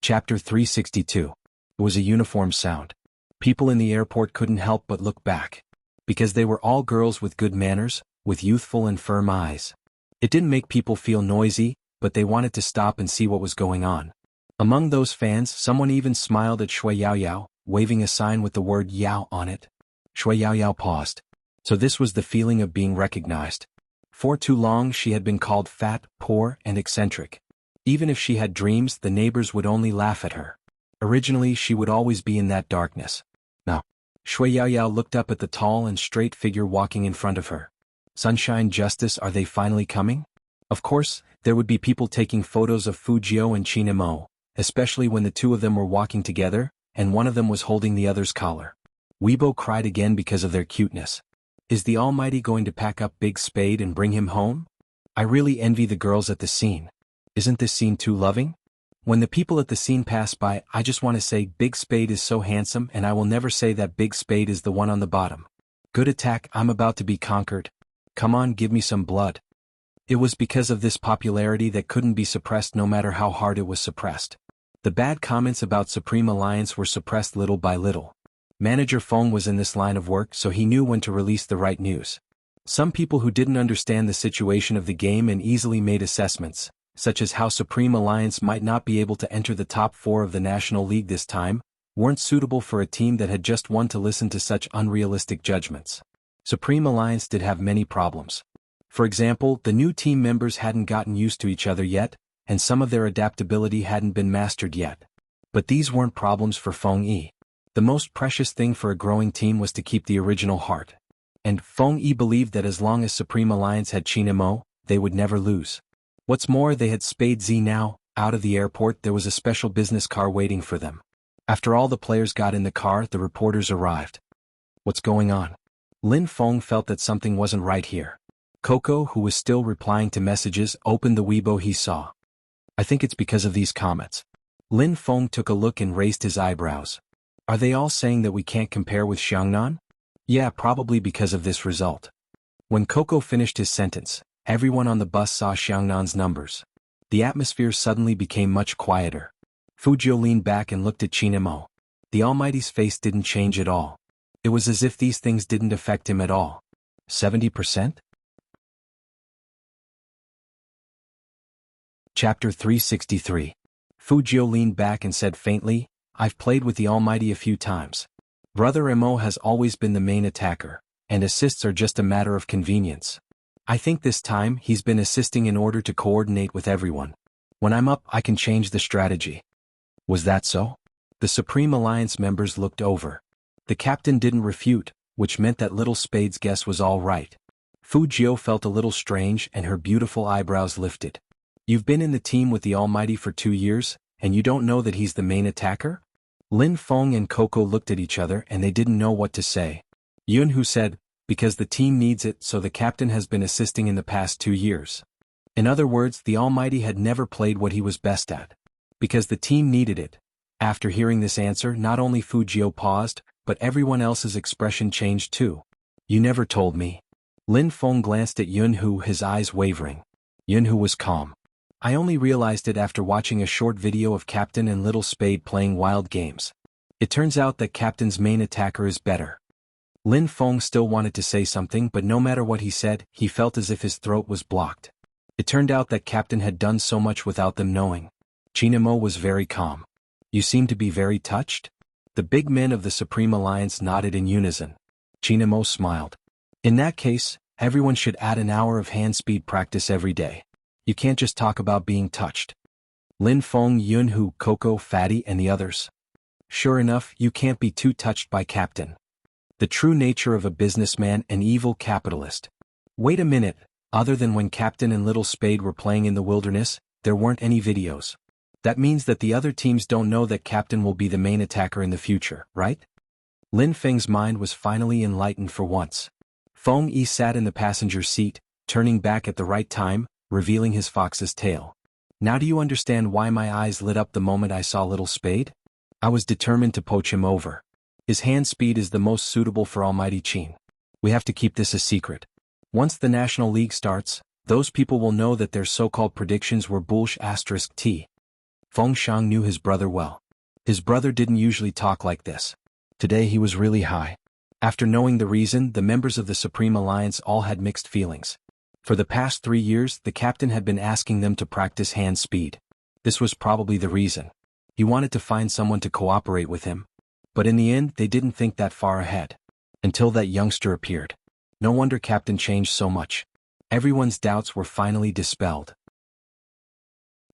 Chapter 362. It was a uniform sound. People in the airport couldn't help but look back. Because they were all girls with good manners, with youthful and firm eyes. It didn't make people feel noisy, but they wanted to stop and see what was going on. Among those fans, someone even smiled at Shui Yaoyao, waving a sign with the word Yao on it. Shui Yaoyao paused. So this was the feeling of being recognized. For too long she had been called fat, poor, and eccentric. Even if she had dreams, the neighbors would only laugh at her. Originally she would always be in that darkness. Now, Shui Yaoyao looked up at the tall and straight figure walking in front of her. Sunshine, Justice, are they finally coming? Of course, there would be people taking photos of Fujio and Chinamo, especially when the two of them were walking together, and one of them was holding the other's collar. Weibo cried again because of their cuteness. Is the Almighty going to pack up Big Spade and bring him home? I really envy the girls at the scene. Isn't this scene too loving? When the people at the scene pass by, I just want to say Big Spade is so handsome, and I will never say that Big Spade is the one on the bottom. Good attack, I'm about to be conquered. Come on, give me some blood. It was because of this popularity that couldn't be suppressed no matter how hard it was suppressed. The bad comments about Supreme Alliance were suppressed little by little. Manager Feng was in this line of work, so he knew when to release the right news. Some people who didn't understand the situation of the game and easily made assessments, such as how Supreme Alliance might not be able to enter the top 4 of the National League this time, weren't suitable for a team that had just won to listen to such unrealistic judgments. Supreme Alliance did have many problems. For example, the new team members hadn't gotten used to each other yet, and some of their adaptability hadn't been mastered yet. But these weren't problems for Feng Yi. The most precious thing for a growing team was to keep the original heart. And Feng Yi believed that as long as Supreme Alliance had Chinamo, they would never lose. What's more, they had Spade Z now. Out of the airport there was a special business car waiting for them. After all the players got in the car, the reporters arrived. What's going on? Lin Feng felt that something wasn't right here. Coco, who was still replying to messages, opened the Weibo he saw. I think it's because of these comments. Lin Feng took a look and raised his eyebrows. Are they all saying that we can't compare with Xiangnan? Yeah, probably because of this result. When Coco finished his sentence, everyone on the bus saw Xiangnan's numbers. The atmosphere suddenly became much quieter. Fujio leaned back and looked at Chinamo. The Almighty's face didn't change at all. It was as if these things didn't affect him at all. 70%? Chapter 363. Fujio leaned back and said faintly, I've played with the Almighty a few times. Brother Mo has always been the main attacker, and assists are just a matter of convenience. I think this time he's been assisting in order to coordinate with everyone. When I'm up, I can change the strategy. Was that so? The Supreme Alliance members looked over. The captain didn't refute, which meant that Little Spade's guess was all right. Fujio felt a little strange and her beautiful eyebrows lifted. You've been in the team with the Almighty for 2 years, and you don't know that he's the main attacker? Lin Feng and Coco looked at each other and they didn't know what to say. Jianghu said, because the team needs it, so the captain has been assisting in the past 2 years. In other words, the Almighty had never played what he was best at. Because the team needed it. After hearing this answer, not only Fujio paused, but everyone else's expression changed too. You never told me. Lin Feng glanced at Jianghu, his eyes wavering. Jianghu was calm. I only realized it after watching a short video of Captain and Little Spade playing wild games. It turns out that Captain's main attacker is better. Lin Feng still wanted to say something, but no matter what he said, he felt as if his throat was blocked. It turned out that Captain had done so much without them knowing. Chinamo was very calm. You seem to be very touched? The big men of the Supreme Alliance nodded in unison. Chinamo smiled. In that case, everyone should add an hour of hand speed practice every day. You can't just talk about being touched. Lin Feng, Jianghu, Coco, Fatty, and the others. Sure enough, you can't be too touched by Captain. The true nature of a businessman, an evil capitalist. Wait a minute, other than when Captain and Little Spade were playing in the wilderness, there weren't any videos. That means that the other teams don't know that Captain will be the main attacker in the future, right? Lin Feng's mind was finally enlightened for once. Feng Yi sat in the passenger seat, turning back at the right time, revealing his fox's tail. Now do you understand why my eyes lit up the moment I saw Little Spade? I was determined to poach him over. His hand speed is the most suitable for Almighty Qin. We have to keep this a secret. Once the National League starts, those people will know that their so-called predictions were bullsh*t. Shang knew his brother well. His brother didn't usually talk like this. Today he was really high. After knowing the reason, the members of the Supreme Alliance all had mixed feelings. For the past 3 years, the captain had been asking them to practice hand speed. This was probably the reason. He wanted to find someone to cooperate with him. But in the end, they didn't think that far ahead. Until that youngster appeared. No wonder Captain changed so much. Everyone's doubts were finally dispelled.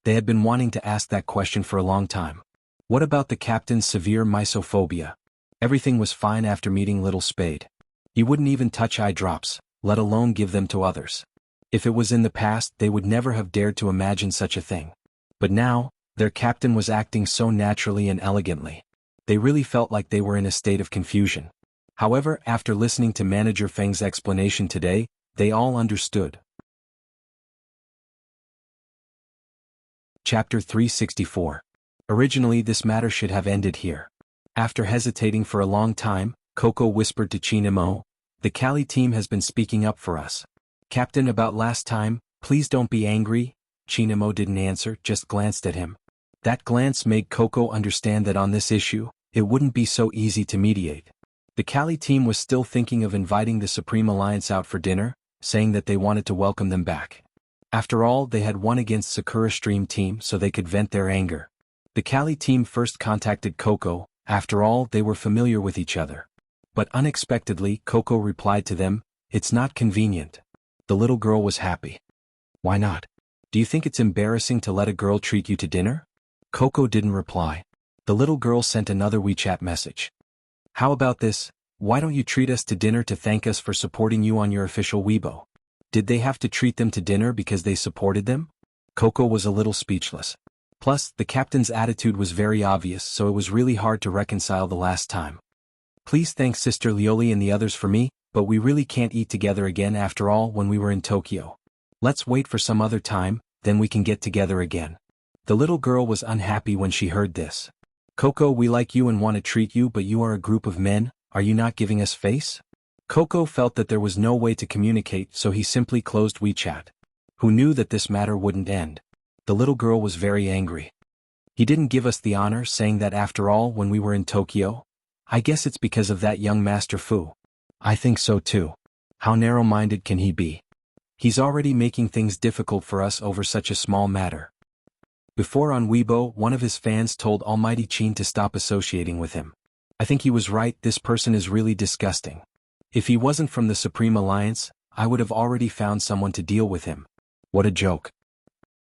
They had been wanting to ask that question for a long time. What about the captain's severe mysophobia? Everything was fine after meeting Little Spade. He wouldn't even touch eye drops, let alone give them to others. If it was in the past, they would never have dared to imagine such a thing. But now, their captain was acting so naturally and elegantly. They really felt like they were in a state of confusion. However, after listening to Manager Feng's explanation today, they all understood. Chapter 364. Originally, this matter should have ended here. After hesitating for a long time, Coco whispered to Chinamo, "The Cali team has been speaking up for us. Captain, about last time, please don't be angry." Chinamo didn't answer, just glanced at him. That glance made Coco understand that on this issue, it wouldn't be so easy to mediate. The Cali team was still thinking of inviting the Supreme Alliance out for dinner, saying that they wanted to welcome them back. After all, they had won against Sakura Stream team so they could vent their anger. The Cali team first contacted Coco. After all, they were familiar with each other. But unexpectedly, Coco replied to them, "It's not convenient." The little girl was happy. "Why not? Do you think it's embarrassing to let a girl treat you to dinner?" Coco didn't reply. The little girl sent another WeChat message. "How about this? Why don't you treat us to dinner to thank us for supporting you on your official Weibo?" Did they have to treat them to dinner because they supported them? Coco was a little speechless. Plus, the captain's attitude was very obvious, so it was really hard to reconcile the last time. "Please thank Sister Lioli and the others for me, but we really can't eat together again after all when we were in Tokyo. Let's wait for some other time, then we can get together again." The little girl was unhappy when she heard this. "Coco, we like you and want to treat you, but you are a group of men, are you not giving us face?" Coco felt that there was no way to communicate, so he simply closed WeChat. Who knew that this matter wouldn't end? The little girl was very angry. "He didn't give us the honor, saying that after all when we were in Tokyo? I guess it's because of that young Master Fu." "I think so too. How narrow-minded can he be? He's already making things difficult for us over such a small matter." Before on Weibo, one of his fans told Almighty Chin to stop associating with him. "I think he was right, this person is really disgusting. If he wasn't from the Supreme Alliance, I would have already found someone to deal with him." What a joke.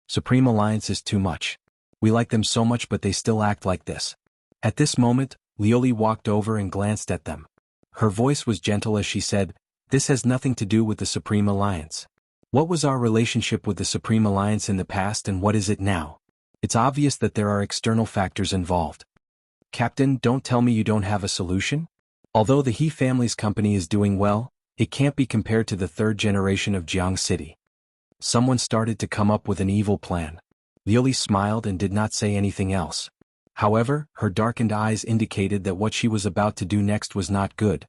Supreme Alliance is too much. We like them so much but they still act like this. At this moment, Lioli walked over and glanced at them. Her voice was gentle as she said, "This has nothing to do with the Supreme Alliance. What was our relationship with the Supreme Alliance in the past and what is it now? It's obvious that there are external factors involved." "Captain, don't tell me you don't have a solution? Although the He family's company is doing well, it can't be compared to the third generation of Jianghu City." Someone started to come up with an evil plan. Lioli smiled and did not say anything else. However, her darkened eyes indicated that what she was about to do next was not good.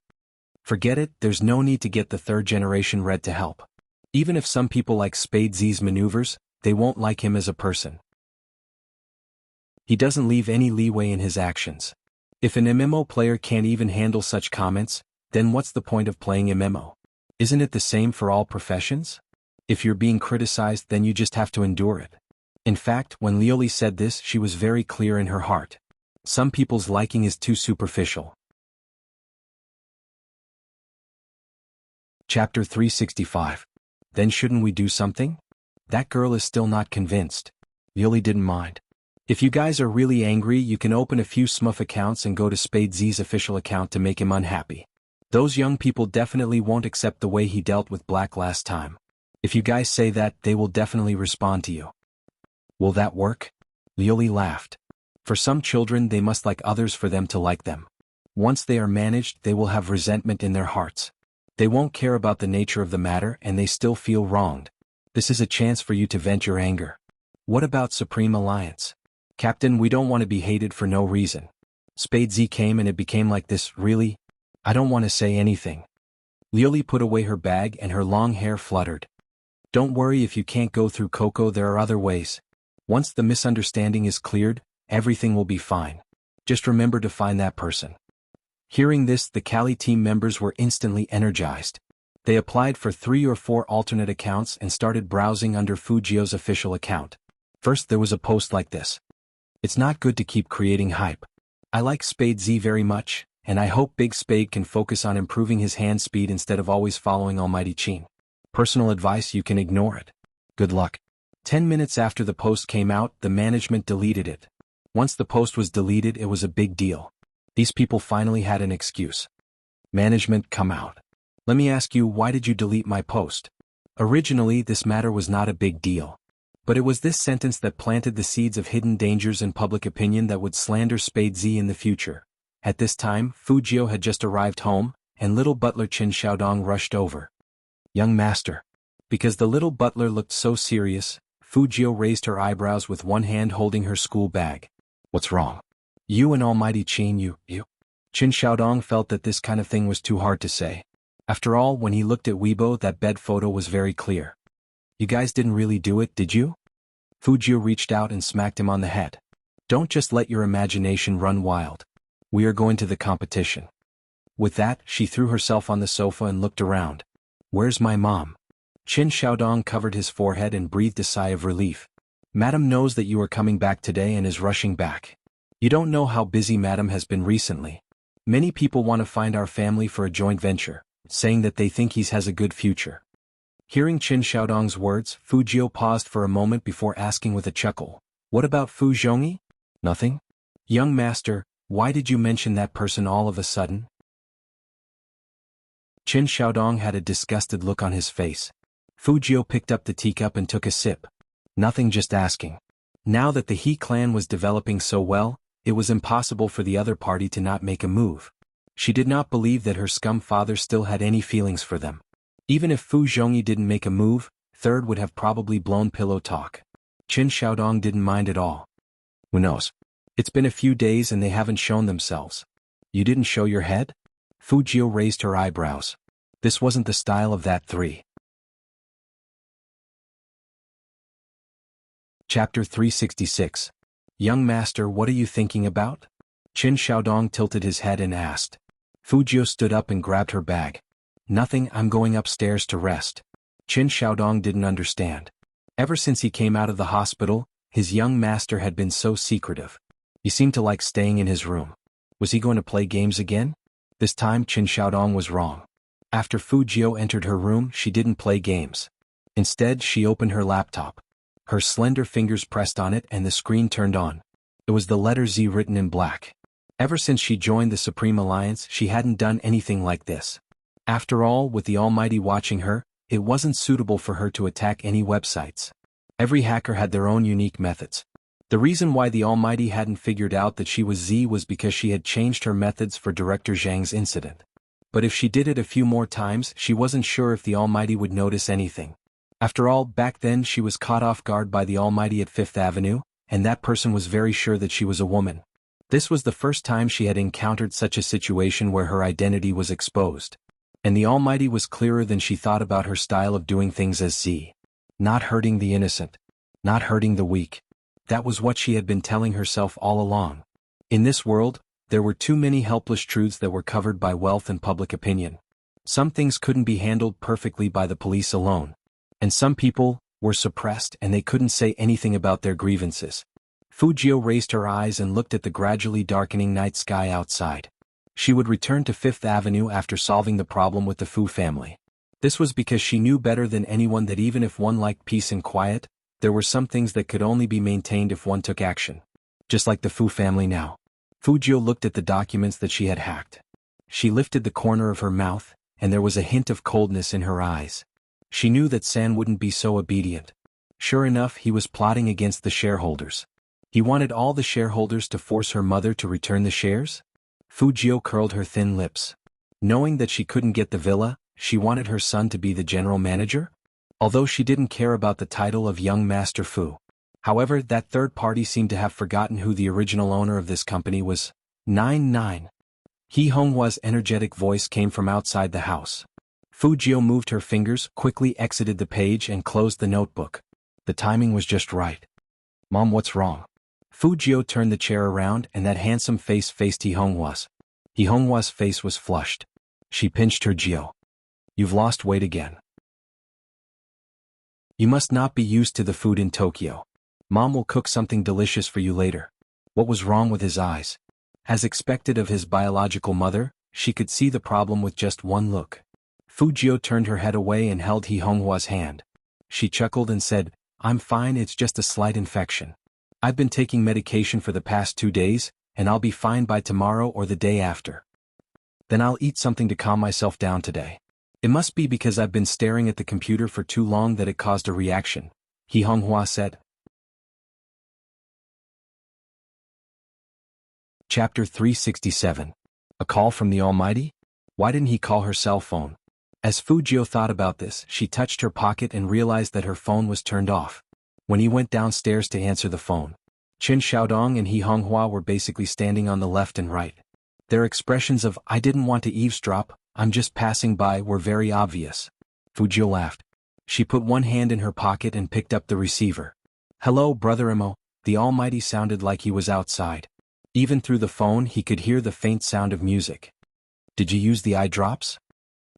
"Forget it, there's no need to get the third generation red to help. Even if some people like Spade Z's maneuvers, they won't like him as a person. He doesn't leave any leeway in his actions. If an MMO player can't even handle such comments, then what's the point of playing MMO? Isn't it the same for all professions? If you're being criticized, then you just have to endure it." In fact, when Lioli said this, she was very clear in her heart. Some people's liking is too superficial. Chapter 365. Then shouldn't we do something? That girl is still not convinced. Lioli didn't mind. "If you guys are really angry, you can open a few Smurf accounts and go to Spade Z's official account to make him unhappy. Those young people definitely won't accept the way he dealt with Black last time. If you guys say that, they will definitely respond to you." "Will that work?" Lioli laughed. "For some children they must like others for them to like them. Once they are managed, they will have resentment in their hearts. They won't care about the nature of the matter and they still feel wronged. This is a chance for you to vent your anger. What about Supreme Alliance? Captain, we don't want to be hated for no reason. Spade Z came and it became like this, really? I don't want to say anything." Lioli put away her bag and her long hair fluttered. "Don't worry if you can't go through Coco, there are other ways. Once the misunderstanding is cleared, everything will be fine. Just remember to find that person. Hearing this, the Cali team members were instantly energized. They applied for 3 or 4 alternate accounts and started browsing under Fujio's official account. First there was a post like this. It's not good to keep creating hype. I like Spade Z very much, and I hope Big Spade can focus on improving his hand speed instead of always following Almighty Chin. Personal advice, you can ignore it. Good luck. 10 minutes after the post came out, the management deleted it. Once the post was deleted, it was a big deal. These people finally had an excuse. Management, come out. Let me ask you, why did you delete my post? Originally, this matter was not a big deal. But it was this sentence that planted the seeds of hidden dangers in public opinion that would slander Spade Z in the future. At this time, Fujio had just arrived home, and little butler Qin Xiaodong rushed over. Young master. Because the little butler looked so serious, Fujio raised her eyebrows with one hand holding her school bag. What's wrong? You and Almighty Qin, you. Qin Xiaodong felt that this kind of thing was too hard to say. After all, when he looked at Weibo, that bed photo was very clear. You guys didn't really do it, did you? Fujio reached out and smacked him on the head. Don't just let your imagination run wild. We are going to the competition. With that, she threw herself on the sofa and looked around. Where's my mom? Qin Xiaodong covered his forehead and breathed a sigh of relief. Madam knows that you are coming back today and is rushing back. You don't know how busy Madam has been recently. Many people want to find our family for a joint venture, saying that they think he has a good future. Hearing Qin Xiaodong's words, Fujio paused for a moment before asking with a chuckle, what about Fu Zhongyi? Nothing? Young master, why did you mention that person all of a sudden? Qin Xiaodong had a disgusted look on his face. Fujio picked up the teacup and took a sip. Nothing, just asking. Now that the He clan was developing so well, it was impossible for the other party to not make a move. She did not believe that her scum father still had any feelings for them. Even if Fu Zhongyi didn't make a move, Third would have probably blown pillow talk. Qin Xiaodong didn't mind at all. Who knows? It's been a few days and they haven't shown themselves. You didn't show your head? Fujio raised her eyebrows. This wasn't the style of that three. Chapter 366. Young master, what are you thinking about? Qin Xiaodong tilted his head and asked. Fujio stood up and grabbed her bag. Nothing, I'm going upstairs to rest. Qin Xiaodong didn't understand. Ever since he came out of the hospital, his young master had been so secretive. He seemed to like staying in his room. Was he going to play games again? This time Qin Xiaodong was wrong. After Fujio entered her room, she didn't play games. Instead, she opened her laptop. Her slender fingers pressed on it and the screen turned on. It was the letter Z written in black. Ever since she joined the Supreme Alliance, she hadn't done anything like this. After all, with the Almighty watching her, it wasn't suitable for her to attack any websites. Every hacker had their own unique methods. The reason why the Almighty hadn't figured out that she was Z was because she had changed her methods for Director Zhang's incident. But if she did it a few more times, she wasn't sure if the Almighty would notice anything. After all, back then she was caught off guard by the Almighty at Fifth Avenue, and that person was very sure that she was a woman. This was the first time she had encountered such a situation where her identity was exposed. And the Almighty was clearer than she thought about her style of doing things as Z. Not hurting the innocent. Not hurting the weak. That was what she had been telling herself all along. In this world, there were too many helpless truths that were covered by wealth and public opinion. Some things couldn't be handled perfectly by the police alone. And some people were suppressed and they couldn't say anything about their grievances. Fujio raised her eyes and looked at the gradually darkening night sky outside. She would return to Fifth Avenue after solving the problem with the Fu family. This was because she knew better than anyone that even if one liked peace and quiet, there were some things that could only be maintained if one took action. Just like the Fu family now. Fujio looked at the documents that she had hacked. She lifted the corner of her mouth, and there was a hint of coldness in her eyes. She knew that San wouldn't be so obedient. Sure enough, he was plotting against the shareholders. He wanted all the shareholders to force her mother to return the shares? Fujio curled her thin lips. Knowing that she couldn't get the villa, she wanted her son to be the general manager? Although she didn't care about the title of Young Master Fu. However, that third party seemed to have forgotten who the original owner of this company was. 9-9. He Honghua's energetic voice came from outside the house. Fujio moved her fingers, quickly exited the page and closed the notebook. The timing was just right. Mom, what's wrong? Fu Jiu turned the chair around and that handsome face faced He Honghua's. He Honghua's face was flushed. She pinched her Jiu. You've lost weight again. You must not be used to the food in Tokyo. Mom will cook something delicious for you later. What was wrong with his eyes? As expected of his biological mother, she could see the problem with just one look. Fu Jiu turned her head away and held He Honghua's hand. She chuckled and said, I'm fine, it's just a slight infection. I've been taking medication for the past 2 days, and I'll be fine by tomorrow or the day after. Then I'll eat something to calm myself down today. It must be because I've been staring at the computer for too long that it caused a reaction, He Honghua said. Chapter 367. A call from the Almighty? Why didn't he call her cell phone? As Fu Jiu thought about this, she touched her pocket and realized that her phone was turned off. When he went downstairs to answer the phone, Qin Xiaodong and He Honghua were basically standing on the left and right. Their expressions of, I didn't want to eavesdrop, I'm just passing by, were very obvious. Fu Jiu laughed. She put one hand in her pocket and picked up the receiver. Hello, Brother Imo. The Almighty sounded like he was outside. Even through the phone he could hear the faint sound of music. Did you use the eye drops?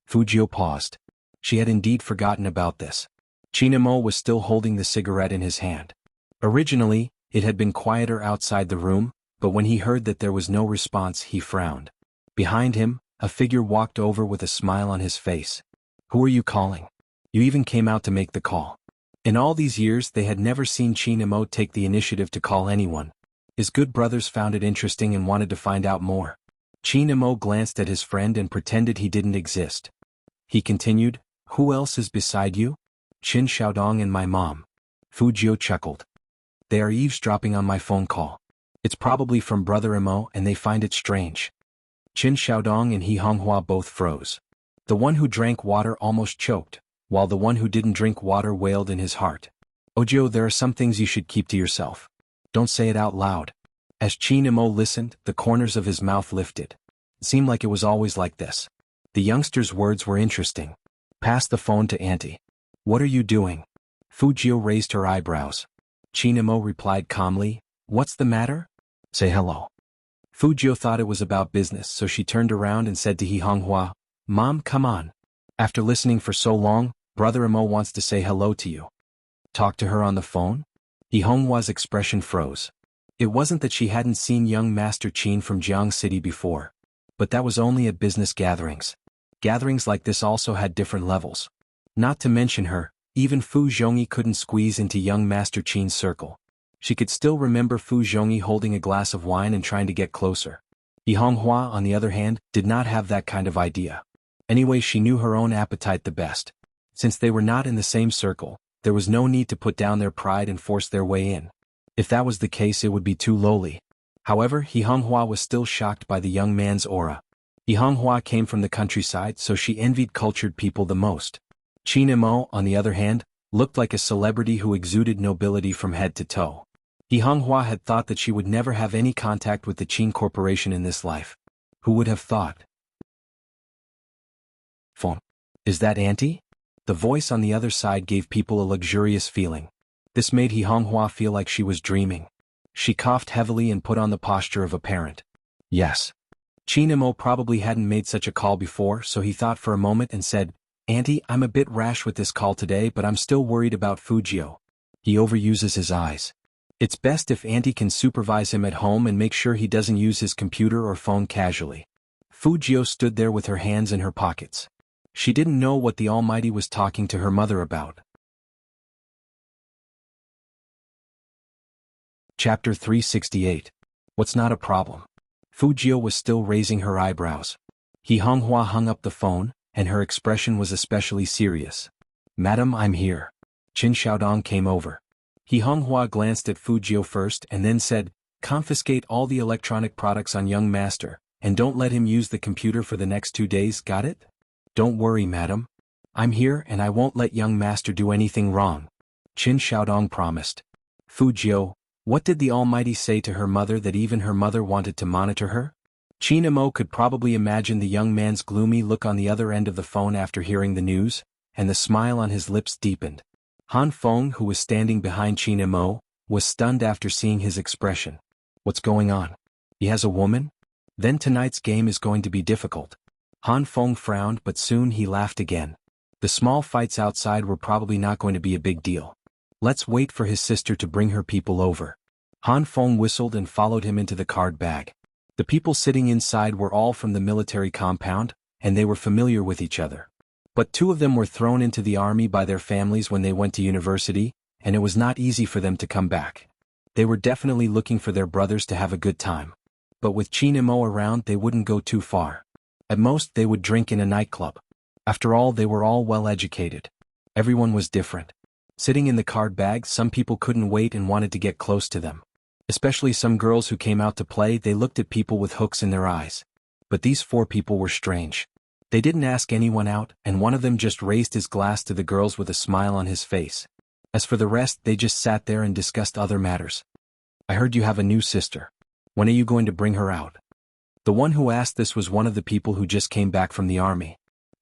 Fu Jiu paused. She had indeed forgotten about this. Qin Imo was still holding the cigarette in his hand. Originally, it had been quieter outside the room, but when he heard that there was no response he frowned. Behind him, a figure walked over with a smile on his face. Who are you calling? You even came out to make the call. In all these years they had never seen Qin Imo take the initiative to call anyone. His good brothers found it interesting and wanted to find out more. Qin Imo glanced at his friend and pretended he didn't exist. He continued, Who else is beside you? Qin Xiaodong and my mom. Fu Jiu chuckled. They are eavesdropping on my phone call. It's probably from Brother Imo and they find it strange. Qin Xiaodong and He Honghua both froze. The one who drank water almost choked, while the one who didn't drink water wailed in his heart. Ojo, there are some things you should keep to yourself. Don't say it out loud. As Qin Imo listened, the corners of his mouth lifted. It seemed like it was always like this. The youngster's words were interesting. Pass the phone to Auntie. What are you doing? Fu Jiu raised her eyebrows. Qin Imo replied calmly, What's the matter? Say hello. Fu Jiu thought it was about business, so she turned around and said to He Honghua, Mom, come on. After listening for so long, Brother Imo wants to say hello to you. Talk to her on the phone? He Honghua's expression froze. It wasn't that she hadn't seen young Master Qin from Jianghu City before. But that was only at business gatherings. Gatherings like this also had different levels. Not to mention her, even Fu Zhongyi couldn't squeeze into young Master Qin's circle. She could still remember Fu Zhongyi holding a glass of wine and trying to get closer. He Honghua, on the other hand, did not have that kind of idea. Anyway, she knew her own appetite the best. Since they were not in the same circle, there was no need to put down their pride and force their way in. If that was the case, it would be too lowly. However, He Honghua was still shocked by the young man's aura. He Honghua came from the countryside, so she envied cultured people the most. Qin Imo, on the other hand, looked like a celebrity who exuded nobility from head to toe. He Honghua had thought that she would never have any contact with the Qin Corporation in this life. Who would have thought? Phone. Is that Auntie? The voice on the other side gave people a luxurious feeling. This made He Honghua feel like she was dreaming. She coughed heavily and put on the posture of a parent. Yes. Qin Imo probably hadn't made such a call before, so he thought for a moment and said, Auntie, I'm a bit rash with this call today, but I'm still worried about Fu Jiu. He overuses his eyes. It's best if Auntie can supervise him at home and make sure he doesn't use his computer or phone casually. Fu Jiu stood there with her hands in her pockets. She didn't know what the Almighty was talking to her mother about. Chapter 368. What's not a problem? Fu Jiu was still raising her eyebrows. He Honghua hung up the phone, and her expression was especially serious. Madam, I'm here. Qin Xiaodong came over. He Honghua glanced at Fu Jiu first and then said, Confiscate all the electronic products on young master, and don't let him use the computer for the next 2 days, got it? Don't worry, madam. I'm here and I won't let young master do anything wrong. Qin Xiaodong promised. Fu Jiu, what did the Almighty say to her mother that even her mother wanted to monitor her? Qin Imo could probably imagine the young man's gloomy look on the other end of the phone after hearing the news, and the smile on his lips deepened. Han Feng, who was standing behind Qin Imo, was stunned after seeing his expression. What's going on? He has a woman? Then tonight's game is going to be difficult. Han Feng frowned, but soon he laughed again. The small fights outside were probably not going to be a big deal. Let's wait for his sister to bring her people over. Han Feng whistled and followed him into the card bag. The people sitting inside were all from the military compound, and they were familiar with each other. But two of them were thrown into the army by their families when they went to university, and it was not easy for them to come back. They were definitely looking for their brothers to have a good time. But with Qin Imo around, they wouldn't go too far. At most, they would drink in a nightclub. After all, they were all well educated. Everyone was different. Sitting in the card bag, some people couldn't wait and wanted to get close to them. Especially some girls who came out to play, they looked at people with hooks in their eyes. But these four people were strange. They didn't ask anyone out, and one of them just raised his glass to the girls with a smile on his face. As for the rest, they just sat there and discussed other matters. I heard you have a new sister. When are you going to bring her out? The one who asked this was one of the people who just came back from the army.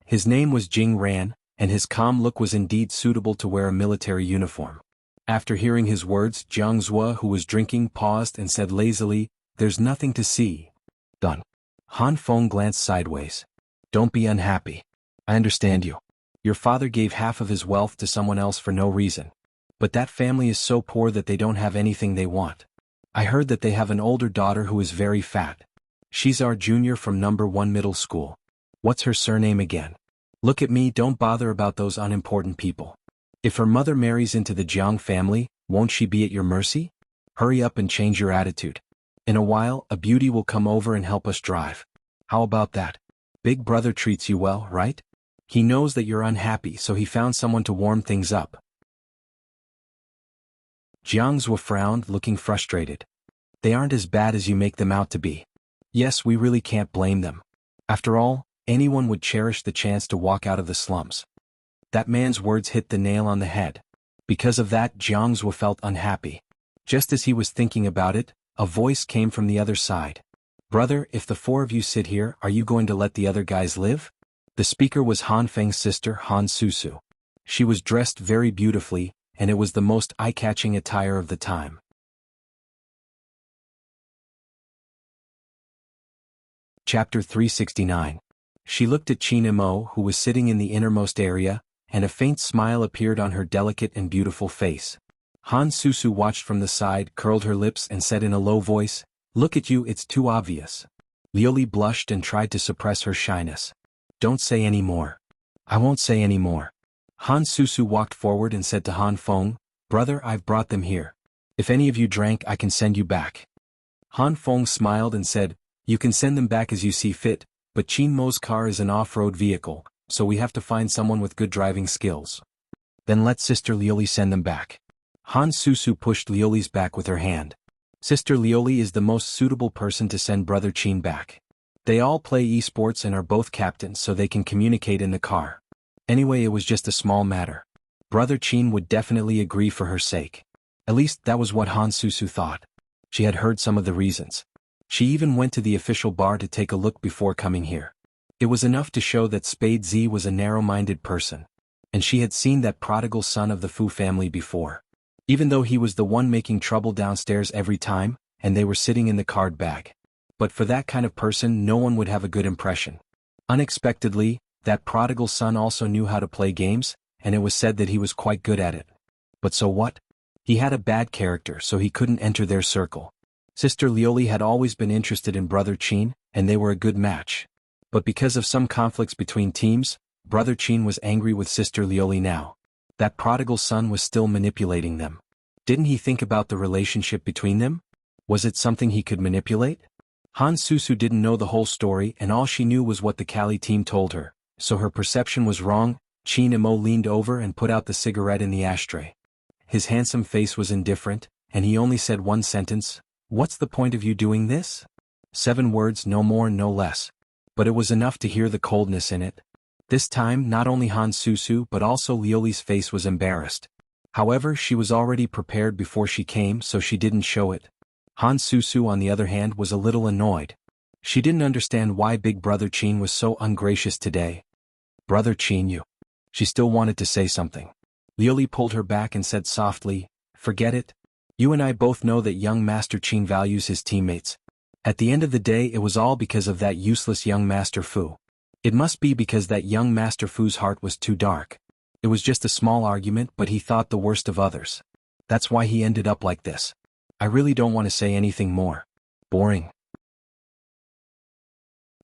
His name was Jing Ran, and his calm look was indeed suitable to wear a military uniform. After hearing his words, Jianghu, who was drinking, paused and said lazily, "There's nothing to see." Done. Han Feng glanced sideways. Don't be unhappy. I understand you. Your father gave half of his wealth to someone else for no reason. But that family is so poor that they don't have anything they want. I heard that they have an older daughter who is very fat. She's our junior from number 1 middle school. What's her surname again? Look at me, don't bother about those unimportant people. If her mother marries into the Jiang family, won't she be at your mercy? Hurry up and change your attitude. In a while, a beauty will come over and help us drive. How about that? Big brother treats you well, right? He knows that you're unhappy, so he found someone to warm things up. Jianghu frowned, looking frustrated. They aren't as bad as you make them out to be. Yes, we really can't blame them. After all, anyone would cherish the chance to walk out of the slums. That man's words hit the nail on the head. Because of that, Jianghu felt unhappy. Just as he was thinking about it, a voice came from the other side. Brother, if the four of you sit here, are you going to let the other guys live? The speaker was Han Feng's sister, Han Susu. She was dressed very beautifully, and it was the most eye-catching attire of the time. Chapter 369. She looked at Qin Imo, who was sitting in the innermost area, and a faint smile appeared on her delicate and beautiful face. Han Susu watched from the side, curled her lips and said in a low voice, "Look at you, it's too obvious." Liuli blushed and tried to suppress her shyness. "Don't say any more." "I won't say any more." Han Susu walked forward and said to Han Feng, "Brother, I've brought them here. If any of you drank, I can send you back." Han Feng smiled and said, "You can send them back as you see fit, but Qin Mo's car is an off-road vehicle, so we have to find someone with good driving skills." "Then let Sister Liuli send them back." Han Susu pushed Liuli's back with her hand. "Sister Liuli is the most suitable person to send Brother Qin back. They all play esports and are both captains, so they can communicate in the car. Anyway, it was just a small matter. Brother Qin would definitely agree for her sake." At least that was what Han Susu thought. She had heard some of the reasons. She even went to the official bar to take a look before coming here. It was enough to show that Spade Z was a narrow-minded person. And she had seen that prodigal son of the Fu family before. Even though he was the one making trouble downstairs every time, and they were sitting in the card bag. But for that kind of person, no one would have a good impression. Unexpectedly, that prodigal son also knew how to play games, and it was said that he was quite good at it. But so what? He had a bad character, so he couldn't enter their circle. Sister Liuli had always been interested in Brother Qin, and they were a good match. But because of some conflicts between teams, Brother Qin was angry with Sister Liuli now. That prodigal son was still manipulating them. Didn't he think about the relationship between them? Was it something he could manipulate? Han Susu didn't know the whole story, and all she knew was what the Kali team told her, so her perception was wrong. Qin Imo leaned over and put out the cigarette in the ashtray. His handsome face was indifferent, and he only said one sentence, "What's the point of you doing this?" 7 words, no more, no less. But it was enough to hear the coldness in it. This time, not only Han Susu but also Liuli's face was embarrassed. However, she was already prepared before she came, so she didn't show it. Han Susu, on the other hand, was a little annoyed. She didn't understand why Big Brother Qin was so ungracious today. "Brother Qin, you." She still wanted to say something. Liuli pulled her back and said softly, "Forget it. You and I both know that young Master Qin values his teammates. At the end of the day, it was all because of that useless young Master Fu. It must be because that young Master Fu's heart was too dark. It was just a small argument, but he thought the worst of others. That's why he ended up like this. I really don't want to say anything more. Boring.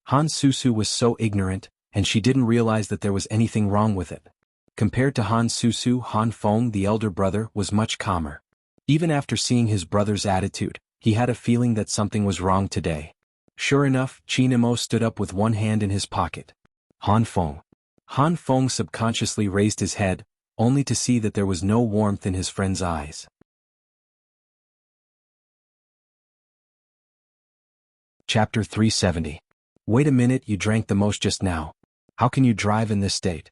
Han Susu was so ignorant, and she didn't realize that there was anything wrong with it. Compared to Han Susu, Han Feng, the elder brother, was much calmer. Even after seeing his brother's attitude, he had a feeling that something was wrong today. Sure enough, Qin Imo stood up with one hand in his pocket. Han Feng. Han Feng subconsciously raised his head, only to see that there was no warmth in his friend's eyes. Chapter 370. Wait a minute, you drank the most just now. How can you drive in this state?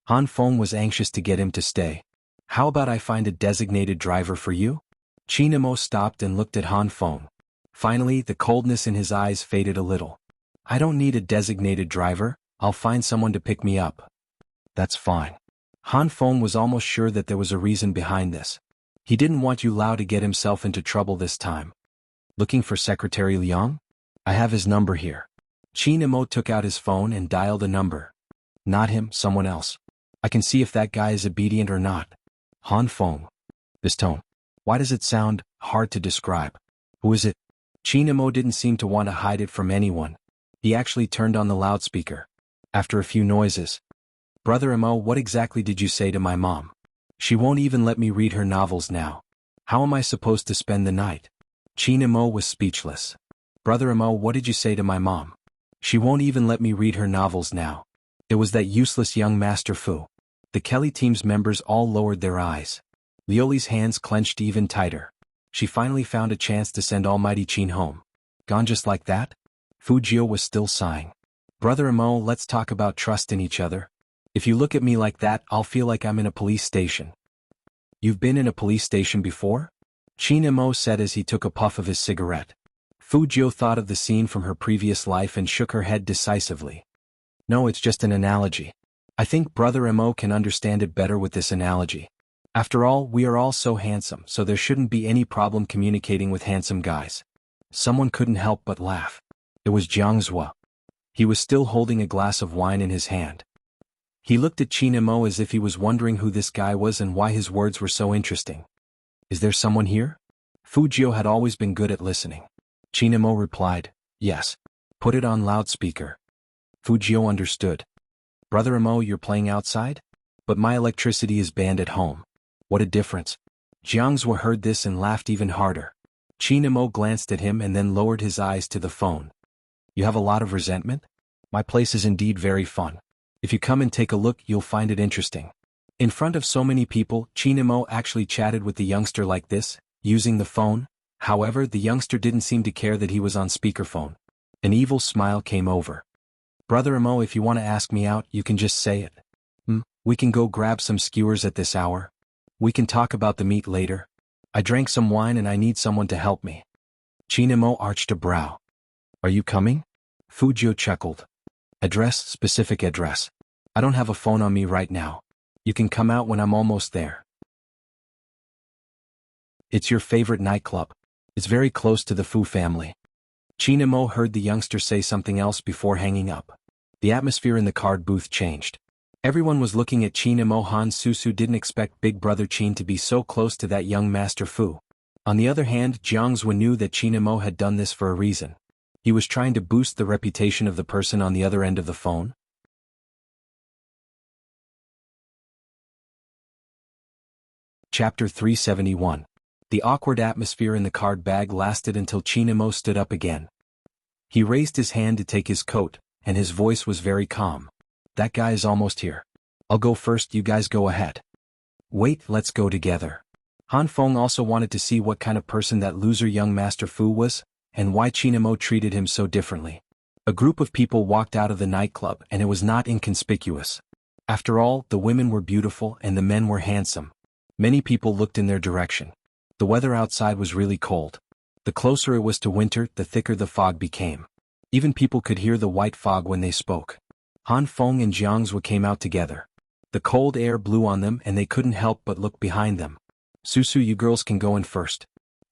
Han Feng was anxious to get him to stay. How about I find a designated driver for you? Qin Imo stopped and looked at Han Feng. Finally, the coldness in his eyes faded a little. I don't need a designated driver, I'll find someone to pick me up. That's fine. Han Feng was almost sure that there was a reason behind this. He didn't want Yu Lao to get himself into trouble this time. Looking for Secretary Liang? I have his number here. Qin Imo took out his phone and dialed a number. Not him, someone else. I can see if that guy is obedient or not. Han Feng. This tone. Why does it sound hard to describe? Who is it? Qin Imo didn't seem to want to hide it from anyone. He actually turned on the loudspeaker. After a few noises. Brother Imo, what exactly did you say to my mom? She won't even let me read her novels now. How am I supposed to spend the night? Qin Imo was speechless. Brother Imo, what did you say to my mom? She won't even let me read her novels now. It was that useless young Master Fu. The Kelly team's members all lowered their eyes. Lioli's hands clenched even tighter. She finally found a chance to send Almighty Qin home. Gone just like that? Fu Jio was still sighing. Brother Imo, let's talk about trust in each other. If you look at me like that, I'll feel like I'm in a police station. You've been in a police station before? Qin Imo said as he took a puff of his cigarette. Fu Jio thought of the scene from her previous life and shook her head decisively. No, it's just an analogy. I think Brother Imo can understand it better with this analogy. After all, we are all so handsome, so there shouldn't be any problem communicating with handsome guys. Someone couldn't help but laugh. It was Jianghu. He was still holding a glass of wine in his hand. He looked at Qin Imo as if he was wondering who this guy was and why his words were so interesting. Is there someone here? Fu Jio had always been good at listening. Qin Imo replied, yes. Put it on loudspeaker. Fu Jio understood. Brother Imo, you're playing outside? But my electricity is banned at home. What a difference. Jianghu heard this and laughed even harder. Qin Imo glanced at him and then lowered his eyes to the phone. You have a lot of resentment? My place is indeed very fun. If you come and take a look, you'll find it interesting. In front of so many people, Qin Imo actually chatted with the youngster like this, using the phone. However, the youngster didn't seem to care that he was on speakerphone. An evil smile came over. Brother Imo, if you want to ask me out, you can just say it. We can go grab some skewers at this hour. We can talk about the meat later. I drank some wine and I need someone to help me. Qin Imo arched a brow. Are you coming? Fu Jio chuckled. Address, specific address. I don't have a phone on me right now. You can come out when I'm almost there. It's your favorite nightclub. It's very close to the Fu family. Qin Imo heard the youngster say something else before hanging up. The atmosphere in the card booth changed. Everyone was looking at Qin Imo. Han Susu didn't expect Big Brother Qin to be so close to that young Master Fu. On the other hand, Jianghu knew that Qin Imo had done this for a reason. He was trying to boost the reputation of the person on the other end of the phone. Chapter 371. The awkward atmosphere in the card bag lasted until Qin Imo stood up again. He raised his hand to take his coat, and his voice was very calm. That guy is almost here. I'll go first, you guys go ahead. Wait, let's go together. Han Feng also wanted to see what kind of person that loser young Master Fu was, and why Qin Imo treated him so differently. A group of people walked out of the nightclub and it was not inconspicuous. After all, the women were beautiful and the men were handsome. Many people looked in their direction. The weather outside was really cold. The closer it was to winter, the thicker the fog became. Even people could hear the white fog when they spoke. Han Feng and Jianghu came out together. The cold air blew on them and they couldn't help but look behind them. Susu, you girls can go in first.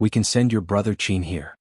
We can send your brother Qin here.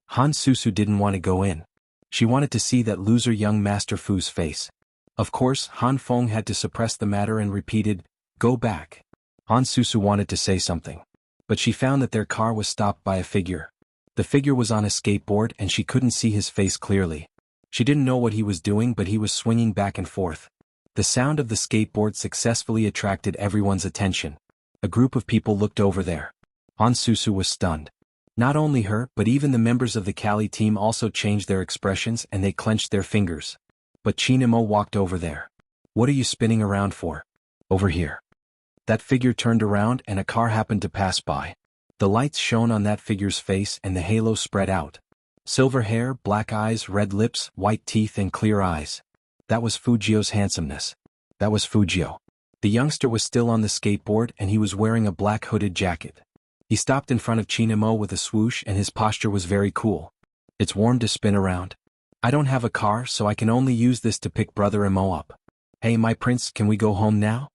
Han Susu didn't want to go in. She wanted to see that loser young Master Fu's face. Of course, Han Feng had to suppress the matter and repeated, "Go back." Han Susu wanted to say something. But she found that their car was stopped by a figure. The figure was on a skateboard and she couldn't see his face clearly. She didn't know what he was doing, but he was swinging back and forth. The sound of the skateboard successfully attracted everyone's attention. A group of people looked over there. Han Susu was stunned. Not only her, but even the members of the Kali team also changed their expressions and they clenched their fingers. But Chinamo walked over there. "What are you spinning around for?" "Over here." That figure turned around and a car happened to pass by. The lights shone on that figure's face and the halo spread out. Silver hair, black eyes, red lips, white teeth and clear eyes. That was Fujio's handsomeness. That was Fujio. The youngster was still on the skateboard and he was wearing a black hooded jacket. He stopped in front of Chinamo with a swoosh and his posture was very cool. "It's warm to spin around. I don't have a car, so I can only use this to pick Brother Imo up. Hey my prince, can we go home now?"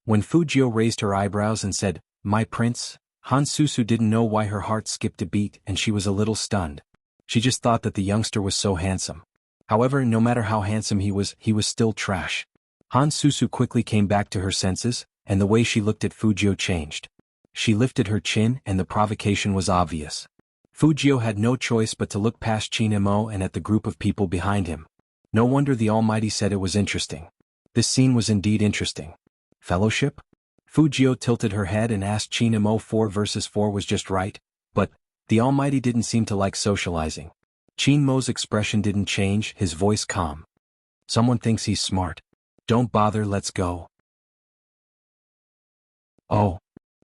When Fujio raised her eyebrows and said, "My prince," Han Susu didn't know why her heart skipped a beat and she was a little stunned. She just thought that the youngster was so handsome. However, no matter how handsome he was still trash. Han Susu quickly came back to her senses, and the way she looked at Fujio changed. She lifted her chin and the provocation was obvious. Fujio had no choice but to look past Chinamo and at the group of people behind him. No wonder the Almighty said it was interesting. This scene was indeed interesting. Fellowship? Fujio tilted her head and asked Chinamo 4 versus 4 was just right, but the Almighty didn't seem to like socializing. Chinmo's expression didn't change, his voice calm. "Someone thinks he's smart. Don't bother, let's go." "Oh."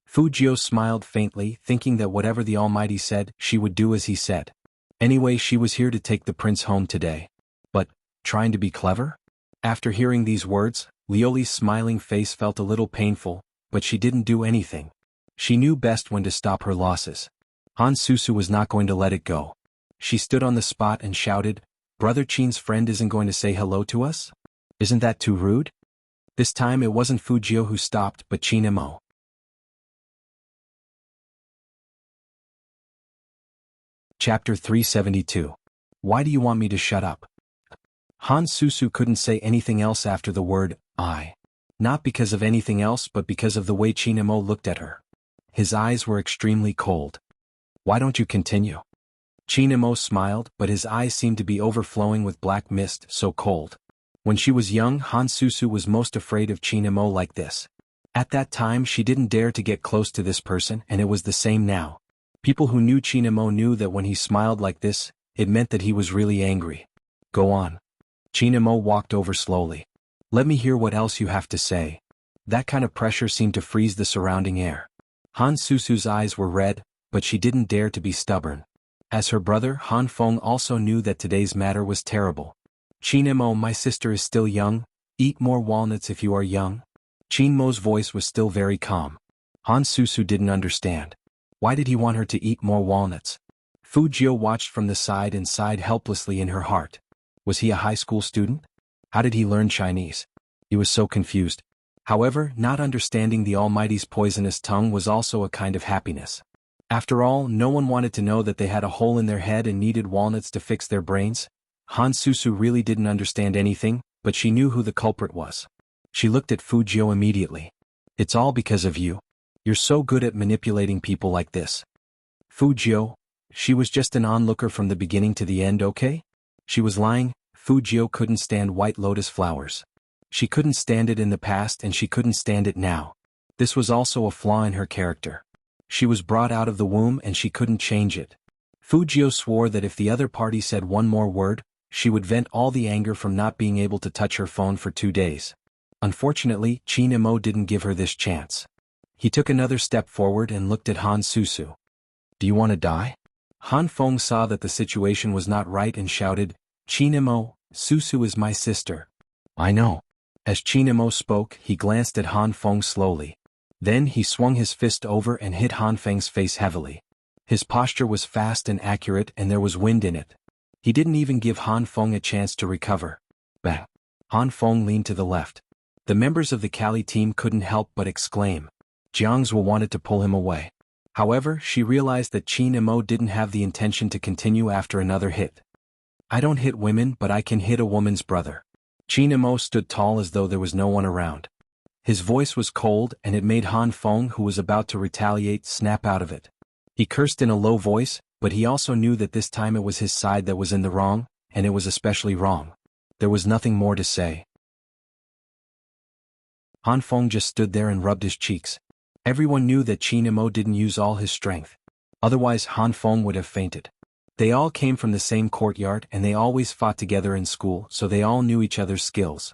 Fujio smiled faintly, thinking that whatever the Almighty said, she would do as he said. Anyway, she was here to take the prince home today. But, trying to be clever? After hearing these words, Lioli's smiling face felt a little painful, but she didn't do anything. She knew best when to stop her losses. Han Susu was not going to let it go. She stood on the spot and shouted, "Brother Qin's friend isn't going to say hello to us? Isn't that too rude?" This time it wasn't Fujio who stopped, but Chinamo. Chapter 372. Why do you want me to shut up? Han Susu couldn't say anything else after the word, "I." Not because of anything else but because of the way Chinamo looked at her. His eyes were extremely cold. "Why don't you continue?" Chinamo smiled, but his eyes seemed to be overflowing with black mist, so cold. When she was young, Han Susu was most afraid of Chinamo like this. At that time she didn't dare to get close to this person, and it was the same now. People who knew Chinamo knew that when he smiled like this, it meant that he was really angry. "Go on." Chinamo walked over slowly. "Let me hear what else you have to say." That kind of pressure seemed to freeze the surrounding air. Han Susu's eyes were red, but she didn't dare to be stubborn. As her brother, Han Feng also knew that today's matter was terrible. "Chinamo, my sister is still young. Eat more walnuts if you are young." Chinmo's voice was still very calm. Han Susu didn't understand. Why did he want her to eat more walnuts? Fujio watched from the side and sighed helplessly in her heart. Was he a high school student? How did he learn Chinese? He was so confused. However, not understanding the Almighty's poisonous tongue was also a kind of happiness. After all, no one wanted to know that they had a hole in their head and needed walnuts to fix their brains. Han Susu really didn't understand anything, but she knew who the culprit was. She looked at Fujio immediately. "It's all because of you. You're so good at manipulating people like this." Fujio, she was just an onlooker from the beginning to the end, okay? She was lying. Fujio couldn't stand white lotus flowers. She couldn't stand it in the past and she couldn't stand it now. This was also a flaw in her character. She was brought out of the womb and she couldn't change it. Fujio swore that if the other party said one more word, she would vent all the anger from not being able to touch her phone for 2 days. Unfortunately, Chinamo didn't give her this chance. He took another step forward and looked at Han Susu. "Do you want to die?" Han Feng saw that the situation was not right and shouted, "Chinamo, Susu is my sister." "I know." As Chinamo spoke, he glanced at Han Feng slowly. Then he swung his fist over and hit Han Feng's face heavily. His posture was fast and accurate and there was wind in it. He didn't even give Han Feng a chance to recover. Bang! Han Feng leaned to the left. The members of the Kali team couldn't help but exclaim. Jianghu wanted to pull him away. However, she realized that Qin Mo didn't have the intention to continue after another hit. I don't hit women, but I can hit a woman's brother. Qin Mo stood tall as though there was no one around. His voice was cold, and it made Han Feng, who was about to retaliate, snap out of it. He cursed in a low voice, but he also knew that this time it was his side that was in the wrong, and it was especially wrong. There was nothing more to say. Han Feng just stood there and rubbed his cheeks. Everyone knew that Qin Mo didn't use all his strength. Otherwise Han Feng would have fainted. They all came from the same courtyard and they always fought together in school, so they all knew each other's skills.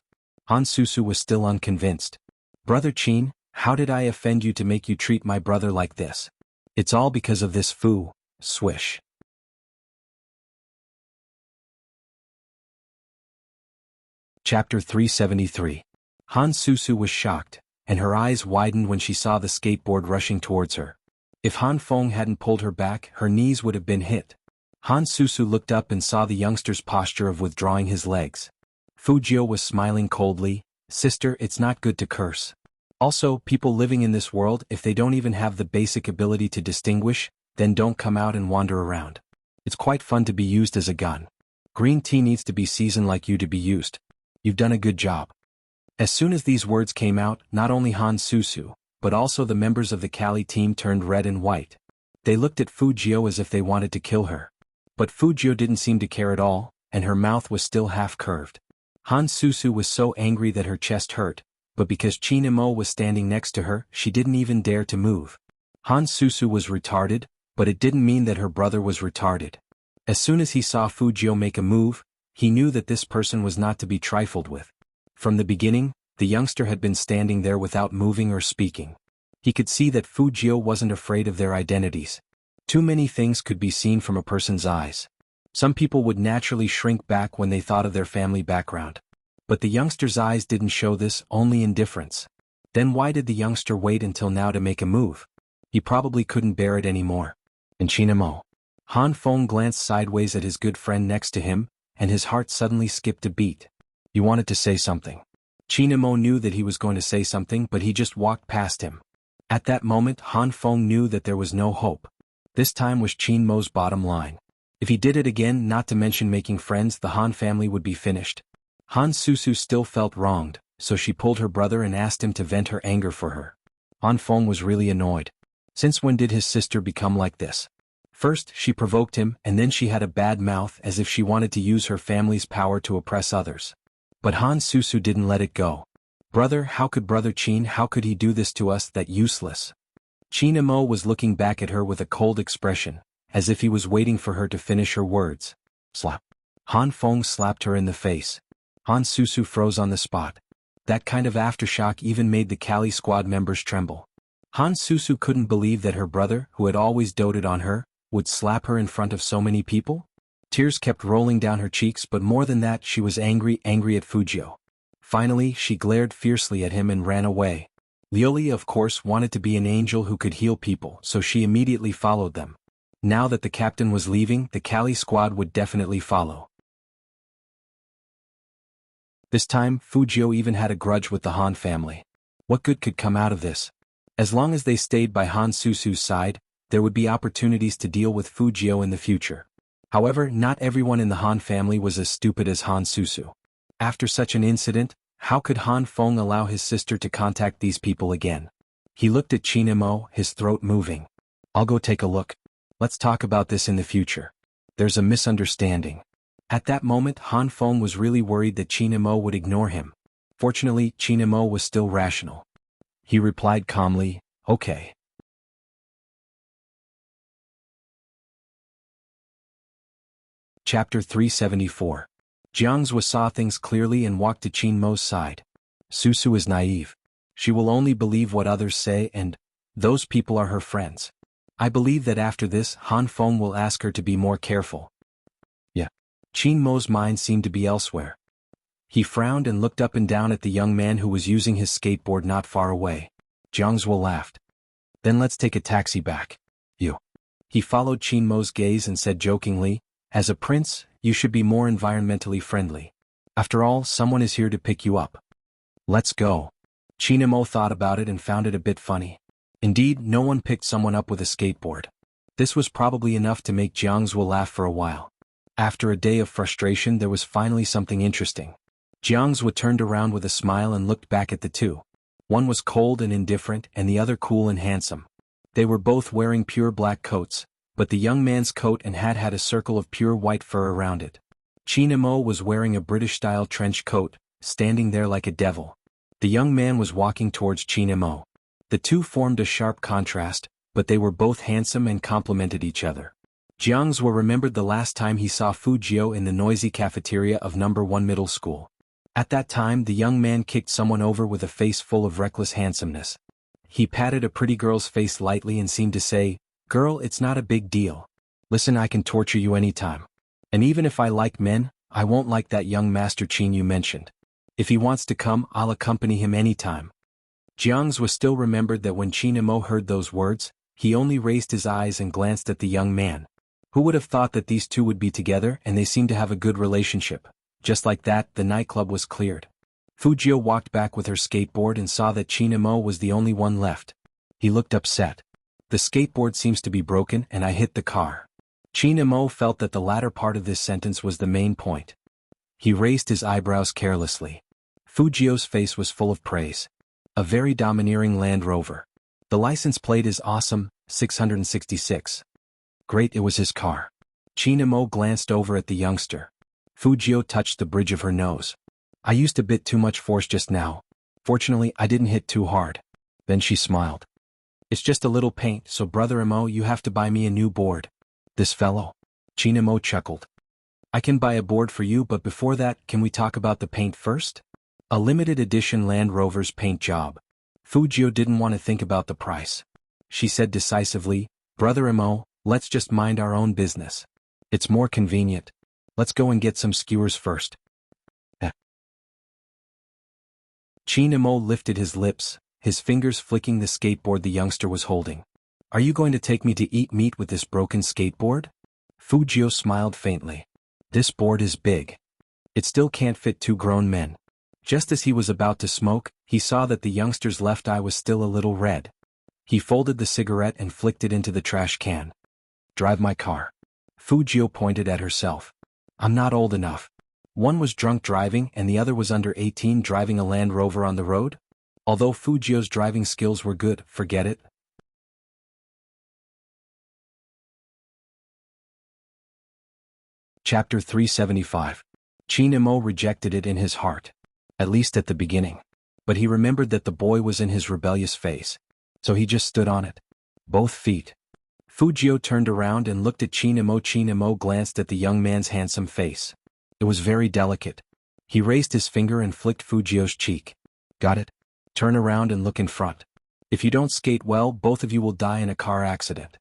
Han Susu was still unconvinced. Brother Qin, how did I offend you to make you treat my brother like this? It's all because of this fu, swish. Chapter 373. Han Susu was shocked, and her eyes widened when she saw the skateboard rushing towards her. If Han Feng hadn't pulled her back, her knees would have been hit. Han Susu looked up and saw the youngster's posture of withdrawing his legs. Fu Jiu was smiling coldly. Sister, it's not good to curse. Also, people living in this world, if they don't even have the basic ability to distinguish, then don't come out and wander around. It's quite fun to be used as a gun. Green tea needs to be seasoned like you to be used. You've done a good job. As soon as these words came out, not only Han Susu, but also the members of the Kali team turned red and white. They looked at Fu Jiu as if they wanted to kill her. But Fu Jiu didn't seem to care at all, and her mouth was still half-curved. Han Susu was so angry that her chest hurt, but because Qin Mo was standing next to her, she didn't even dare to move. Han Susu was retarded, but it didn't mean that her brother was retarded. As soon as he saw Fu Jiu make a move, he knew that this person was not to be trifled with. From the beginning, the youngster had been standing there without moving or speaking. He could see that Fu Jiu wasn't afraid of their identities. Too many things could be seen from a person's eyes. Some people would naturally shrink back when they thought of their family background. But the youngster's eyes didn't show this, only indifference. Then why did the youngster wait until now to make a move? He probably couldn't bear it anymore. And Qin Mo. Han Feng glanced sideways at his good friend next to him, and his heart suddenly skipped a beat. You wanted to say something. Qin Mo knew that he was going to say something, but he just walked past him. At that moment, Han Feng knew that there was no hope. This time was Qin Mo's bottom line. If he did it again, not to mention making friends, the Han family would be finished. Han Susu still felt wronged, so she pulled her brother and asked him to vent her anger for her. Han Feng was really annoyed. Since when did his sister become like this? First, she provoked him, and then she had a bad mouth as if she wanted to use her family's power to oppress others. But Han Susu didn't let it go. Brother, how could Brother Qin, how could he do this to us, that useless? Qin Mo was looking back at her with a cold expression, as if he was waiting for her to finish her words. Slap. Han Feng slapped her in the face. Han Susu froze on the spot. That kind of aftershock even made the Kali squad members tremble. Han Susu couldn't believe that her brother, who had always doted on her, would slap her in front of so many people. Tears kept rolling down her cheeks, but more than that, she was angry at Fu Jiu. Finally, she glared fiercely at him and ran away. Lioli, of course, wanted to be an angel who could heal people, so she immediately followed them. Now that the captain was leaving, the Kali squad would definitely follow. This time, Fu Jiu even had a grudge with the Han family. What good could come out of this? As long as they stayed by Han Susu's side, there would be opportunities to deal with Fu Jiu in the future. However, not everyone in the Han family was as stupid as Han Susu. After such an incident, how could Han Feng allow his sister to contact these people again? He looked at Qin Mo, his throat moving. I'll go take a look. Let's talk about this in the future. There's a misunderstanding. At that moment, Han Feng was really worried that Qin Mo would ignore him. Fortunately, Qin Mo was still rational. He replied calmly, okay. Chapter 374. Jianghu saw things clearly and walked to Qin Mo's side. Susu is naive. She will only believe what others say, and those people are her friends. I believe that after this, Han Feng will ask her to be more careful. Yeah. Qin Mo's mind seemed to be elsewhere. He frowned and looked up and down at the young man who was using his skateboard not far away. Jianghu laughed. Then let's take a taxi back. You. He followed Qin Mo's gaze and said jokingly, as a prince, you should be more environmentally friendly. After all, someone is here to pick you up. Let's go. Qin Mo thought about it and found it a bit funny. Indeed, no one picked someone up with a skateboard. This was probably enough to make Jianghu laugh for a while. After a day of frustration, there was finally something interesting. Jianghu turned around with a smile and looked back at the two. One was cold and indifferent and the other cool and handsome. They were both wearing pure black coats, but the young man's coat and hat had a circle of pure white fur around it. Chinamo was wearing a British-style trench coat, standing there like a devil. The young man was walking towards Chinamo. The two formed a sharp contrast, but they were both handsome and complemented each other. Jianghu remembered the last time he saw Fujio in the noisy cafeteria of No. 1 middle school. At that time, the young man kicked someone over with a face full of reckless handsomeness. He patted a pretty girl's face lightly and seemed to say, "Girl, it's not a big deal. Listen, I can torture you anytime. And even if I like men, I won't like that young Master Chin you mentioned. If he wants to come, I'll accompany him anytime." Jianghu still remembered that when Chinamo heard those words, he only raised his eyes and glanced at the young man. Who would have thought that these two would be together, and they seemed to have a good relationship? Just like that, the nightclub was cleared. Fujio walked back with her skateboard and saw that Chinamo was the only one left. He looked upset. "The skateboard seems to be broken and I hit the car." Chinamo felt that the latter part of this sentence was the main point. He raised his eyebrows carelessly. Fujio's face was full of praise. "A very domineering Land Rover. The license plate is awesome, 666. Great, it was his car." Chinamo glanced over at the youngster. Fujio touched the bridge of her nose. "I used a bit too much force just now. Fortunately, I didn't hit too hard." Then she smiled. "It's just a little paint, so Brother Mo, you have to buy me a new board." "This fellow?" Chinamo chuckled. "I can buy a board for you, but before that, can we talk about the paint first? A limited edition Land Rover's paint job." Fujio didn't want to think about the price. She said decisively, "Brother Mo, let's just mind our own business. It's more convenient. Let's go and get some skewers first." Chinamo lifted his lips, his fingers flicking the skateboard the youngster was holding. "Are you going to take me to eat meat with this broken skateboard?" Fujio smiled faintly. "This board is big. It still can't fit two grown men." Just as he was about to smoke, he saw that the youngster's left eye was still a little red. He folded the cigarette and flicked it into the trash can. "Drive my car." Fujio pointed at herself. "I'm not old enough." One was drunk driving and the other was under 18 driving a Land Rover on the road? Although Fujio's driving skills were good, forget it. Chapter 375. Chinamo rejected it in his heart. At least at the beginning. But he remembered that the boy was in his rebellious phase. So he just stood on it. Both feet. Fujio turned around and looked at Chinamo. Chinamo glanced at the young man's handsome face. It was very delicate. He raised his finger and flicked Fujio's cheek. "Got it? Turn around and look in front. If you don't skate well, both of you will die in a car accident."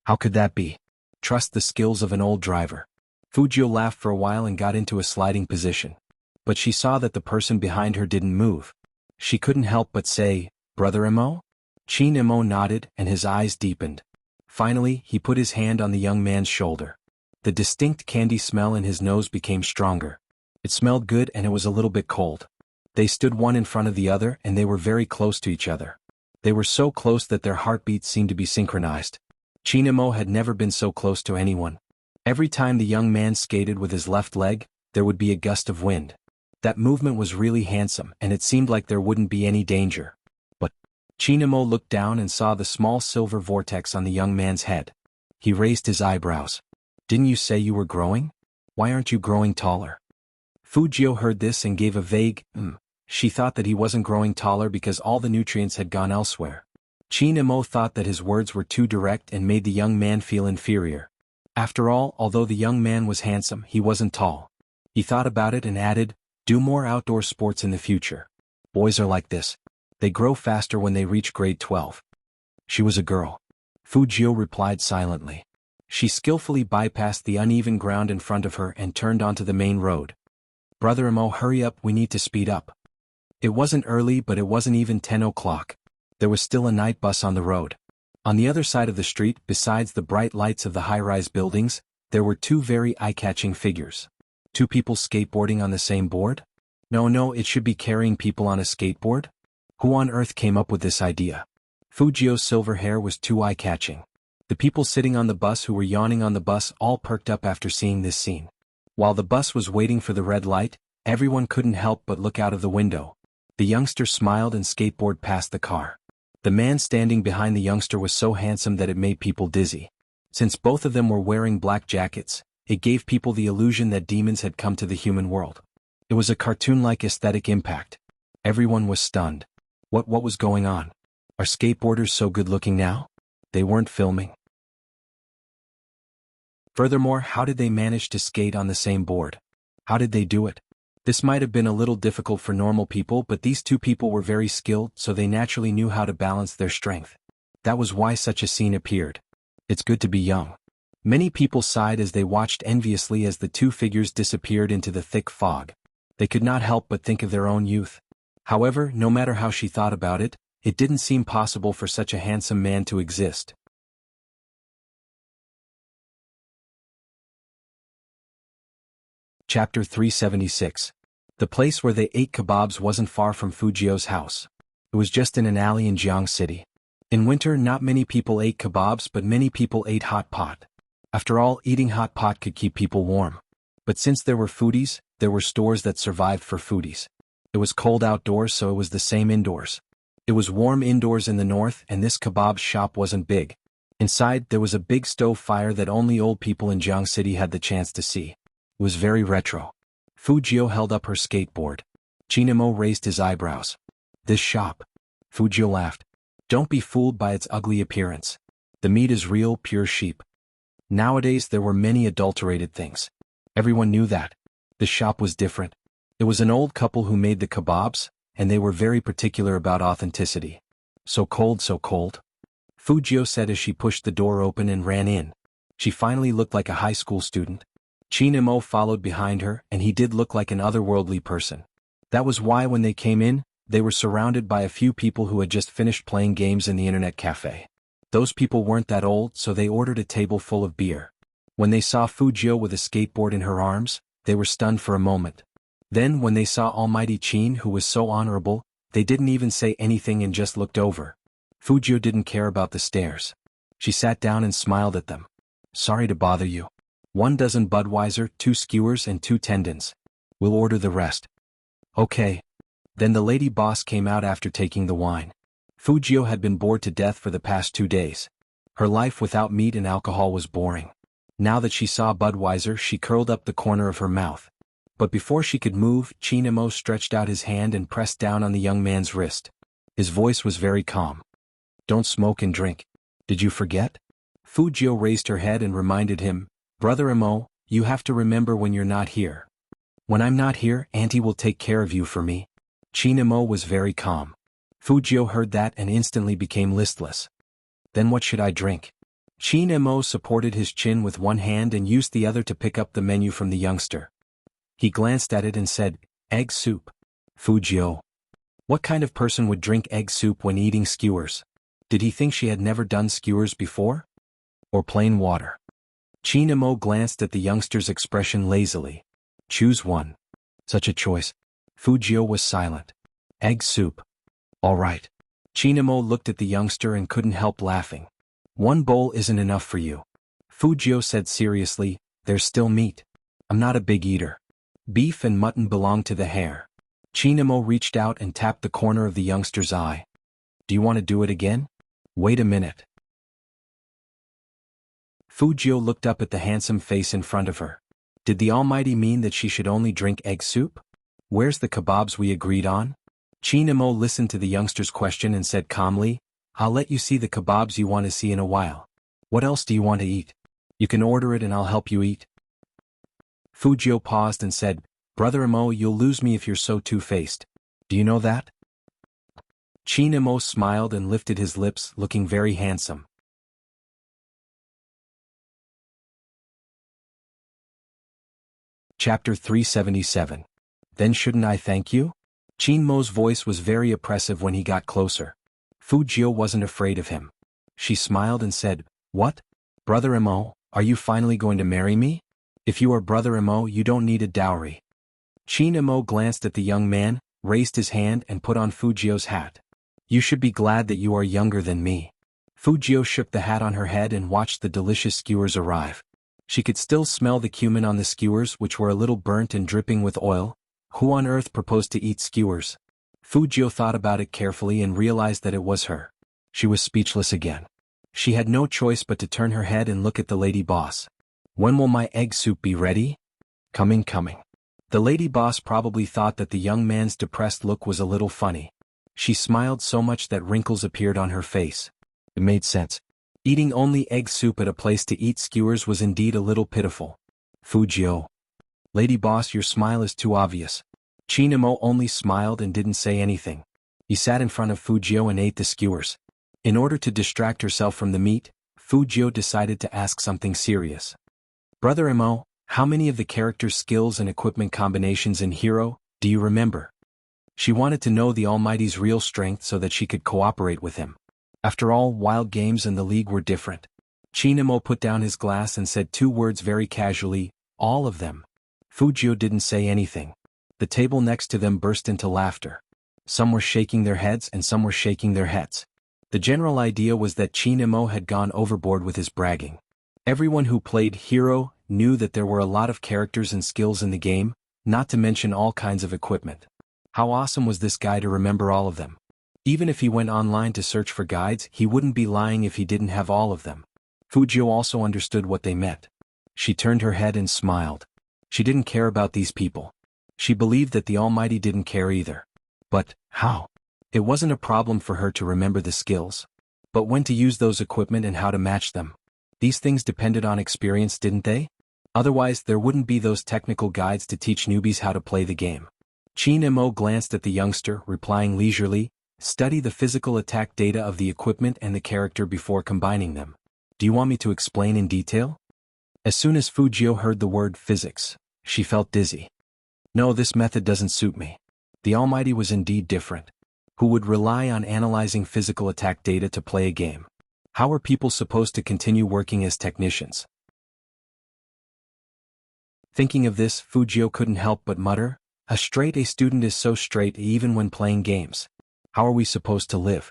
"How could that be?" "Trust the skills of an old driver." Fujio laughed for a while and got into a sliding position. But she saw that the person behind her didn't move. She couldn't help but say, "Brother Mo?" Chinamo nodded and his eyes deepened. Finally, he put his hand on the young man's shoulder. The distinct candy smell in his nose became stronger. It smelled good and it was a little bit cold. They stood one in front of the other and they were very close to each other. They were so close that their heartbeats seemed to be synchronized. Chinamo had never been so close to anyone. Every time the young man skated with his left leg, there would be a gust of wind. That movement was really handsome and it seemed like there wouldn't be any danger. But Chinamo looked down and saw the small silver vortex on the young man's head. He raised his eyebrows. "Didn't you say you were growing? Why aren't you growing taller?" Fujio heard this and gave a vague, She thought that he wasn't growing taller because all the nutrients had gone elsewhere. Chinamo thought that his words were too direct and made the young man feel inferior. After all, although the young man was handsome, he wasn't tall. He thought about it and added, "Do more outdoor sports in the future. Boys are like this. They grow faster when they reach grade 12. She was a girl. Fujio replied silently. She skillfully bypassed the uneven ground in front of her and turned onto the main road. "Brother Mo, hurry up, we need to speed up." It wasn't early, but it wasn't even 10 o'clock. There was still a night bus on the road. On the other side of the street, besides the bright lights of the high-rise buildings, there were two very eye-catching figures. Two people skateboarding on the same board? No, it should be carrying people on a skateboard? Who on earth came up with this idea? Fujio's silver hair was too eye-catching. The people sitting on the bus who were yawning on the bus all perked up after seeing this scene. While the bus was waiting for the red light, everyone couldn't help but look out of the window. The youngster smiled and skateboarded past the car. The man standing behind the youngster was so handsome that it made people dizzy. Since both of them were wearing black jackets, it gave people the illusion that demons had come to the human world. It was a cartoon-like aesthetic impact. Everyone was stunned. What was going on? Are skateboarders so good-looking now? They weren't filming. Furthermore, how did they manage to skate on the same board? How did they do it? This might have been a little difficult for normal people, but these two people were very skilled, so they naturally knew how to balance their strength. That was why such a scene appeared. It's good to be young. Many people sighed as they watched enviously as the two figures disappeared into the thick fog. They could not help but think of their own youth. However, no matter how she thought about it, it didn't seem possible for such a handsome man to exist. Chapter 376. The place where they ate kebabs wasn't far from Fujio's house. It was just in an alley in Jianghu City. In winter, not many people ate kebabs, but many people ate hot pot. After all, eating hot pot could keep people warm. But since there were foodies, there were stores that survived for foodies. It was cold outdoors, so it was the same indoors. It was warm indoors in the north, and this kebab shop wasn't big. Inside, there was a big stove fire that only old people in Jianghu City had the chance to see. It was very retro. Fujio held up her skateboard. Chinamo raised his eyebrows. This shop? Fujio laughed. Don't be fooled by its ugly appearance. The meat is real, pure sheep. Nowadays there were many adulterated things. Everyone knew that. The shop was different. It was an old couple who made the kebabs, and they were very particular about authenticity. So cold, so cold. Fujio said as she pushed the door open and ran in. She finally looked like a high school student. Chinamo followed behind her, and he did look like an otherworldly person. That was why when they came in, they were surrounded by a few people who had just finished playing games in the internet cafe. Those people weren't that old, so they ordered a table full of beer. When they saw Fujio with a skateboard in her arms, they were stunned for a moment. Then when they saw Almighty Chin, who was so honorable, they didn't even say anything and just looked over. Fujio didn't care about the stares. She sat down and smiled at them. Sorry to bother you. 1 dozen Budweiser, 2 skewers and 2 tendons. We'll order the rest. Okay. Then the lady boss came out after taking the wine. Fujio had been bored to death for the past 2 days. Her life without meat and alcohol was boring. Now that she saw Budweiser, she curled up the corner of her mouth. But before she could move, Chinamo stretched out his hand and pressed down on the young man's wrist. His voice was very calm. Don't smoke and drink. Did you forget? Fujio raised her head and reminded him, Brother Imo, you have to remember when you're not here. When I'm not here, Auntie will take care of you for me. Chinamo was very calm. Fujio heard that and instantly became listless. Then what should I drink? Chinamo supported his chin with one hand and used the other to pick up the menu from the youngster. He glanced at it and said, egg soup. Fujio. What kind of person would drink egg soup when eating skewers? Did he think she had never done skewers before? Or plain water? Chinamo glanced at the youngster's expression lazily. Choose one. Such a choice. Fujio was silent. Egg soup. All right. Chinamo looked at the youngster and couldn't help laughing. 1 bowl isn't enough for you. Fujio said seriously, there's still meat. I'm not a big eater. Beef and mutton belong to the hare. Chinamo reached out and tapped the corner of the youngster's eye. Do you want to do it again? Wait a minute. Fujio looked up at the handsome face in front of her. Did the Almighty mean that she should only drink egg soup? Where's the kebabs we agreed on? Chinamo listened to the youngster's question and said calmly, I'll let you see the kebabs you want to see in a while. What else do you want to eat? You can order it and I'll help you eat. Fujio paused and said, Brother Imo, you'll lose me if you're so two-faced. Do you know that? Chinamo smiled and lifted his lips, looking very handsome. Chapter 377. Then shouldn't I thank you? Chinmo's voice was very oppressive when he got closer. Fujio wasn't afraid of him. She smiled and said, What? Brother Imo, are you finally going to marry me? If you are Brother Imo, you don't need a dowry. Chinmo glanced at the young man, raised his hand and put on Fujio's hat. You should be glad that you are younger than me. Fujio shook the hat on her head and watched the delicious skewers arrive. She could still smell the cumin on the skewers, which were a little burnt and dripping with oil. Who on earth proposed to eat skewers? Fujio thought about it carefully and realized that it was her. She was speechless again. She had no choice but to turn her head and look at the lady boss. When will my egg soup be ready? Coming. The lady boss probably thought that the young man's depressed look was a little funny. She smiled so much that wrinkles appeared on her face. It made sense. Eating only egg soup at a place to eat skewers was indeed a little pitiful. Fujio. Lady boss, your smile is too obvious. Chinamo only smiled and didn't say anything. He sat in front of Fujio and ate the skewers. In order to distract herself from the meat, Fujio decided to ask something serious. Brother Imo, how many of the character's skills and equipment combinations in Hero do you remember? She wanted to know the Almighty's real strength so that she could cooperate with him. After all, Wild Games and the League were different. Chinamo put down his glass and said two words very casually, all of them. Fujio didn't say anything. The table next to them burst into laughter. Some were shaking their heads and some were shaking their heads. The general idea was that Chinamo had gone overboard with his bragging. Everyone who played Hero knew that there were a lot of characters and skills in the game, not to mention all kinds of equipment. How awesome was this guy to remember all of them? Even if he went online to search for guides, he wouldn't be lying if he didn't have all of them. Fujio also understood what they meant. She turned her head and smiled. She didn't care about these people. She believed that the Almighty didn't care either. But, how? It wasn't a problem for her to remember the skills. But when to use those equipment and how to match them. These things depended on experience, didn't they? Otherwise, there wouldn't be those technical guides to teach newbies how to play the game. Chinamo glanced at the youngster, replying leisurely, study the physical attack data of the equipment and the character before combining them. Do you want me to explain in detail? As soon as Fujio heard the word physics, she felt dizzy. No, this method doesn't suit me. The Almighty was indeed different. Who would rely on analyzing physical attack data to play a game? How are people supposed to continue working as technicians? Thinking of this, Fujio couldn't help but mutter, a straight A student is so straight even when playing games. How are we supposed to live?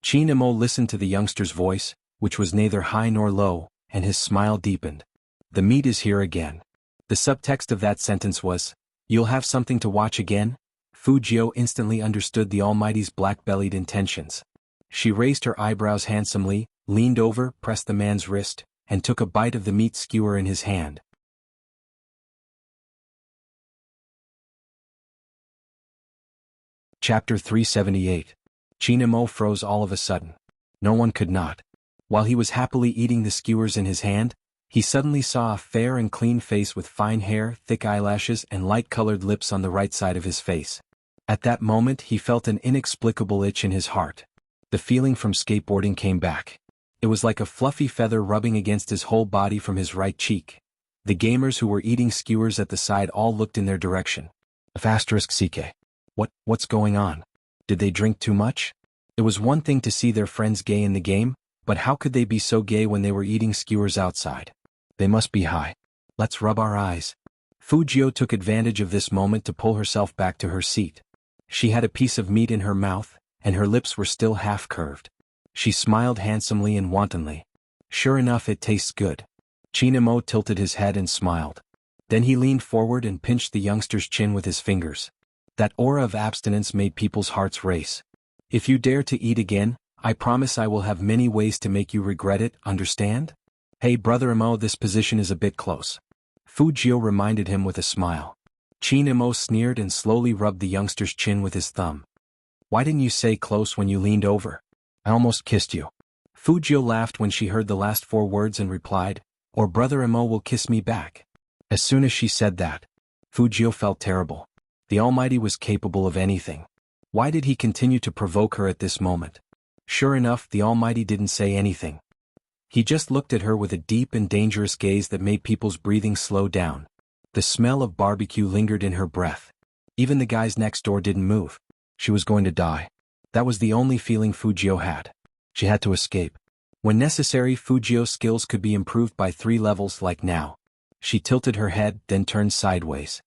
Chinamo listened to the youngster's voice, which was neither high nor low, and his smile deepened. The meat is here again. The subtext of that sentence was, you'll have something to watch again? Fujio instantly understood the Almighty's black-bellied intentions. She raised her eyebrows handsomely, leaned over, pressed the man's wrist, and took a bite of the meat skewer in his hand. Chapter 378. Chinamo froze all of a sudden. No one could not. While he was happily eating the skewers in his hand, he suddenly saw a fair and clean face with fine hair, thick eyelashes, and light-colored lips on the right side of his face. At that moment he felt an inexplicable itch in his heart. The feeling from skateboarding came back. It was like a fluffy feather rubbing against his whole body from his right cheek. The gamers who were eating skewers at the side all looked in their direction. *CK. What's going on? Did they drink too much? It was one thing to see their friends gay in the game, but how could they be so gay when they were eating skewers outside? They must be high. Let's rub our eyes. Fujio took advantage of this moment to pull herself back to her seat. She had a piece of meat in her mouth, and her lips were still half-curved. She smiled handsomely and wantonly. Sure enough, it tastes good. Chinamo tilted his head and smiled. Then he leaned forward and pinched the youngster's chin with his fingers. That aura of abstinence made people's hearts race. If you dare to eat again, I promise I will have many ways to make you regret it, understand? Hey brother Imo, this position is a bit close. Fujio reminded him with a smile. Chinamo sneered and slowly rubbed the youngster's chin with his thumb. Why didn't you say close when you leaned over? I almost kissed you. Fujio laughed when she heard the last four words and replied, or brother Imo will kiss me back. As soon as she said that, Fujio felt terrible. The Almighty was capable of anything. Why did he continue to provoke her at this moment? Sure enough, the Almighty didn't say anything. He just looked at her with a deep and dangerous gaze that made people's breathing slow down. The smell of barbecue lingered in her breath. Even the guys next door didn't move. She was going to die. That was the only feeling Fujio had. She had to escape. When necessary, Fujio's skills could be improved by 3 levels like now. She tilted her head, then turned sideways.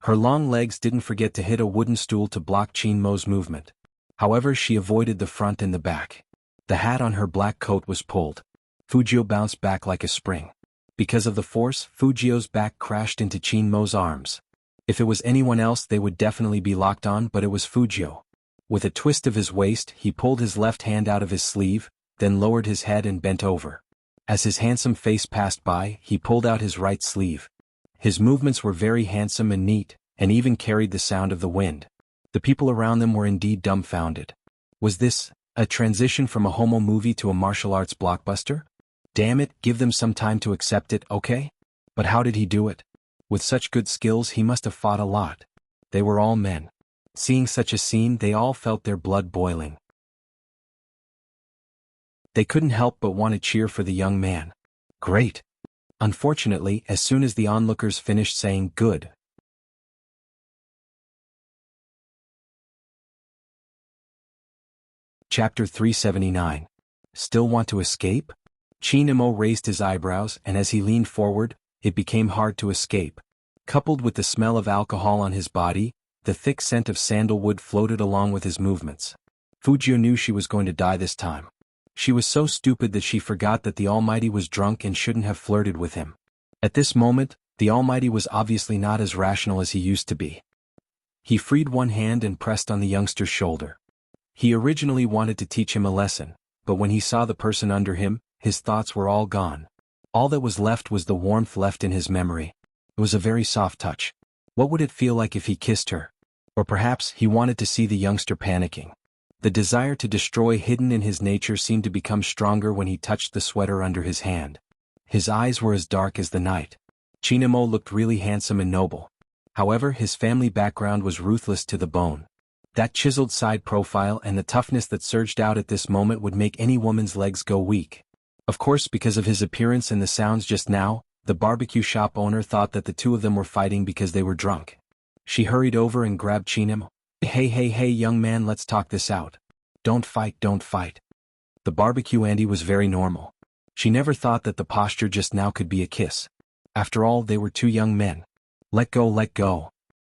Her long legs didn't forget to hit a wooden stool to block Chinmo's movement. However, she avoided the front and the back. The hat on her black coat was pulled. Fujio bounced back like a spring. Because of the force, Fujio's back crashed into Chinmo's arms. If it was anyone else they would definitely be locked on, but it was Fujio. With a twist of his waist, he pulled his left hand out of his sleeve, then lowered his head and bent over. As his handsome face passed by, he pulled out his right sleeve. His movements were very handsome and neat, and even carried the sound of the wind. The people around them were indeed dumbfounded. Was this a transition from a homo movie to a martial arts blockbuster? Damn it, give them some time to accept it, okay? But how did he do it? With such good skills he must have fought a lot. They were all men. Seeing such a scene, they all felt their blood boiling. They couldn't help but want to cheer for the young man. Great! Unfortunately, as soon as the onlookers finished saying good, Chapter 379. Still want to escape? Chinmo raised his eyebrows, and as he leaned forward, it became hard to escape. Coupled with the smell of alcohol on his body, the thick scent of sandalwood floated along with his movements. Fujio knew she was going to die this time. She was so stupid that she forgot that the Almighty was drunk and shouldn't have flirted with him. At this moment, the Almighty was obviously not as rational as he used to be. He freed one hand and pressed on the youngster's shoulder. He originally wanted to teach him a lesson, but when he saw the person under him, his thoughts were all gone. All that was left was the warmth left in his memory. It was a very soft touch. What would it feel like if he kissed her? Or perhaps he wanted to see the youngster panicking. The desire to destroy hidden in his nature seemed to become stronger when he touched the sweater under his hand. His eyes were as dark as the night. Chinmo looked really handsome and noble. However, his family background was ruthless to the bone. That chiseled side profile and the toughness that surged out at this moment would make any woman's legs go weak. Of course, because of his appearance and the sounds just now, the barbecue shop owner thought that the two of them were fighting because they were drunk. She hurried over and grabbed Chinmo. Hey, young man, let's talk this out. Don't fight. The barbecue auntie was very normal. She never thought that the posture just now could be a kiss. After all, they were two young men. Let go.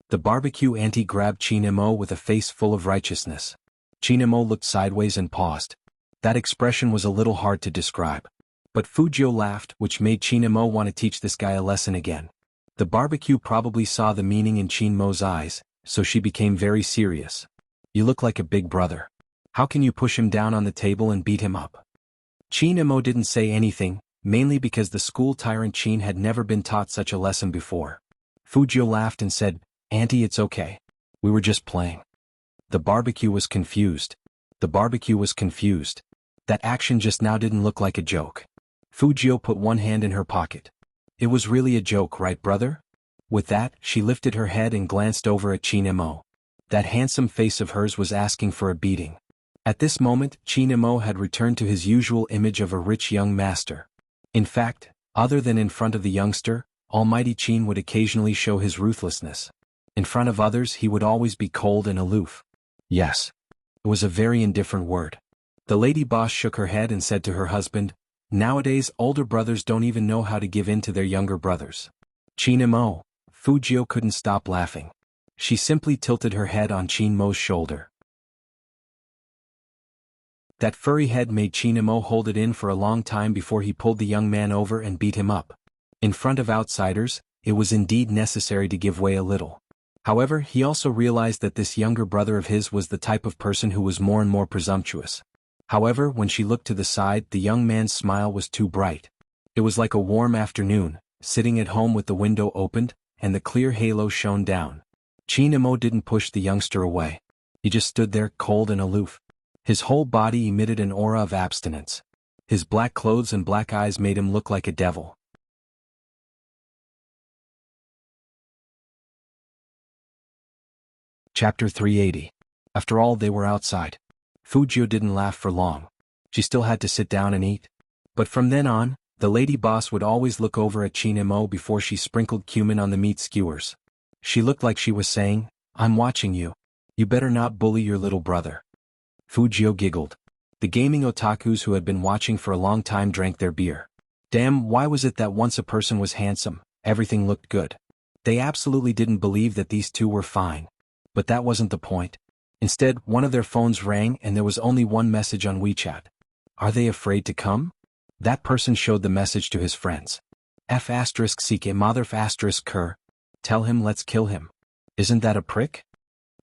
The barbecue auntie grabbed Chinmo with a face full of righteousness. Chinmo looked sideways and paused. That expression was a little hard to describe. But Fujio laughed, which made Chinmo want to teach this guy a lesson again. The barbecue probably saw the meaning in Chinmo's eyes, so she became very serious. You look like a big brother. How can you push him down on the table and beat him up? Chinmo didn't say anything, mainly because the school tyrant Chin had never been taught such a lesson before. Fujio laughed and said, Auntie, it's okay. We were just playing. The barbecue was confused. That action just now didn't look like a joke. Fujio put one hand in her pocket. It was really a joke, right, brother? With that, she lifted her head and glanced over at Chinmo. That handsome face of hers was asking for a beating. At this moment, Chinmo had returned to his usual image of a rich young master. In fact, other than in front of the youngster, Almighty Chin would occasionally show his ruthlessness. In front of others he would always be cold and aloof. Yes. It was a very indifferent word. The lady boss shook her head and said to her husband, Nowadays older brothers don't even know how to give in to their younger brothers. Chinmo. Fujio couldn't stop laughing. She simply tilted her head on Chinmo's shoulder. That furry head made Chinmo hold it in for a long time before he pulled the young man over and beat him up. In front of outsiders, it was indeed necessary to give way a little. However, he also realized that this younger brother of his was the type of person who was more and more presumptuous. However, when she looked to the side, the young man's smile was too bright. It was like a warm afternoon, sitting at home with the window opened, and the clear halo shone down. Chinmo didn't push the youngster away. He just stood there, cold and aloof. His whole body emitted an aura of abstinence. His black clothes and black eyes made him look like a devil. Chapter 380. After all, they were outside. Fujio didn't laugh for long. She still had to sit down and eat. But from then on, the lady boss would always look over at Chinmo before she sprinkled cumin on the meat skewers. She looked like she was saying, I'm watching you. You better not bully your little brother. Fujio giggled. The gaming otakus who had been watching for a long time drank their beer. Damn, why was it that once a person was handsome, everything looked good? They absolutely didn't believe that these two were fine. But that wasn't the point. Instead, one of their phones rang and there was only one message on WeChat. Are they afraid to come? That person showed the message to his friends. F***ck mother ***ker. Tell him let's kill him. Isn't that a prick?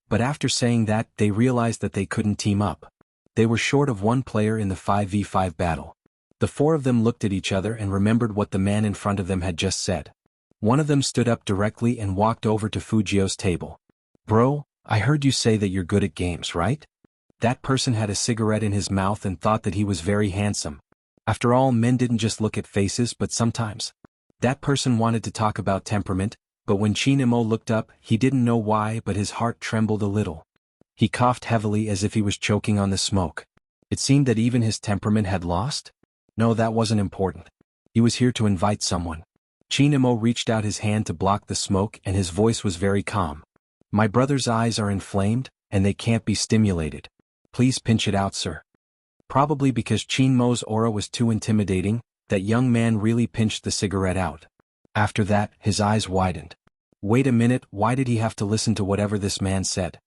But after saying that, they realized that they couldn't team up. They were short of one player in the 5v5 battle. The four of them looked at each other and remembered what the man in front of them had just said. One of them stood up directly and walked over to Fujio's table. Bro, I heard you say that you're good at games, right? That person had a cigarette in his mouth and thought that he was very handsome. After all, men didn't just look at faces but sometimes. That person wanted to talk about temperament, but when Chinemo looked up, he didn't know why but his heart trembled a little. He coughed heavily as if he was choking on the smoke. It seemed that even his temperament had lost? No, that wasn't important. He was here to invite someone. Chinemo reached out his hand to block the smoke and his voice was very calm. My brother's eyes are inflamed, and they can't be stimulated. Please pinch it out, sir. Probably because Chinmo's aura was too intimidating, that young man really pinched the cigarette out. After that, his eyes widened. Wait a minute, why did he have to listen to whatever this man said?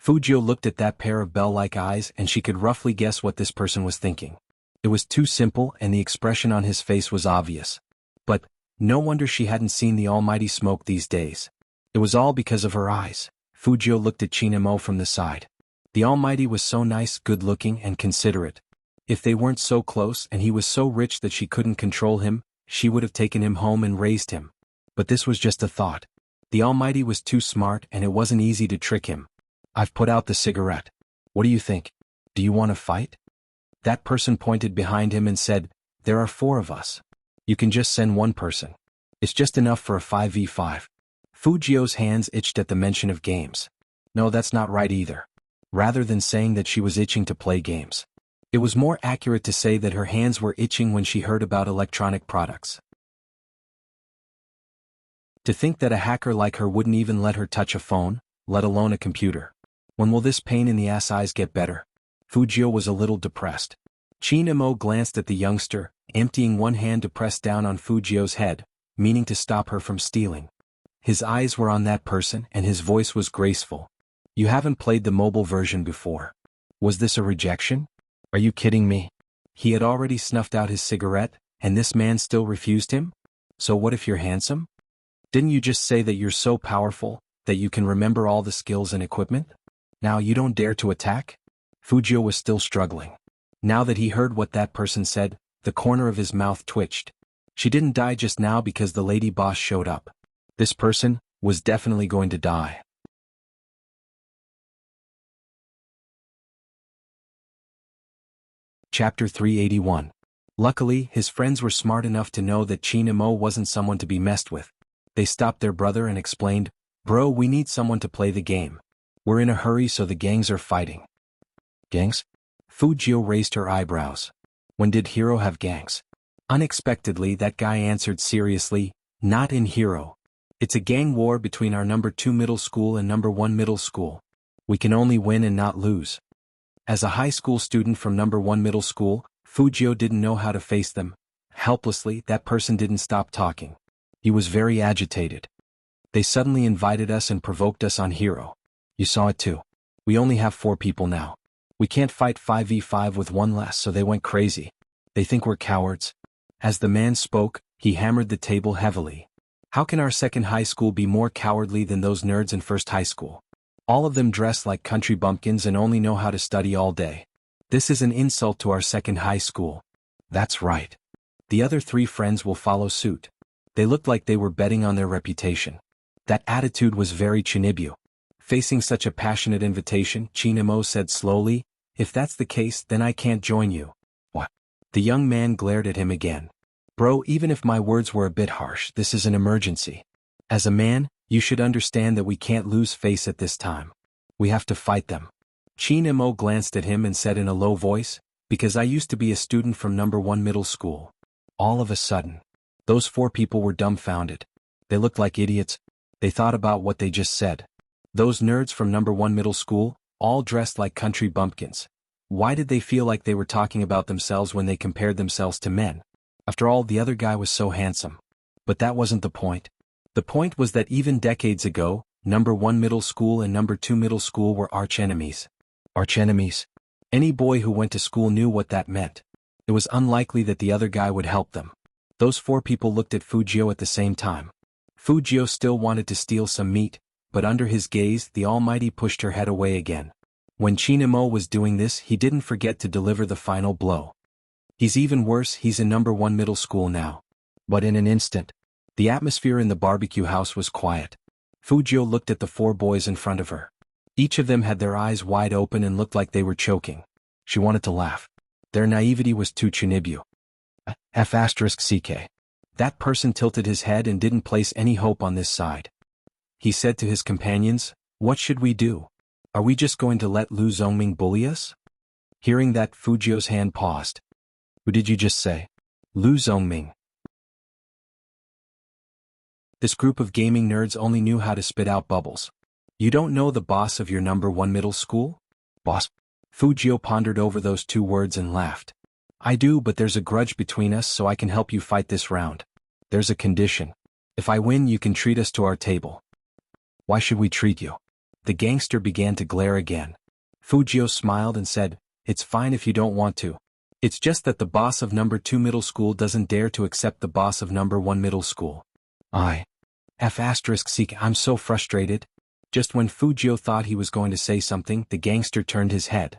Fujio looked at that pair of bell-like eyes and she could roughly guess what this person was thinking. It was too simple and the expression on his face was obvious. But, no wonder she hadn't seen the almighty smoke these days. It was all because of her eyes. Fujio looked at Chinemo from the side. The almighty was so nice, good-looking, and considerate. If they weren't so close and he was so rich that she couldn't control him, she would have taken him home and raised him. But this was just a thought. The almighty was too smart and it wasn't easy to trick him. I've put out the cigarette. What do you think? Do you want to fight? That person pointed behind him and said, there are 4 of us. You can just send one person. It's just enough for a 5v5. Fujio's hands itched at the mention of games. No, that's not right either. Rather than saying that she was itching to play games, it was more accurate to say that her hands were itching when she heard about electronic products. To think that a hacker like her wouldn't even let her touch a phone, let alone a computer. When will this pain in the ass eyes get better? Fujio was a little depressed. Chinemo glanced at the youngster, emptying one hand to press down on Fujio's head, meaning to stop her from stealing. His eyes were on that person and his voice was graceful. You haven't played the mobile version before. Was this a rejection? Are you kidding me? He had already snuffed out his cigarette, and this man still refused him? So what if you're handsome? Didn't you just say that you're so powerful, that you can remember all the skills and equipment? Now you don't dare to attack? Fujio was still struggling. Now that he heard what that person said, the corner of his mouth twitched. She didn't die just now because the lady boss showed up. This person was definitely going to die. Chapter 381. Luckily, his friends were smart enough to know that Chinemo wasn't someone to be messed with. They stopped their brother and explained, Bro, we need someone to play the game. We're in a hurry so the gangs are fighting. Gangs? Fujio raised her eyebrows. When did Hero have gangs? Unexpectedly, that guy answered seriously, not in Hero. It's a gang war between our number 2 middle school and number 1 middle school. We can only win and not lose. As a high school student from number 1 middle school, Fujio didn't know how to face them. Helplessly, that person didn't stop talking. He was very agitated. They suddenly invited us and provoked us on Hero. You saw it too. We only have 4 people now. We can't fight 5v5 with 1 less, so they went crazy. They think we're cowards. As the man spoke, he hammered the table heavily. How can our second high school be more cowardly than those nerds in first high school? All of them dress like country bumpkins and only know how to study all day. This is an insult to our second high school. That's right. The other 3 friends will follow suit. They looked like they were betting on their reputation. That attitude was very Chinibyo. Facing such a passionate invitation, Chinemo said slowly, if that's the case, then I can't join you. What? The young man glared at him again. Bro, even if my words were a bit harsh, this is an emergency. As a man, you should understand that we can't lose face at this time. We have to fight them. Chinemo glanced at him and said in a low voice, because I used to be a student from number 1 middle school. All of a sudden, those 4 people were dumbfounded. They looked like idiots. They thought about what they just said. Those nerds from number 1 middle school, all dressed like country bumpkins. Why did they feel like they were talking about themselves when they compared themselves to men? After all, the other guy was so handsome. But that wasn't the point. The point was that even decades ago, number 1 middle school and number 2 middle school were arch enemies. Archenemies. Any boy who went to school knew what that meant. It was unlikely that the other guy would help them. Those four people looked at Fujio at the same time. Fujio still wanted to steal some meat, but under his gaze the Almighty pushed her head away again. When Chinamo was doing this, he didn't forget to deliver the final blow. He's even worse, he's in number 1 middle school now. But in an instant, the atmosphere in the barbecue house was quiet. Fujio looked at the four boys in front of her. Each of them had their eyes wide open and looked like they were choking. She wanted to laugh. Their naivety was too Chinibyu. F***ck. That person tilted his head and didn't place any hope on this side. He said to his companions, "What should we do? Are we just going to let Lu Zongming bully us?" Hearing that, Fujio's hand paused. Who did you just say? Lu Zongming. This group of gaming nerds only knew how to spit out bubbles. You don't know the boss of your number 1 middle school? Boss? Fujio pondered over those two words and laughed. I do, but there's a grudge between us, so I can help you fight this round. There's a condition. If I win, you can treat us to our table. Why should we treat you? The gangster began to glare again. Fujio smiled and said, It's fine if you don't want to. It's just that the boss of number 2 middle school doesn't dare to accept the boss of number 1 middle school. I'm so frustrated. Just when Fujio thought he was going to say something, the gangster turned his head.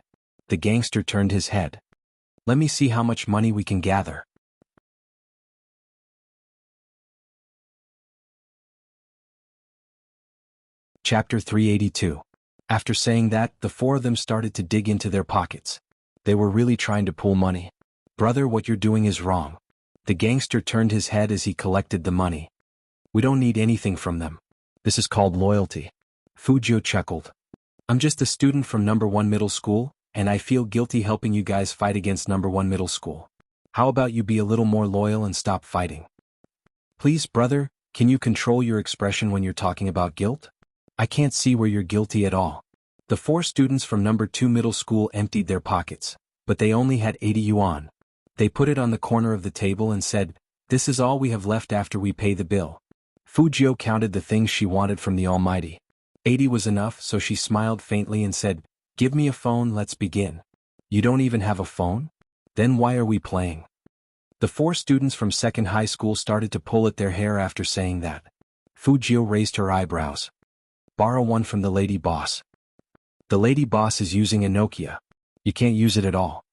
Let me see how much money we can gather. Chapter 382. After saying that, the four of them started to dig into their pockets. They were really trying to pull money. Brother, what you're doing is wrong. The gangster turned his head as he collected the money. We don't need anything from them. This is called loyalty. Fujio chuckled. I'm just a student from number 1 middle school, and I feel guilty helping you guys fight against number 1 middle school. How about you be a little more loyal and stop fighting? Please, brother, can you control your expression when you're talking about guilt? I can't see where you're guilty at all. The four students from number 2 middle school emptied their pockets, but they only had 80 yuan. They put it on the corner of the table and said, This is all we have left after we pay the bill. Fujio counted the things she wanted from the Almighty. 80 was enough, so she smiled faintly and said, Give me a phone, let's begin. You don't even have a phone? Then why are we playing? The four students from second high school started to pull at their hair after saying that. Fujio raised her eyebrows. Borrow one from the lady boss. The lady boss is using a Nokia. You can't use it at all.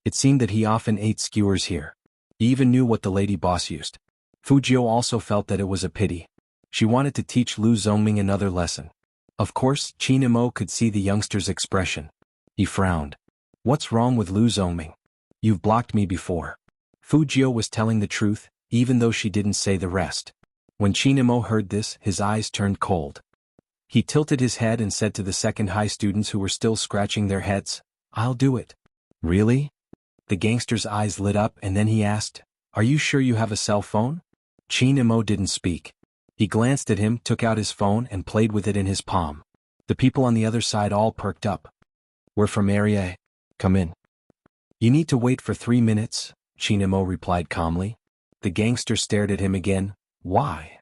It seemed that he often ate skewers here. He even knew what the lady boss used. Fujio also felt that it was a pity. She wanted to teach Lu Zongming another lesson. Of course, Chinamo could see the youngster's expression. He frowned. What's wrong with Lu Zongming? You've blocked me before. Fujio was telling the truth, even though she didn't say the rest. When Chinamo heard this, his eyes turned cold. He tilted his head and said to the second high students who were still scratching their heads, I'll do it. Really? The gangster's eyes lit up and then he asked, Are you sure you have a cell phone? Chinamo didn't speak. He glanced at him, took out his phone and played with it in his palm. The people on the other side all perked up. We're from Area A. Come in. You need to wait for 3 minutes, Chinamo replied calmly. The gangster stared at him again. Why?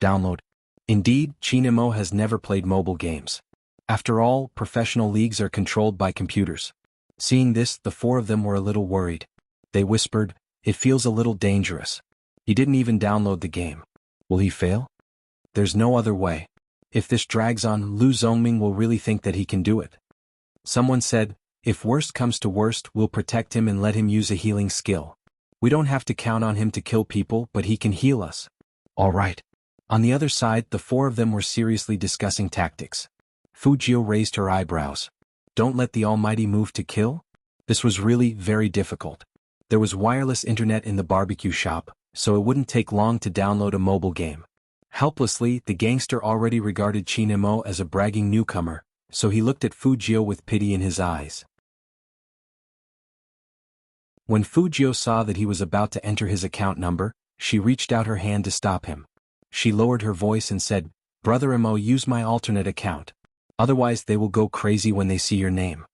Download. Indeed, Chinamo has never played mobile games. After all, professional leagues are controlled by computers. Seeing this, the four of them were a little worried. They whispered, It feels a little dangerous. He didn't even download the game. Will he fail? There's no other way. If this drags on, Lu Zongming will really think that he can do it. Someone said, If worst comes to worst, we'll protect him and let him use a healing skill. We don't have to count on him to kill people, but he can heal us. All right. On the other side, the four of them were seriously discussing tactics. Fujio raised her eyebrows. Don't let the Almighty move to kill? This was really very difficult. There was wireless internet in the barbecue shop, so it wouldn't take long to download a mobile game. Helplessly, the gangster already regarded Chinamo as a bragging newcomer, so he looked at Fujio with pity in his eyes. When Fujio saw that he was about to enter his account number, she reached out her hand to stop him. She lowered her voice and said, Brother Mo, use my alternate account. Otherwise they will go crazy when they see your name.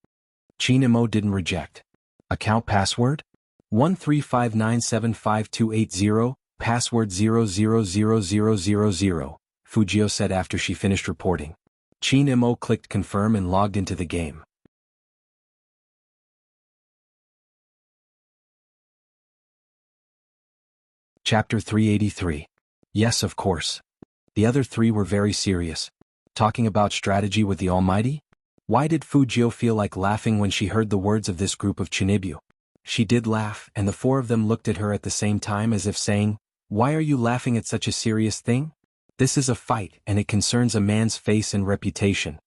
Chinamo didn't reject. Account password? 135975280, password 000000, Fujio said after she finished reporting. Chinamo clicked confirm and logged into the game. Chapter 383. Yes, of course. The other three were very serious. Talking about strategy with the Almighty? Why did Fujio feel like laughing when she heard the words of this group of Chinibyu? She did laugh, and the four of them looked at her at the same time as if saying, "Why are you laughing at such a serious thing? This is a fight, and it concerns a man's face and reputation."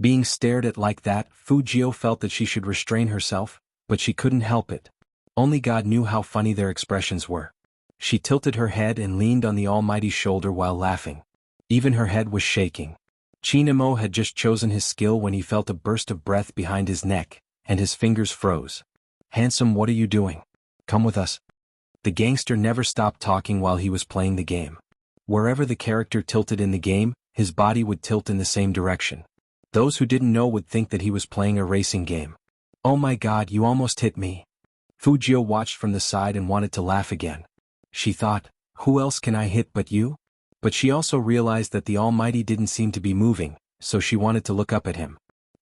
Being stared at like that, Fujio felt that she should restrain herself, but she couldn't help it. Only God knew how funny their expressions were. She tilted her head and leaned on the Almighty's shoulder while laughing. Even her head was shaking. Chinamo had just chosen his skill when he felt a burst of breath behind his neck, and his fingers froze. "Handsome, what are you doing? Come with us." The gangster never stopped talking while he was playing the game. Wherever the character tilted in the game, his body would tilt in the same direction. Those who didn't know would think that he was playing a racing game. "Oh my God, you almost hit me." Fujio watched from the side and wanted to laugh again. She thought, "Who else can I hit but you?" But she also realized that the Almighty didn't seem to be moving, so she wanted to look up at him.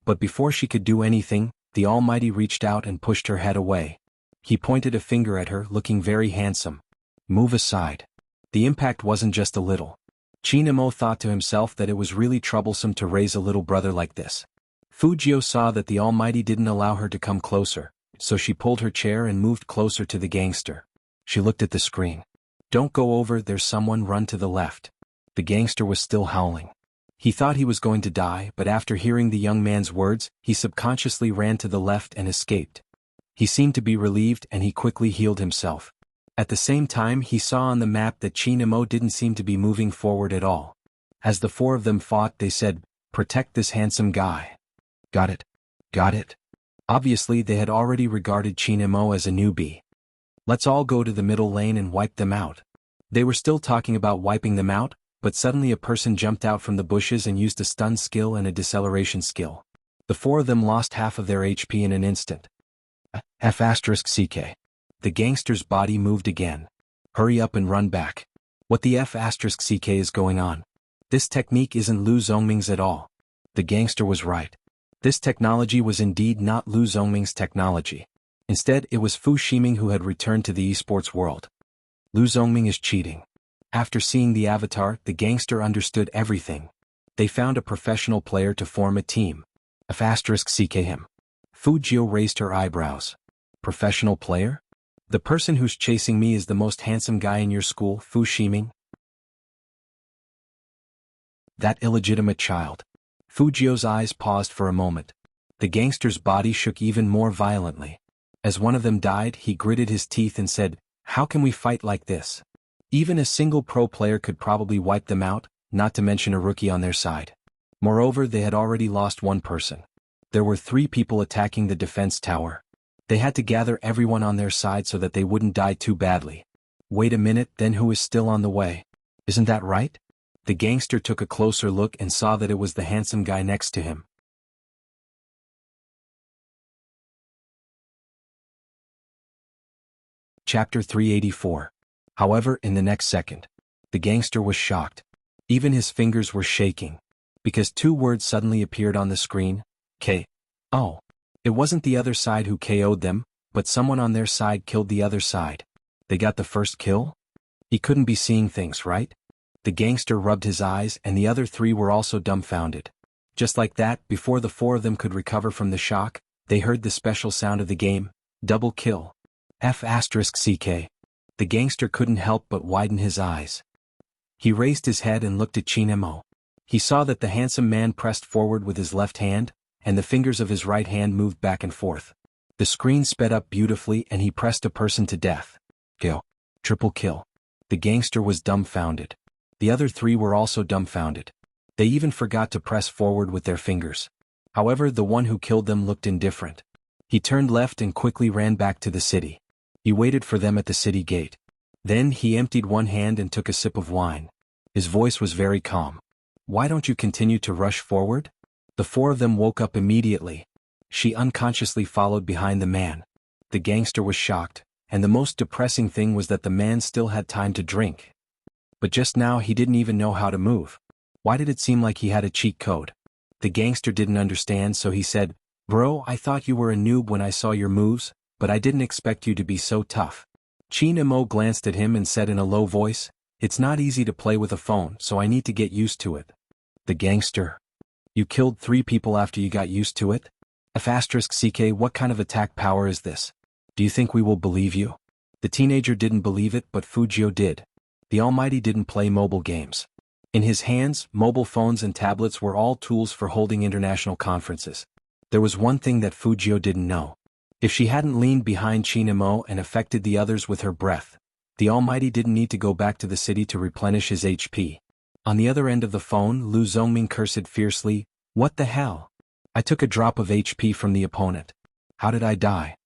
But before she could do anything, the Almighty reached out and pushed her head away. He pointed a finger at her, looking very handsome. "Move aside." The impact wasn't just a little. Chinamo thought to himself that it was really troublesome to raise a little brother like this. Fujio saw that the Almighty didn't allow her to come closer, so she pulled her chair and moved closer to the gangster. She looked at the screen. "Don't go over, there's someone, run to the left." The gangster was still howling. He thought he was going to die, but after hearing the young man's words, he subconsciously ran to the left and escaped. He seemed to be relieved and he quickly healed himself. At the same time, he saw on the map that Chinamo didn't seem to be moving forward at all. As the four of them fought, they said, "Protect this handsome guy." Got it? Got it? Obviously, they had already regarded Chinamo as a newbie. "Let's all go to the middle lane and wipe them out." They were still talking about wiping them out, but suddenly a person jumped out from the bushes and used a stun skill and a deceleration skill. The four of them lost half of their HP in an instant. F***CK. The gangster's body moved again. "Hurry up and run back." What the F***CK is going on? This technique isn't Lu Zhongming's at all. The gangster was right. This technology was indeed not Lu Zhongming's technology. Instead, it was Fu Shiming who had returned to the esports world. Lu Zhongming is cheating. After seeing the avatar, the gangster understood everything. They found a professional player to form a team. F***CK him. Fujio raised her eyebrows. "Professional player? The person who's chasing me is the most handsome guy in your school, Fu Shiming?" That illegitimate child. Fujio's eyes paused for a moment. The gangster's body shook even more violently. As one of them died, he gritted his teeth and said, "How can we fight like this? Even a single pro player could probably wipe them out, not to mention a rookie on their side." Moreover, they had already lost one person. There were 3 people attacking the defense tower. They had to gather everyone on their side so that they wouldn't die too badly. Wait a minute, then who is still on the way? Isn't that right? The gangster took a closer look and saw that it was the handsome guy next to him. Chapter 384. However, in the next second, the gangster was shocked. Even his fingers were shaking. Because 2 words suddenly appeared on the screen. K.O. It wasn't the other side who KO'd them, but someone on their side killed the other side. They got the first kill? He couldn't be seeing things, right? The gangster rubbed his eyes and the other 3 were also dumbfounded. Just like that, before the 4 of them could recover from the shock, they heard the special sound of the game, double kill. F***CK. The gangster couldn't help but widen his eyes. He raised his head and looked at Chinamo. He saw that the handsome man pressed forward with his left hand, and the fingers of his right hand moved back and forth. The screen sped up beautifully and he pressed a person to death. Kill. Triple kill. The gangster was dumbfounded. The other 3 were also dumbfounded. They even forgot to press forward with their fingers. However, the one who killed them looked indifferent. He turned left and quickly ran back to the city. He waited for them at the city gate. Then he emptied one hand and took a sip of wine. His voice was very calm. "Why don't you continue to rush forward?" The 4 of them woke up immediately. She unconsciously followed behind the man. The gangster was shocked, and the most depressing thing was that the man still had time to drink. But just now he didn't even know how to move. Why did it seem like he had a cheat code? The gangster didn't understand, so he said, "Bro, I thought you were a noob when I saw your moves, but I didn't expect you to be so tough." Qin Mo glanced at him and said in a low voice, "It's not easy to play with a phone, so I need to get used to it." The gangster. You killed 3 people after you got used to it? F***CK, what kind of attack power is this? Do you think we will believe you? The teenager didn't believe it, but Fujio did. The Almighty didn't play mobile games. In his hands, mobile phones and tablets were all tools for holding international conferences. There was one thing that Fujio didn't know. If she hadn't leaned behind Chinamo and affected the others with her breath, the Almighty didn't need to go back to the city to replenish his HP. On the other end of the phone, Lu Zongming cursed fiercely, "What the hell? I took a drop of HP from the opponent. How did I die?"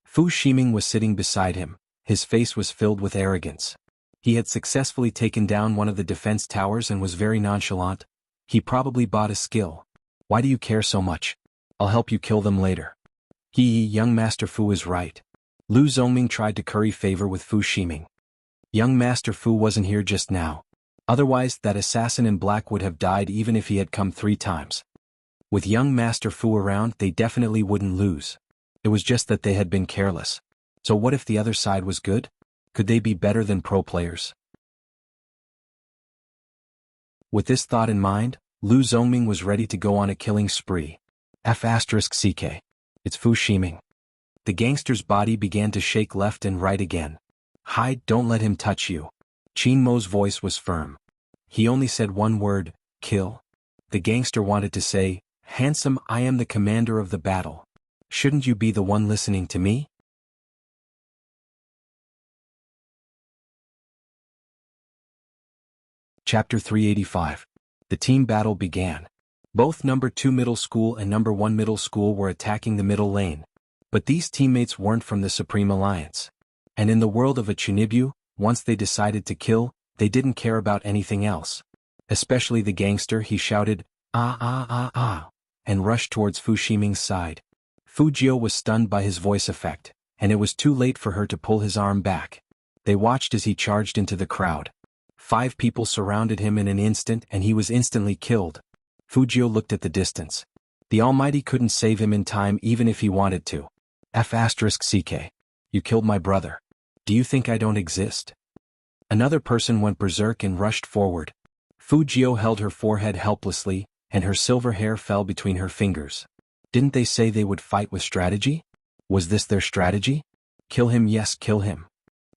Fu Shiming was sitting beside him. His face was filled with arrogance. He had successfully taken down one of the defense towers and was very nonchalant. He probably bought a skill. "Why do you care so much? I'll help you kill them later." Young Master Fu is right. Lu Zongming tried to curry favor with Fu Shiming. Young Master Fu wasn't here just now. Otherwise, that assassin in black would have died even if he had come 3 times. With young Master Fu around, they definitely wouldn't lose. It was just that they had been careless. So what if the other side was good? Could they be better than pro players? With this thought in mind, Lu Zongming was ready to go on a killing spree. F***CK. It's Fu Shiming. The gangster's body began to shake left and right again. "Hide, don't let him touch you." Qin Mo's voice was firm. He only said one word, "Kill." The gangster wanted to say, "Handsome, I am the commander of the battle. Shouldn't you be the one listening to me?" Chapter 385. The team battle began. Both number 2 middle school and number 1 middle school were attacking the middle lane. But these teammates weren't from the Supreme Alliance. And in the world of a Chunibu, once they decided to kill, they didn't care about anything else. Especially the gangster. He shouted, "Ah ah ah ah," and rushed towards Fu Shiming's side. Fujio was stunned by his voice effect, and it was too late for her to pull his arm back. They watched as he charged into the crowd. 5 people surrounded him in an instant and he was instantly killed. Fujio looked at the distance. The Almighty couldn't save him in time even if he wanted to. F***CK. You killed my brother. Do you think I don't exist? Another person went berserk and rushed forward. Fujio held her forehead helplessly, and her silver hair fell between her fingers. Didn't they say they would fight with strategy? Was this their strategy? Kill him, yes, kill him.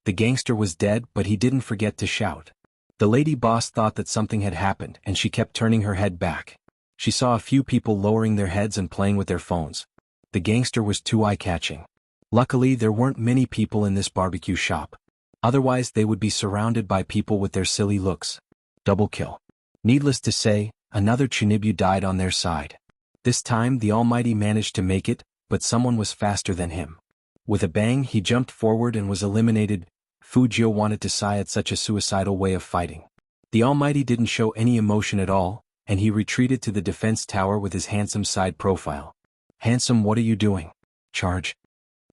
The gangster was dead, but he didn't forget to shout. The lady boss thought that something had happened and she kept turning her head back. She saw a few people lowering their heads and playing with their phones. The gangster was too eye-catching. Luckily, there weren't many people in this barbecue shop. Otherwise, they would be surrounded by people with their silly looks. Double kill. Needless to say, another Chunibu died on their side. This time, the Almighty managed to make it, but someone was faster than him. With a bang, he jumped forward and was eliminated. Fujio wanted to sigh at such a suicidal way of fighting. The Almighty didn't show any emotion at all, and he retreated to the defense tower with his handsome side profile. "Handsome, what are you doing? Charge."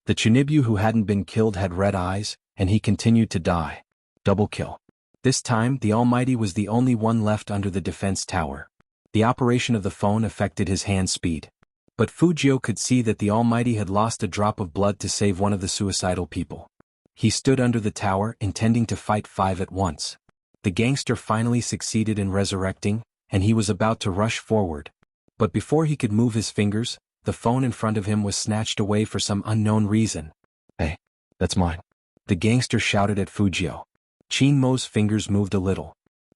The Chunibu who hadn't been killed had red eyes, and he continued to die. Double kill. This time, the Almighty was the only one left under the defense tower. The operation of the phone affected his hand speed. But Fujio could see that the Almighty had lost a drop of blood to save one of the suicidal people. He stood under the tower, intending to fight 5 at once. The gangster finally succeeded in resurrecting, and he was about to rush forward. But before he could move his fingers, the phone in front of him was snatched away for some unknown reason. "Hey, that's mine," the gangster shouted at Fujio. Qin Mo's fingers moved a little.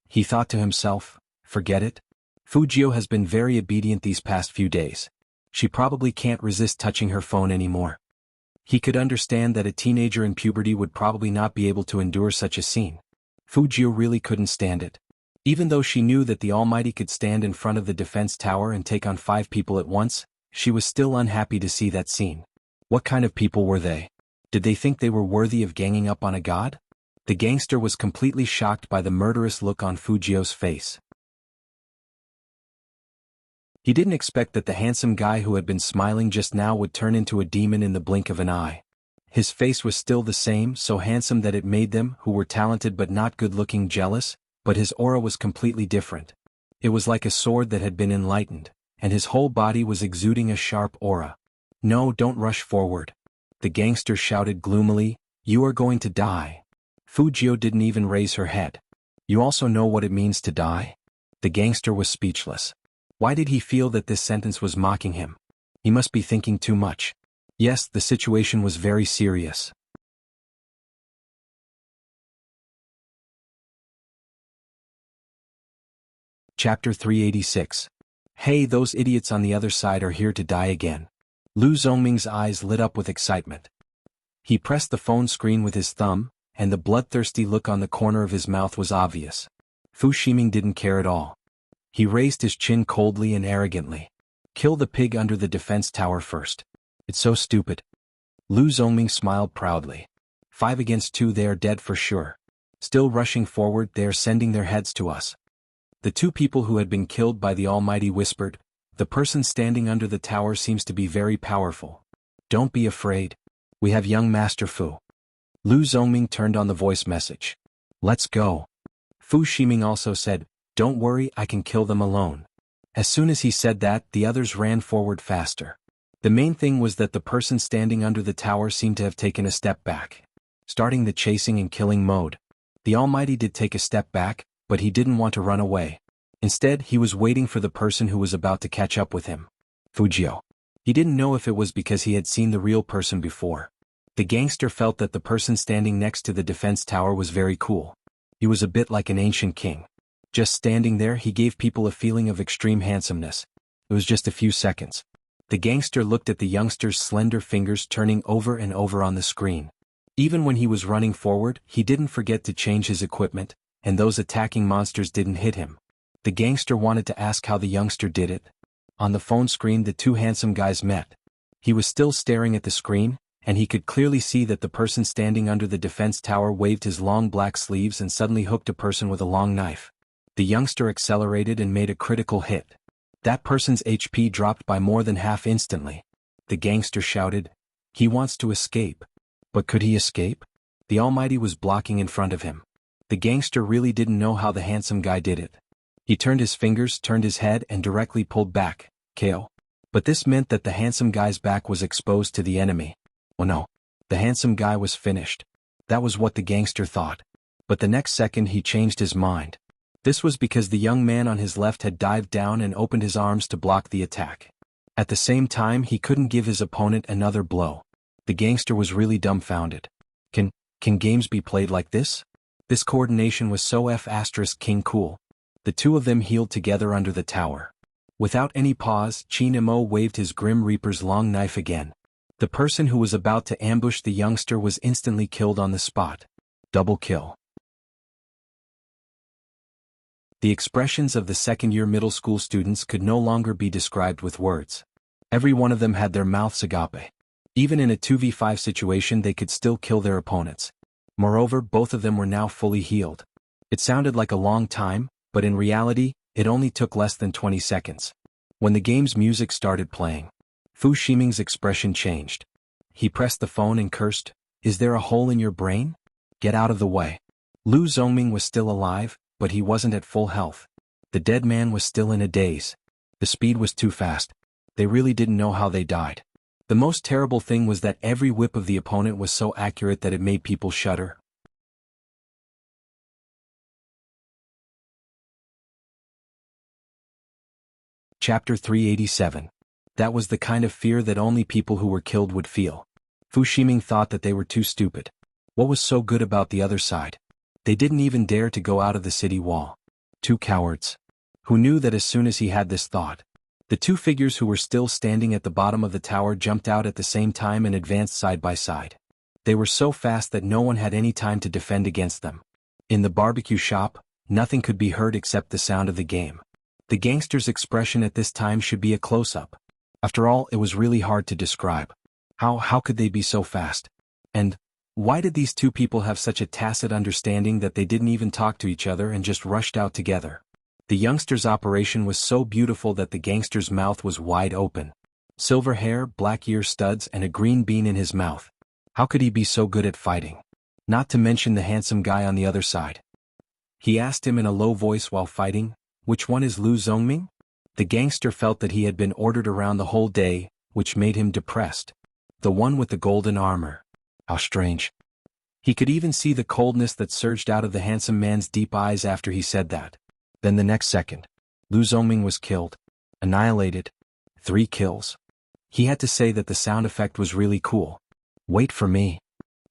He thought to himself, "Forget it. Fujio has been very obedient these past few days. She probably can't resist touching her phone anymore." He could understand that a teenager in puberty would probably not be able to endure such a scene. Fujio really couldn't stand it. Even though she knew that the Almighty could stand in front of the defense tower and take on 5 people at once, she was still unhappy to see that scene. What kind of people were they? Did they think they were worthy of ganging up on a god? The gangster was completely shocked by the murderous look on Fujio's face. He didn't expect that the handsome guy who had been smiling just now would turn into a demon in the blink of an eye. His face was still the same, so handsome that it made them, who were talented but not good-looking, jealous, but his aura was completely different. It was like a sword that had been enlightened, and his whole body was exuding a sharp aura. "No, don't rush forward," the gangster shouted gloomily. You are going to die. Fujio didn't even raise her head. You also know what it means to die? The gangster was speechless. Why did he feel that this sentence was mocking him? He must be thinking too much. Yes, the situation was very serious. Chapter 386. Hey, those idiots on the other side are here to die again. Lu Zongming's eyes lit up with excitement. He pressed the phone screen with his thumb, and the bloodthirsty look on the corner of his mouth was obvious. Fu Ximing didn't care at all. He raised his chin coldly and arrogantly. Kill the pig under the defense tower first. It's so stupid. Lu Zongming smiled proudly. 5 against 2, they are dead for sure. Still rushing forward, they are sending their heads to us. The 2 people who had been killed by the Almighty whispered, the person standing under the tower seems to be very powerful. Don't be afraid. We have young Master Fu. Lu Zongming turned on the voice message. Let's go. Fu Ximing also said, don't worry, I can kill them alone. As soon as he said that, the others ran forward faster. The main thing was that the person standing under the tower seemed to have taken a step back. Starting the chasing and killing mode. The Almighty did take a step back, but he didn't want to run away. Instead, he was waiting for the person who was about to catch up with him. Fujio. He didn't know if it was because he had seen the real person before. The gangster felt that the person standing next to the defense tower was very cool. He was a bit like an ancient king. Just standing there, he gave people a feeling of extreme handsomeness. It was just a few seconds. The gangster looked at the youngster's slender fingers turning over and over on the screen. Even when he was running forward, he didn't forget to change his equipment, and those attacking monsters didn't hit him. The gangster wanted to ask how the youngster did it. On the phone screen, the 2 handsome guys met. He was still staring at the screen, and he could clearly see that the person standing under the defense tower waved his long black sleeves and suddenly hooked a person with a long knife. The youngster accelerated and made a critical hit. That person's HP dropped by more than half instantly. The gangster shouted, he wants to escape. But could he escape? The Almighty was blocking in front of him. The gangster really didn't know how the handsome guy did it. He turned his fingers, turned his head, and directly pulled back, KO. But this meant that the handsome guy's back was exposed to the enemy. Oh no. The handsome guy was finished. That was what the gangster thought. But the next second he changed his mind. This was because the young man on his left had dived down and opened his arms to block the attack. At the same time, he couldn't give his opponent another blow. The gangster was really dumbfounded. Can games be played like this? This coordination was so F***king cool. The 2 of them healed together under the tower. Without any pause, Qin Mo waved his Grim Reaper's long knife again. The person who was about to ambush the youngster was instantly killed on the spot. Double kill. The expressions of the second-year middle school students could no longer be described with words. Every one of them had their mouths agape. Even in a 2v5 situation, they could still kill their opponents. Moreover, both of them were now fully healed. It sounded like a long time, but in reality, it only took less than 20 seconds. When the game's music started playing, Fu Ximing's expression changed. He pressed the phone and cursed, "Is there a hole in your brain? Get out of the way." Lu Zongming was still alive, but he wasn't at full health. The dead man was still in a daze. The speed was too fast. They really didn't know how they died. The most terrible thing was that every whip of the opponent was so accurate that it made people shudder. Chapter 387. That was the kind of fear that only people who were killed would feel. Fu Ximing thought that they were too stupid. What was so good about the other side? They didn't even dare to go out of the city wall. 2 cowards. Who knew that as soon as he had this thought, the 2 figures who were still standing at the bottom of the tower jumped out at the same time and advanced side by side. They were so fast that no one had any time to defend against them. In the barbecue shop, nothing could be heard except the sound of the game. The gangster's expression at this time should be a close-up. After all, it was really hard to describe. How could they be so fast? And why did these 2 people have such a tacit understanding that they didn't even talk to each other and just rushed out together? The youngster's operation was so beautiful that the gangster's mouth was wide open. Silver hair, black ear studs, and a green bean in his mouth. How could he be so good at fighting? Not to mention the handsome guy on the other side. He asked him in a low voice while fighting, "Which one is Lu Zongming?" The gangster felt that he had been ordered around the whole day, which made him depressed. The one with the golden armor. How strange. He could even see the coldness that surged out of the handsome man's deep eyes after he said that. Then the next second, Lu Zongming was killed. Annihilated. 3 kills. He had to say that the sound effect was really cool. Wait for me.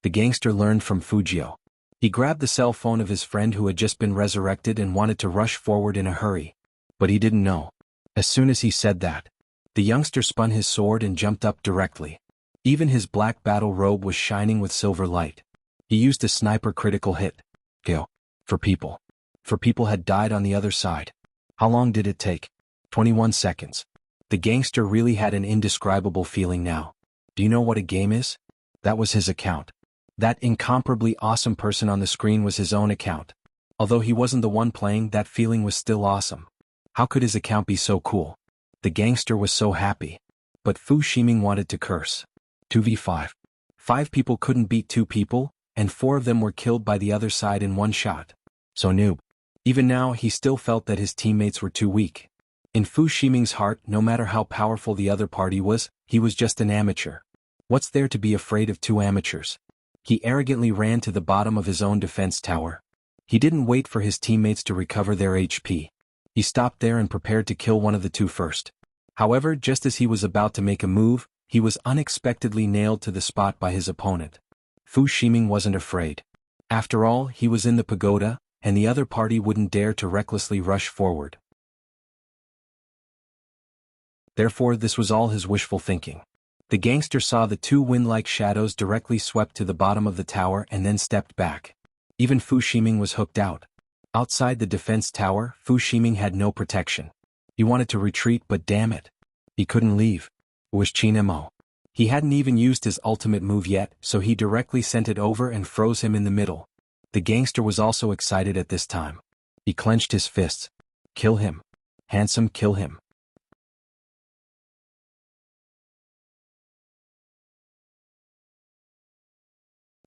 The gangster learned from Fujio. He grabbed the cell phone of his friend who had just been resurrected and wanted to rush forward in a hurry. But he didn't know. As soon as he said that, the youngster spun his sword and jumped up directly. Even his black battle robe was shining with silver light. He used a sniper critical hit. Kill. For people. For people had died on the other side. How long did it take? 21 seconds. The gangster really had an indescribable feeling now. Do you know what a game is? That was his account. That incomparably awesome person on the screen was his own account. Although he wasn't the one playing, that feeling was still awesome. How could his account be so cool? The gangster was so happy. But Fu Ximing wanted to curse. 2v5. 5 people couldn't beat 2 people, and 4 of them were killed by the other side in one shot. So noob. Even now he still felt that his teammates were too weak. In Fu Ximing's heart, no matter how powerful the other party was, he was just an amateur. What's there to be afraid of 2 amateurs? He arrogantly ran to the bottom of his own defense tower. He didn't wait for his teammates to recover their HP. He stopped there and prepared to kill one of the 2 first. However, just as he was about to make a move, he was unexpectedly nailed to the spot by his opponent. Fu Ximing wasn't afraid. After all, he was in the pagoda, and the other party wouldn't dare to recklessly rush forward. Therefore, this was all his wishful thinking. The gangster saw the 2 wind-like shadows directly swept to the bottom of the tower and then stepped back. Even Fu Ximing was hooked out. Outside the defense tower, Fu Ximing had no protection. He wanted to retreat, but damn it. He couldn't leave. It was Qin Mo. He hadn't even used his ultimate move yet, so he directly sent it over and froze him in the middle. The gangster was also excited at this time. He clenched his fists. Kill him. Handsome, kill him.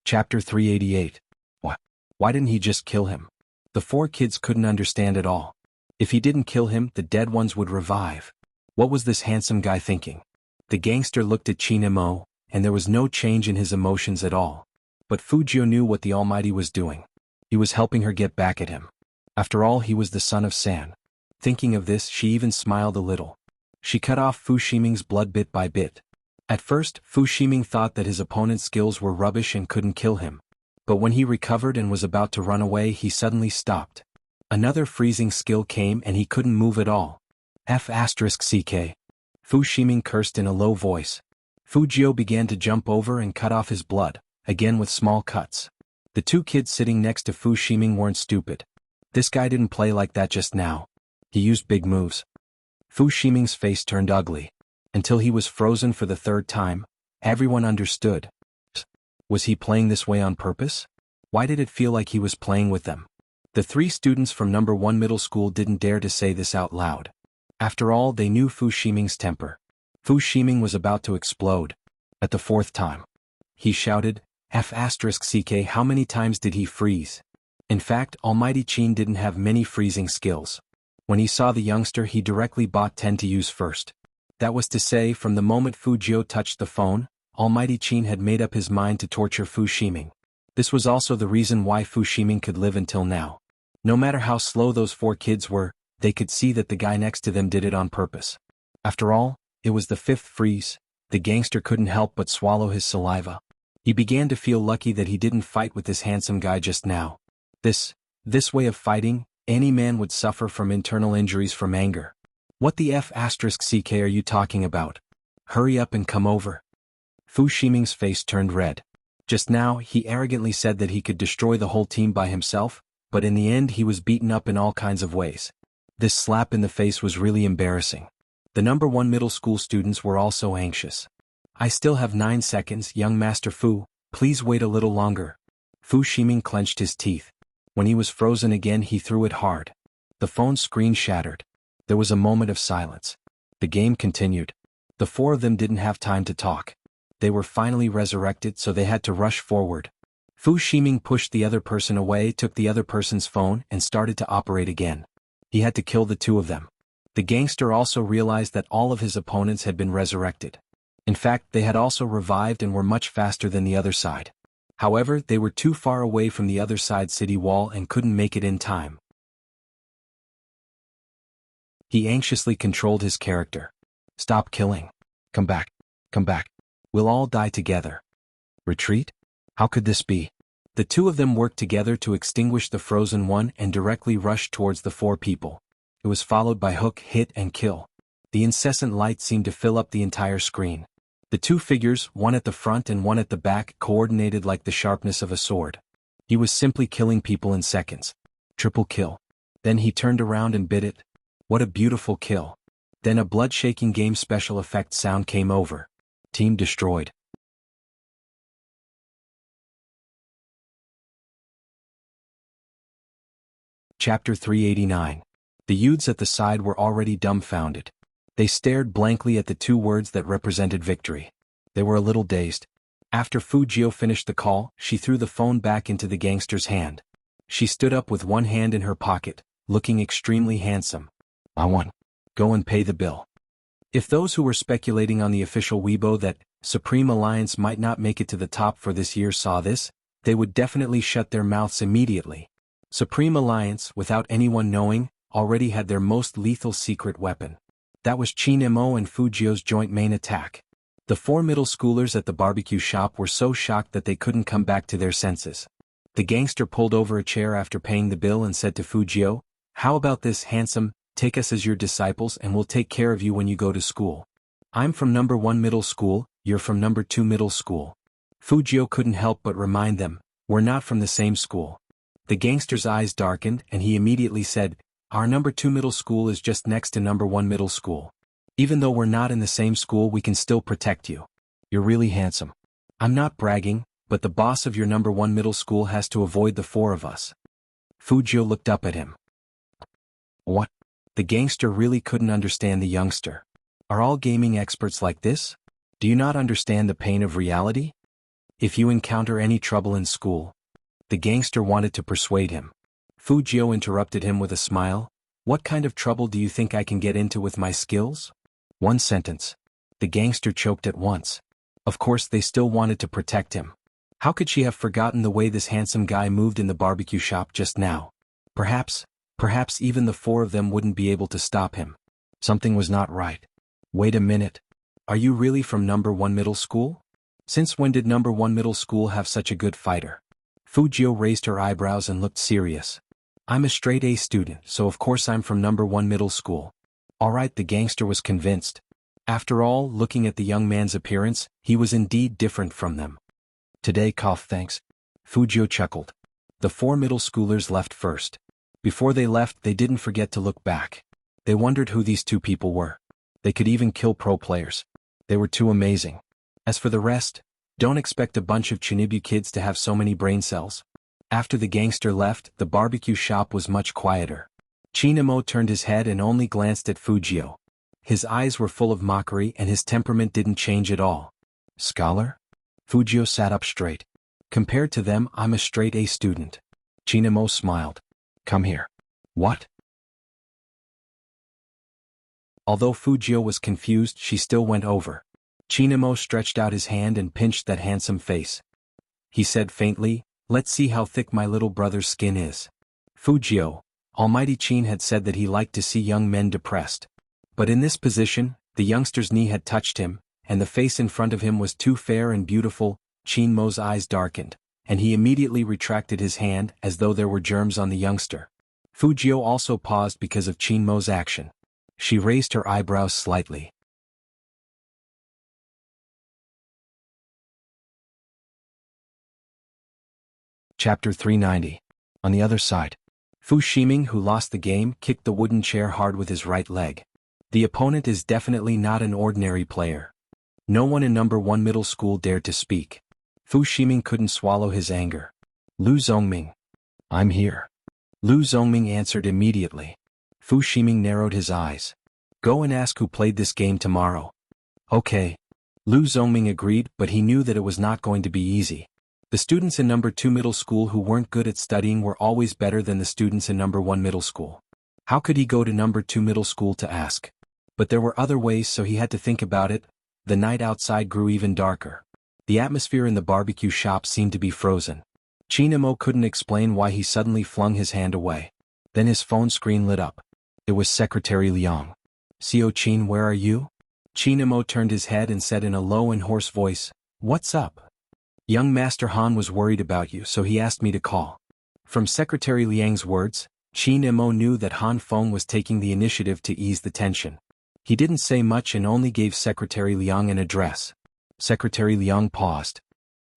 Chapter 388. What? Why didn't he just kill him? The 4 kids couldn't understand at all. If he didn't kill him, the dead ones would revive. What was this handsome guy thinking? The gangster looked at Qin Mo, and there was no change in his emotions at all. But Fujio knew what the Almighty was doing. He was helping her get back at him. After all, he was the son of San. Thinking of this, she even smiled a little. She cut off Fu Ximing's blood bit by bit. At first, Fu Ximing thought that his opponent's skills were rubbish and couldn't kill him. But when he recovered and was about to run away, he suddenly stopped. Another freezing skill came and he couldn't move at all. F***ck. Fu Ximing cursed in a low voice. Fujio began to jump over and cut off his blood, again with small cuts. The 2 kids sitting next to Fu Ximing weren't stupid. This guy didn't play like that just now. He used big moves. Fu Ximing's face turned ugly. Until he was frozen for the 3rd time, everyone understood. Was he playing this way on purpose? Why did it feel like he was playing with them? The 3 students from number 1 middle school didn't dare to say this out loud. After all, they knew Fu Ximing's temper. Fu Ximing was about to explode. At the 4th time, he shouted, F***ck. How many times did he freeze? In fact, Almighty Qin didn't have many freezing skills. When he saw the youngster, he directly bought 10 to use first. That was to say, from the moment Fujio touched the phone, Almighty Qin had made up his mind to torture Fu Ximing. This was also the reason why Fu Ximing could live until now. No matter how slow those 4 kids were, they could see that the guy next to them did it on purpose. After all, it was the 5th freeze. The gangster couldn't help but swallow his saliva. He began to feel lucky that he didn't fight with this handsome guy just now. This way of fighting, any man would suffer from internal injuries from anger. What the F***ck are you talking about? Hurry up and come over. Fu Ximing's face turned red. Just now, he arrogantly said that he could destroy the whole team by himself, but in the end he was beaten up in all kinds of ways. This slap in the face was really embarrassing. The number 1 middle school students were also anxious. I still have 9 seconds, young Master Fu, please wait a little longer. Fu Ximing clenched his teeth. When he was frozen again, he threw it hard. The phone screen shattered. There was a moment of silence. The game continued. The 4 of them didn't have time to talk. They were finally resurrected, so they had to rush forward. Fu Ximing pushed the other person away, took the other person's phone, and started to operate again. He had to kill the 2 of them. The gangster also realized that all of his opponents had been resurrected. In fact, they had also revived and were much faster than the other side. However, they were too far away from the other side city wall and couldn't make it in time. He anxiously controlled his character. Stop killing. Come back. Come back. We'll all die together. Retreat? How could this be? The two of them worked together to extinguish the frozen one and directly rushed towards the four people. It was followed by hook, hit, and kill. The incessant light seemed to fill up the entire screen. The two figures, one at the front and one at the back, coordinated like the sharpness of a sword. He was simply killing people in seconds. Triple kill. Then he turned around and bit it. What a beautiful kill. Then a blood-shaking game special effect sound came over. Team destroyed. Chapter 389. The youths at the side were already dumbfounded. They stared blankly at the two words that represented victory. They were a little dazed. After Fujio finished the call, she threw the phone back into the gangster's hand. She stood up with one hand in her pocket, looking extremely handsome. I won. Go and pay the bill. If those who were speculating on the official Weibo that Supreme Alliance might not make it to the top for this year saw this, they would definitely shut their mouths immediately. Supreme Alliance, without anyone knowing, already had their most lethal secret weapon. That was Chinemo and Fujio's joint main attack. The four middle schoolers at the barbecue shop were so shocked that they couldn't come back to their senses. The gangster pulled over a chair after paying the bill and said to Fujio, "How about this, handsome? Take us as your disciples and we'll take care of you when you go to school. I'm from number 1 middle school, you're from number 2 middle school." Fujio couldn't help but remind them, "We're not from the same school." The gangster's eyes darkened and he immediately said, "Our number 2 middle school is just next to number 1 middle school. Even though we're not in the same school, we can still protect you. You're really handsome. I'm not bragging, but the boss of your number 1 middle school has to avoid the four of us." Fujio looked up at him. What? The gangster really couldn't understand the youngster. Are all gaming experts like this? Do you not understand the pain of reality? If you encounter any trouble in school. The gangster wanted to persuade him. Fujio interrupted him with a smile. What kind of trouble do you think I can get into with my skills? One sentence. The gangster choked at once. Of course they still wanted to protect him. How could she have forgotten the way this handsome guy moved in the barbecue shop just now? Perhaps even the four of them wouldn't be able to stop him. Something was not right. Wait a minute. Are you really from number 1 middle school? Since when did number 1 middle school have such a good fighter? Fujio raised her eyebrows and looked serious. I'm a straight A student, so of course I'm from number 1 middle school. Alright, the gangster was convinced. After all, looking at the young man's appearance, he was indeed different from them. Today, thanks. Fujio chuckled. The four middle schoolers left first. Before they left, they didn't forget to look back. They wondered who these two people were. They could even kill pro players. They were too amazing. As for the rest, don't expect a bunch of Chinibu kids to have so many brain cells. After the gangster left, the barbecue shop was much quieter. Chinemo turned his head and only glanced at Fujio. His eyes were full of mockery and his temperament didn't change at all. Scholar? Fujio sat up straight. Compared to them, I'm a straight A student. Chinemo smiled. Come here. What? Although Fujio was confused, she still went over. Chinemo stretched out his hand and pinched that handsome face. He said faintly, "Let's see how thick my little brother's skin is." Fujio, Almighty Chin had said that he liked to see young men depressed. But in this position, the youngster's knee had touched him, and the face in front of him was too fair and beautiful. Chinmo's eyes darkened, and he immediately retracted his hand as though there were germs on the youngster. Fujio also paused because of Chinmo's action. She raised her eyebrows slightly. Chapter 390. On the other side. Fu Shiming, who lost the game, kicked the wooden chair hard with his right leg. The opponent is definitely not an ordinary player. No one in number 1 middle school dared to speak. Fu Shiming couldn't swallow his anger. Lu Zongming. I'm here. Lu Zongming answered immediately. Fu Shiming narrowed his eyes. Go and ask who played this game tomorrow. Okay. Lu Zongming agreed, but he knew that it was not going to be easy. The students in number 2 middle school who weren't good at studying were always better than the students in number 1 middle school. How could he go to number 2 middle school to ask? But there were other ways, so he had to think about it. The night outside grew even darker. The atmosphere in the barbecue shop seemed to be frozen. Qin Imo couldn't explain why he suddenly flung his hand away. Then his phone screen lit up. It was Secretary Liang. "Xiao Qin, where are you?" Qin Imo turned his head and said in a low and hoarse voice, "What's up?" "Young Master Han was worried about you, so he asked me to call." From Secretary Liang's words, Qin Imo knew that Han Feng was taking the initiative to ease the tension. He didn't say much and only gave Secretary Liang an address. Secretary Liang paused.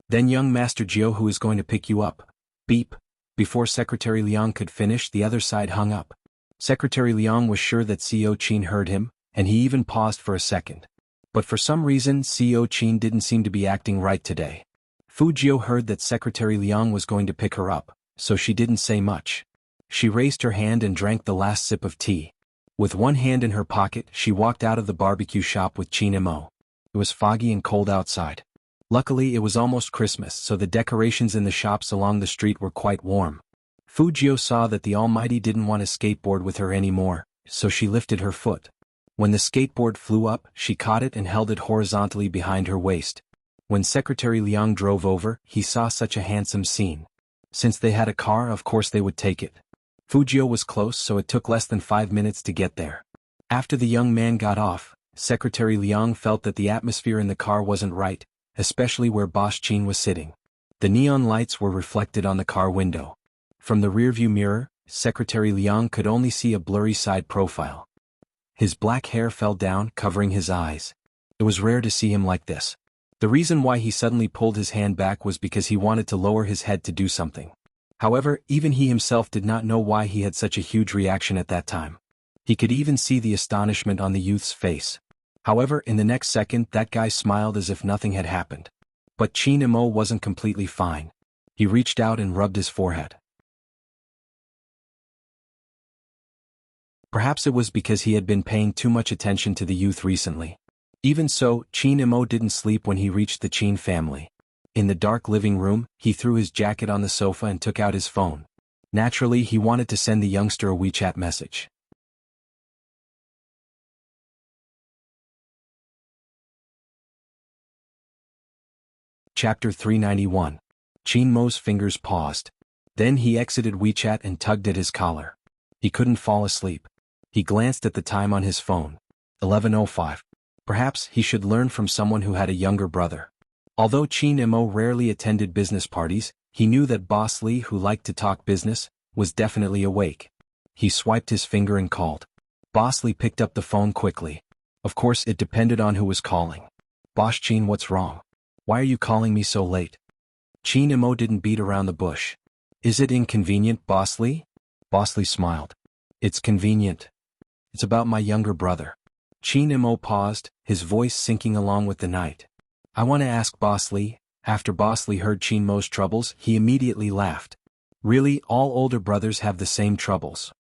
"Then young Master Jianghu is going to pick you up." Beep. Before Secretary Liang could finish, the other side hung up. Secretary Liang was sure that Xiao Qin heard him, and he even paused for a second. But for some reason Xiao Qin didn't seem to be acting right today. Fu Jiao heard that Secretary Liang was going to pick her up, so she didn't say much. She raised her hand and drank the last sip of tea. With one hand in her pocket, she walked out of the barbecue shop with Qin Imo. It was foggy and cold outside. Luckily it was almost Christmas, so the decorations in the shops along the street were quite warm. Fu Jiao saw that the Almighty didn't want to skateboard with her anymore, so she lifted her foot. When the skateboard flew up, she caught it and held it horizontally behind her waist. When Secretary Liang drove over, he saw such a handsome scene. Since they had a car, of course they would take it. Fu Jiao was close, so it took less than 5 minutes to get there. After the young man got off, Secretary Liang felt that the atmosphere in the car wasn't right, especially where Boss Qin was sitting. The neon lights were reflected on the car window. From the rearview mirror, Secretary Liang could only see a blurry side profile. His black hair fell down, covering his eyes. It was rare to see him like this. The reason why he suddenly pulled his hand back was because he wanted to lower his head to do something. However, even he himself did not know why he had such a huge reaction at that time. He could even see the astonishment on the youth's face. However, in the next second that guy smiled as if nothing had happened. But Qin Imo wasn't completely fine. He reached out and rubbed his forehead. Perhaps it was because he had been paying too much attention to the youth recently. Even so, Qin Imo didn't sleep when he reached the Qin family. In the dark living room, he threw his jacket on the sofa and took out his phone. Naturally, he wanted to send the youngster a WeChat message. Chapter 391. Qin Mo's fingers paused. Then he exited WeChat and tugged at his collar. He couldn't fall asleep. He glanced at the time on his phone. 11:05. Perhaps he should learn from someone who had a younger brother. Although Qin Imo rarely attended business parties, he knew that Boss Li, who liked to talk business, was definitely awake. He swiped his finger and called. Boss Li picked up the phone quickly. Of course, it depended on who was calling. "Boss Qin, what's wrong? Why are you calling me so late?" Qin Imo didn't beat around the bush. "Is it inconvenient, Boss Li?" Boss Li smiled. "It's convenient. It's about my younger brother." Qin Imo paused, his voice sinking along with the night. "I want to ask Boss Li." After Boss Li heard Qin Mo's troubles, he immediately laughed. "Really, all older brothers have the same troubles.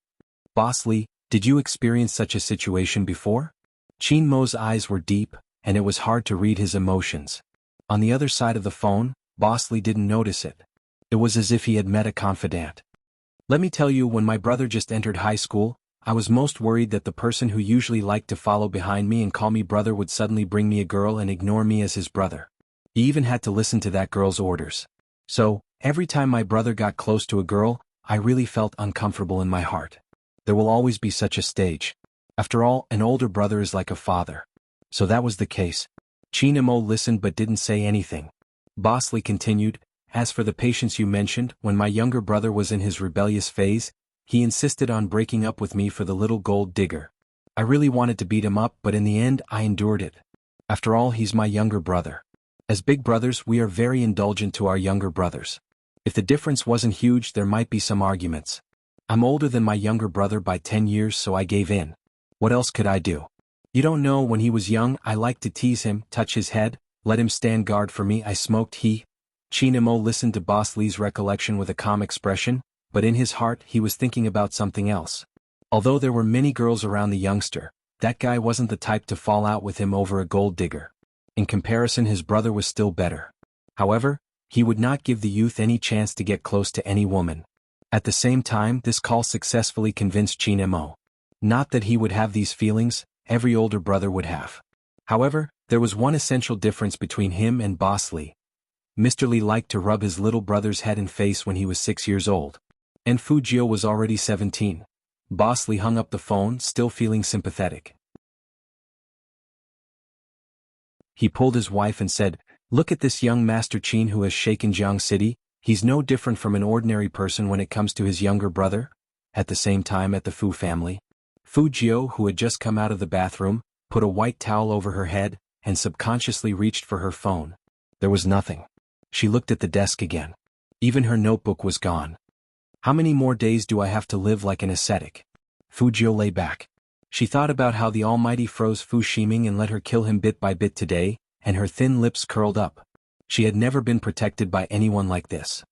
Boss Li, did you experience such a situation before?" Qin Mo's eyes were deep, and it was hard to read his emotions. On the other side of the phone, Boss Li didn't notice it. It was as if he had met a confidant. "Let me tell you, when my brother just entered high school, I was most worried that the person who usually liked to follow behind me and call me brother would suddenly bring me a girl and ignore me as his brother. He even had to listen to that girl's orders. So, every time my brother got close to a girl, I really felt uncomfortable in my heart. There will always be such a stage. After all, an older brother is like a father." So that was the case. Qin Imo listened but didn't say anything. Boss Li continued, "As for the patience you mentioned, when my younger brother was in his rebellious phase, he insisted on breaking up with me for the little gold digger. I really wanted to beat him up, but in the end I endured it. After all, he's my younger brother. As big brothers, we are very indulgent to our younger brothers. If the difference wasn't huge, there might be some arguments. I'm older than my younger brother by 10 years, so I gave in. What else could I do? You don't know, when he was young, I liked to tease him, touch his head, let him stand guard for me. I smoked he." Qin Imo listened to Boss Li's recollection with a calm expression, but in his heart he was thinking about something else. Although there were many girls around the youngster, that guy wasn't the type to fall out with him over a gold digger. In comparison, his brother was still better. However, he would not give the youth any chance to get close to any woman. At the same time, this call successfully convinced Qin Imo. Not that he would have these feelings, every older brother would have. However, there was one essential difference between him and Boss Li. Mr. Li liked to rub his little brother's head and face when he was 6 years old. And Fujio was already 17. Boss Li hung up the phone, still feeling sympathetic. He pulled his wife and said, "Look at this young Master Qin who has shaken Jianghu City. He's no different from an ordinary person when it comes to his younger brother." At the same time at the Fu family, Fujio, who had just come out of the bathroom, put a white towel over her head, and subconsciously reached for her phone. There was nothing. She looked at the desk again. Even her notebook was gone. How many more days do I have to live like an ascetic? Fujio lay back. She thought about how the Almighty froze Fu Shiming and let her kill him bit by bit today, and her thin lips curled up. She had never been protected by anyone like this.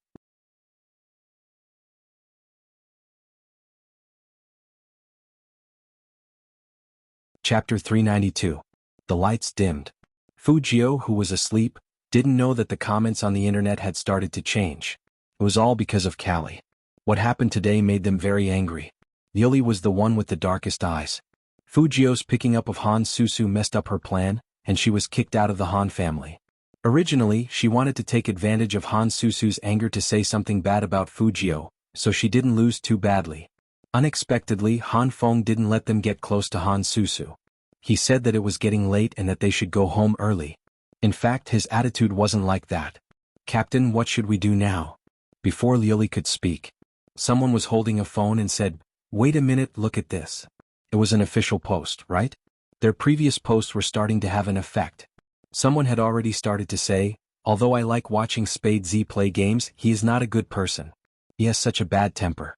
Chapter 392. The lights dimmed. Fujio, who was asleep, didn't know that the comments on the internet had started to change. It was all because of Callie. What happened today made them very angry. Yuli was the one with the darkest eyes. Fujio's picking up of Han Susu messed up her plan, and she was kicked out of the Han family. Originally, she wanted to take advantage of Han Susu's anger to say something bad about Fujio, so she didn't lose too badly. Unexpectedly, Han Feng didn't let them get close to Han Susu. He said that it was getting late and that they should go home early. In fact, his attitude wasn't like that. "Captain, what should we do now?" Before Liuli could speak, someone was holding a phone and said, "Wait a minute, look at this." It was an official post, right? Their previous posts were starting to have an effect. Someone had already started to say, "Although I like watching Spade Z play games, he is not a good person. He has such a bad temper."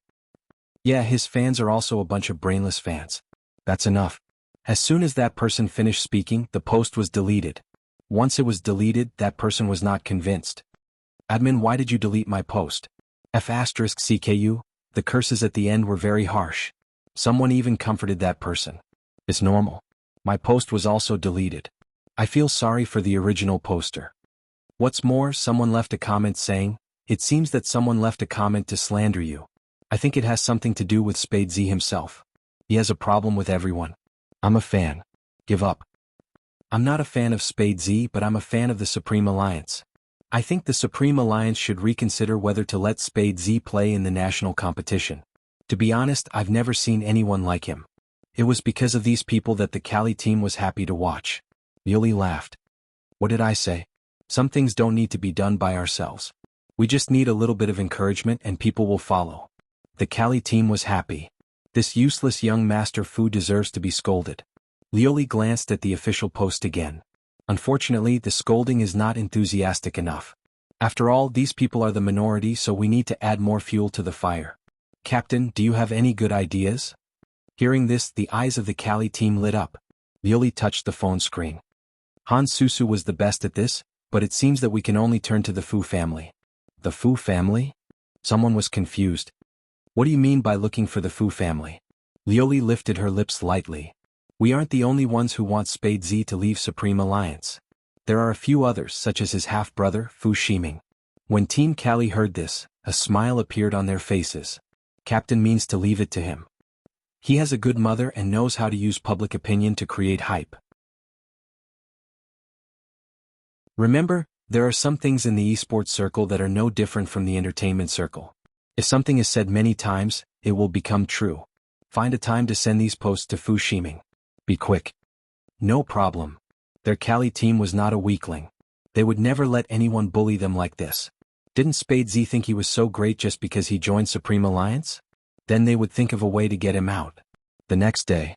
Yeah, his fans are also a bunch of brainless fans. That's enough. As soon as that person finished speaking, the post was deleted. Once it was deleted, that person was not convinced. "Admin, why did you delete my post?" F***CKU, the curses at the end were very harsh. Someone even comforted that person. "It's normal. My post was also deleted. I feel sorry for the original poster." What's more, someone left a comment saying, "It seems that someone left a comment to slander you. I think it has something to do with Spade Z himself. He has a problem with everyone. I'm a fan. Give up." I'm not a fan of Spade Z, but I'm a fan of the Supreme Alliance. I think the Supreme Alliance should reconsider whether to let Spade Z play in the national competition. To be honest, I've never seen anyone like him. It was because of these people that the Cali team was happy to watch. Yuli laughed. "What did I say? Some things don't need to be done by ourselves. We just need a little bit of encouragement and people will follow." The Cali team was happy. This useless young Master Fu deserves to be scolded. Lioli glanced at the official post again. Unfortunately, the scolding is not enthusiastic enough. After all, these people are the minority, so we need to add more fuel to the fire. "Captain, do you have any good ideas?" Hearing this, the eyes of the Cali team lit up. Lioli touched the phone screen. Han Susu was the best at this, but it seems that we can only turn to the Fu family. The Fu family? Someone was confused. "What do you mean by looking for the Fu family?" Lioli lifted her lips lightly. "We aren't the only ones who want Spade Z to leave Supreme Alliance. There are a few others, such as his half-brother, Fu Shiming." When Team Cali heard this, a smile appeared on their faces. Captain means to leave it to him. He has a good mother and knows how to use public opinion to create hype. Remember, there are some things in the esports circle that are no different from the entertainment circle. If something is said many times, it will become true. Find a time to send these posts to Fu Shiming. Be quick. No problem. Their Cali team was not a weakling. They would never let anyone bully them like this. Didn't Spade Z think he was so great just because he joined Supreme Alliance? Then they would think of a way to get him out. The next day.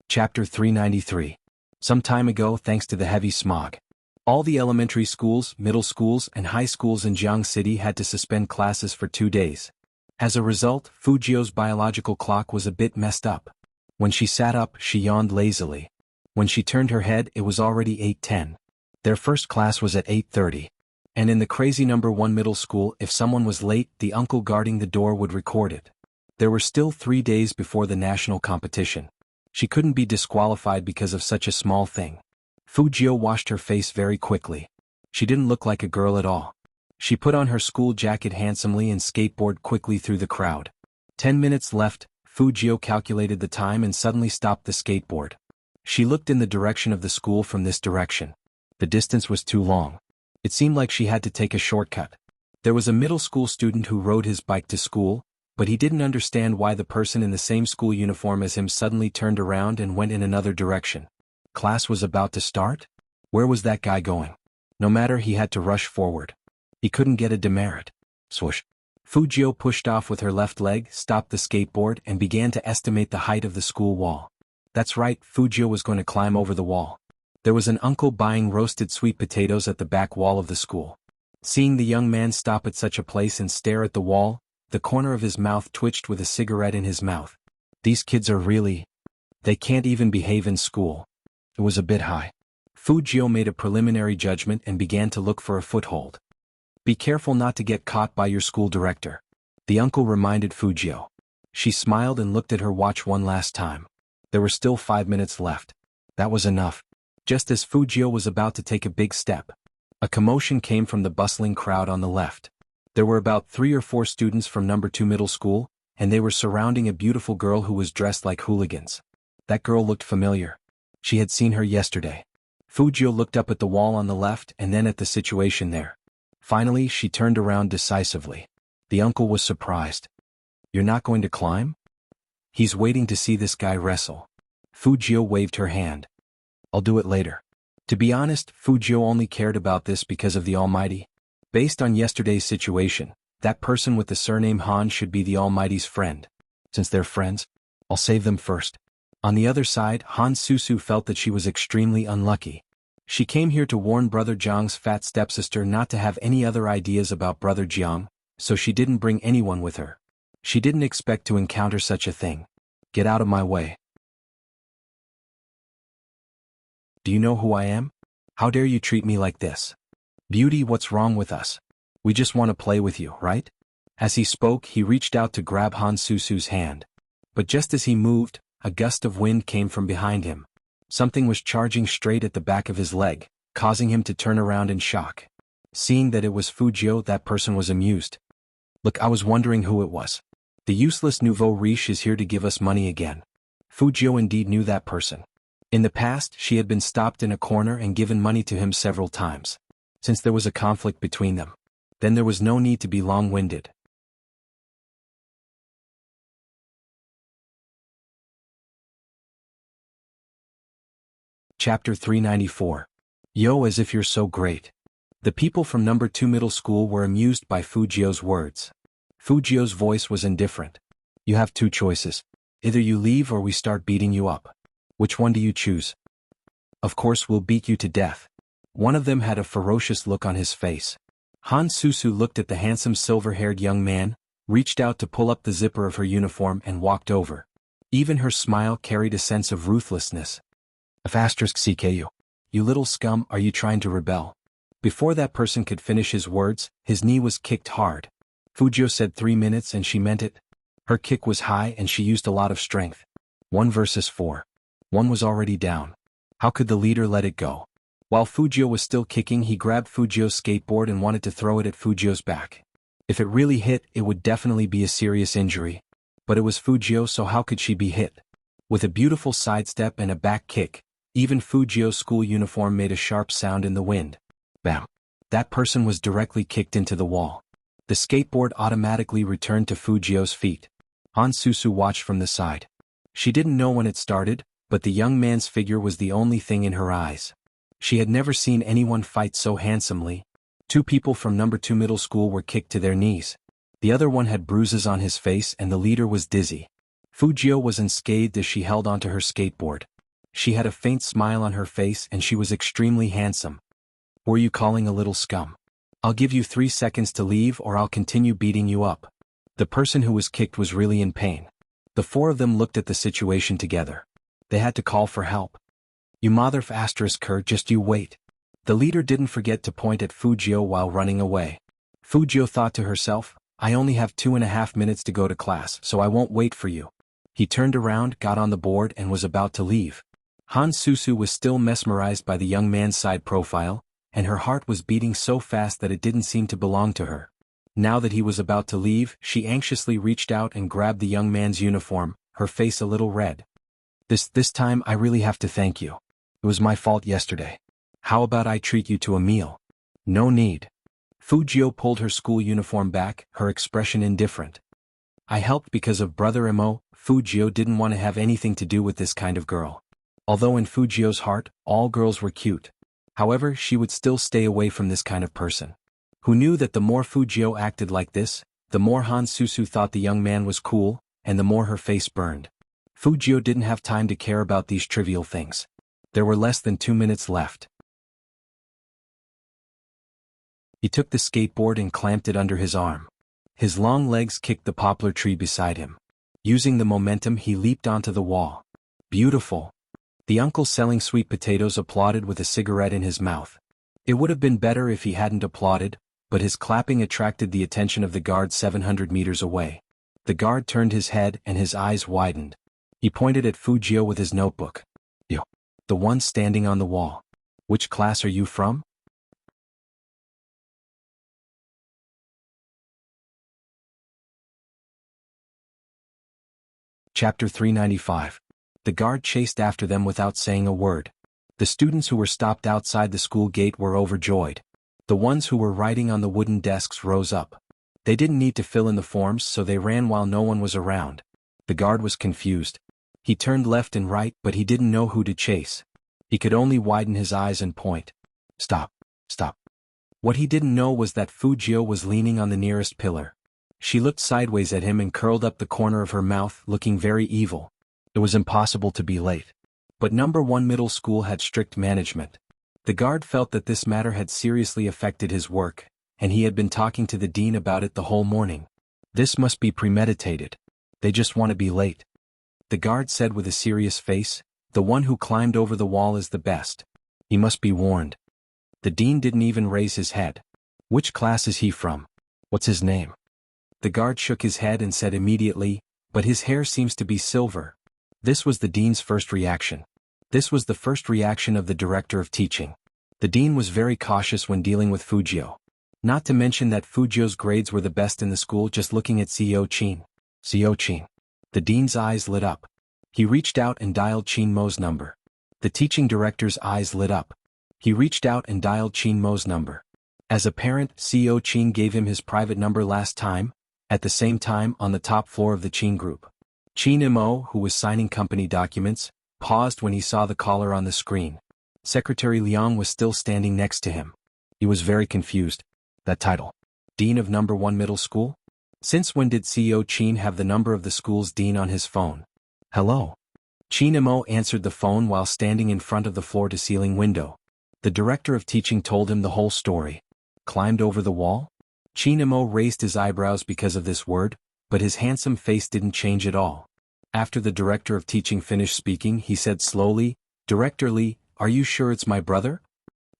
Chapter 393. Some time ago, thanks to the heavy smog, all the elementary schools, middle schools, and high schools in Jianghu City had to suspend classes for 2 days. As a result, Fujio's biological clock was a bit messed up. When she sat up, she yawned lazily. When she turned her head, it was already 8:10. Their first class was at 8:30. And in the crazy number 1 middle school, if someone was late, the uncle guarding the door would record it. There were still 3 days before the national competition. She couldn't be disqualified because of such a small thing. Fujio washed her face very quickly. She didn't look like a girl at all. She put on her school jacket handsomely and skateboarded quickly through the crowd. 10 minutes left, Fujio calculated the time and suddenly stopped the skateboard. She looked in the direction of the school from this direction. The distance was too long. It seemed like she had to take a shortcut. There was a middle school student who rode his bike to school, but he didn't understand why the person in the same school uniform as him suddenly turned around and went in another direction. Class was about to start? Where was that guy going? No matter, he had to rush forward. He couldn't get a demerit. Swoosh. Fujio pushed off with her left leg, stopped the skateboard, and began to estimate the height of the school wall. That's right, Fujio was going to climb over the wall. There was an uncle buying roasted sweet potatoes at the back wall of the school. Seeing the young man stop at such a place and stare at the wall, the corner of his mouth twitched with a cigarette in his mouth. These kids are really... They can't even behave in school. It was a bit high. Fujio made a preliminary judgment and began to look for a foothold. Be careful not to get caught by your school director, the uncle reminded Fujio. She smiled and looked at her watch one last time. There were still 5 minutes left. That was enough. Just as Fujio was about to take a big step, a commotion came from the bustling crowd on the left. There were about 3 or 4 students from No. 2 middle school, and they were surrounding a beautiful girl who was dressed like hooligans. That girl looked familiar. She had seen her yesterday. Fujio looked up at the wall on the left and then at the situation there. Finally, she turned around decisively. The uncle was surprised. You're not going to climb? He's waiting to see this guy wrestle. Fujio waved her hand. I'll do it later. To be honest, Fujio only cared about this because of the Almighty. Based on yesterday's situation, that person with the surname Han should be the Almighty's friend. Since they're friends, I'll save them first. On the other side, Han Susu felt that she was extremely unlucky. She came here to warn Brother Jiang's fat stepsister not to have any other ideas about Brother Jiang, so she didn't bring anyone with her. She didn't expect to encounter such a thing. Get out of my way. Do you know who I am? How dare you treat me like this? Beauty, what's wrong with us? We just want to play with you, right? As he spoke, he reached out to grab Han Susu's hand. But just as he moved, a gust of wind came from behind him. Something was charging straight at the back of his leg, causing him to turn around in shock. Seeing that it was Fujio, that person was amused. Look, I was wondering who it was. The useless nouveau riche is here to give us money again. Fujio indeed knew that person. In the past, she had been stopped in a corner and given money to him several times. Since there was a conflict between them, then there was no need to be long-winded. Chapter 394. Yo, as if you're so great. The people from No. 2 middle school were amused by Fujio's words. Fujio's voice was indifferent. You have 2 choices. Either you leave or we start beating you up. Which one do you choose? Of course we'll beat you to death. One of them had a ferocious look on his face. Han Susu looked at the handsome silver-haired young man, reached out to pull up the zipper of her uniform and walked over. Even her smile carried a sense of ruthlessness. *CKU. You little scum, are you trying to rebel? Before that person could finish his words, his knee was kicked hard. Fujio said 3 minutes and she meant it. Her kick was high and she used a lot of strength. 1 versus 4. One was already down. How could the leader let it go? While Fujio was still kicking, he grabbed Fujio's skateboard and wanted to throw it at Fujio's back. If it really hit, it would definitely be a serious injury. But it was Fujio, so how could she be hit? With a beautiful sidestep and a back kick, even Fujio's school uniform made a sharp sound in the wind. Bam! That person was directly kicked into the wall. The skateboard automatically returned to Fujio's feet. Han Susu watched from the side. She didn't know when it started, but the young man's figure was the only thing in her eyes. She had never seen anyone fight so handsomely. 2 people from No. 2 middle school were kicked to their knees. The other one had bruises on his face and the leader was dizzy. Fujio was unscathed as she held onto her skateboard. She had a faint smile on her face and she was extremely handsome. Were you calling a little scum? I'll give you 3 seconds to leave or I'll continue beating you up. The person who was kicked was really in pain. The 4 of them looked at the situation together. They had to call for help. You mother****, just you wait. The leader didn't forget to point at Fujio while running away. Fujio thought to herself, I only have 2.5 minutes to go to class, so I won't wait for you. He turned around, got on the board and was about to leave. Han Susu was still mesmerized by the young man's side profile, and her heart was beating so fast that it didn't seem to belong to her. Now that he was about to leave, she anxiously reached out and grabbed the young man's uniform, her face a little red. This time I really have to thank you. It was my fault yesterday. How about I treat you to a meal? No need. Fujio pulled her school uniform back, her expression indifferent. I helped because of Brother Imo. Fujio didn't want to have anything to do with this kind of girl. Although in Fujio's heart, all girls were cute. However, she would still stay away from this kind of person. Who knew that the more Fujio acted like this, the more Han Susu thought the young man was cool, and the more her face burned. Fujio didn't have time to care about these trivial things. There were less than 2 minutes left. He took the skateboard and clamped it under his arm. His long legs kicked the poplar tree beside him. Using the momentum, he leaped onto the wall. Beautiful. The uncle selling sweet potatoes applauded with a cigarette in his mouth. It would have been better if he hadn't applauded, but his clapping attracted the attention of the guard 700 meters away. The guard turned his head and his eyes widened. He pointed at Fujio with his notebook. You. The one standing on the wall. Which class are you from? Chapter 395. The guard chased after them without saying a word. The students who were stopped outside the school gate were overjoyed. The ones who were writing on the wooden desks rose up. They didn't need to fill in the forms, so they ran while no one was around. The guard was confused. He turned left and right, but he didn't know who to chase. He could only widen his eyes and point. Stop. Stop. What he didn't know was that Fujio was leaning on the nearest pillar. She looked sideways at him and curled up the corner of her mouth, looking very evil. It was impossible to be late. But number 1 middle school had strict management. The guard felt that this matter had seriously affected his work, and he had been talking to the dean about it the whole morning. This must be premeditated. They just want to be late. The guard said with a serious face, the one who climbed over the wall is the best. He must be warned. The dean didn't even raise his head. Which class is he from? What's his name? The guard shook his head and said immediately, but his hair seems to be silver. This was the dean's first reaction. This was the first reaction of the director of teaching. The dean was very cautious when dealing with Fujio. Not to mention that Fujio's grades were the best in the school. Just looking at CEO Chin. CEO Chin. The dean's eyes lit up. He reached out and dialed Chin Mo's number. The teaching director's eyes lit up. He reached out and dialed Chin Mo's number. As a parent, CEO Chin gave him his private number last time. At the same time, on the top floor of the Chin group, Chin Mo, who was signing company documents, paused when he saw the caller on the screen. Secretary Liang was still standing next to him. He was very confused. That title. Dean of number 1 middle school? Since when did CEO Chin have the number of the school's dean on his phone? Hello. Chin Mo answered the phone while standing in front of the floor-to-ceiling window. The director of teaching told him the whole story. Climbed over the wall? Chin Mo raised his eyebrows because of this word, but his handsome face didn't change at all. After the director of teaching finished speaking, he said slowly, Director Lee, are you sure it's my brother?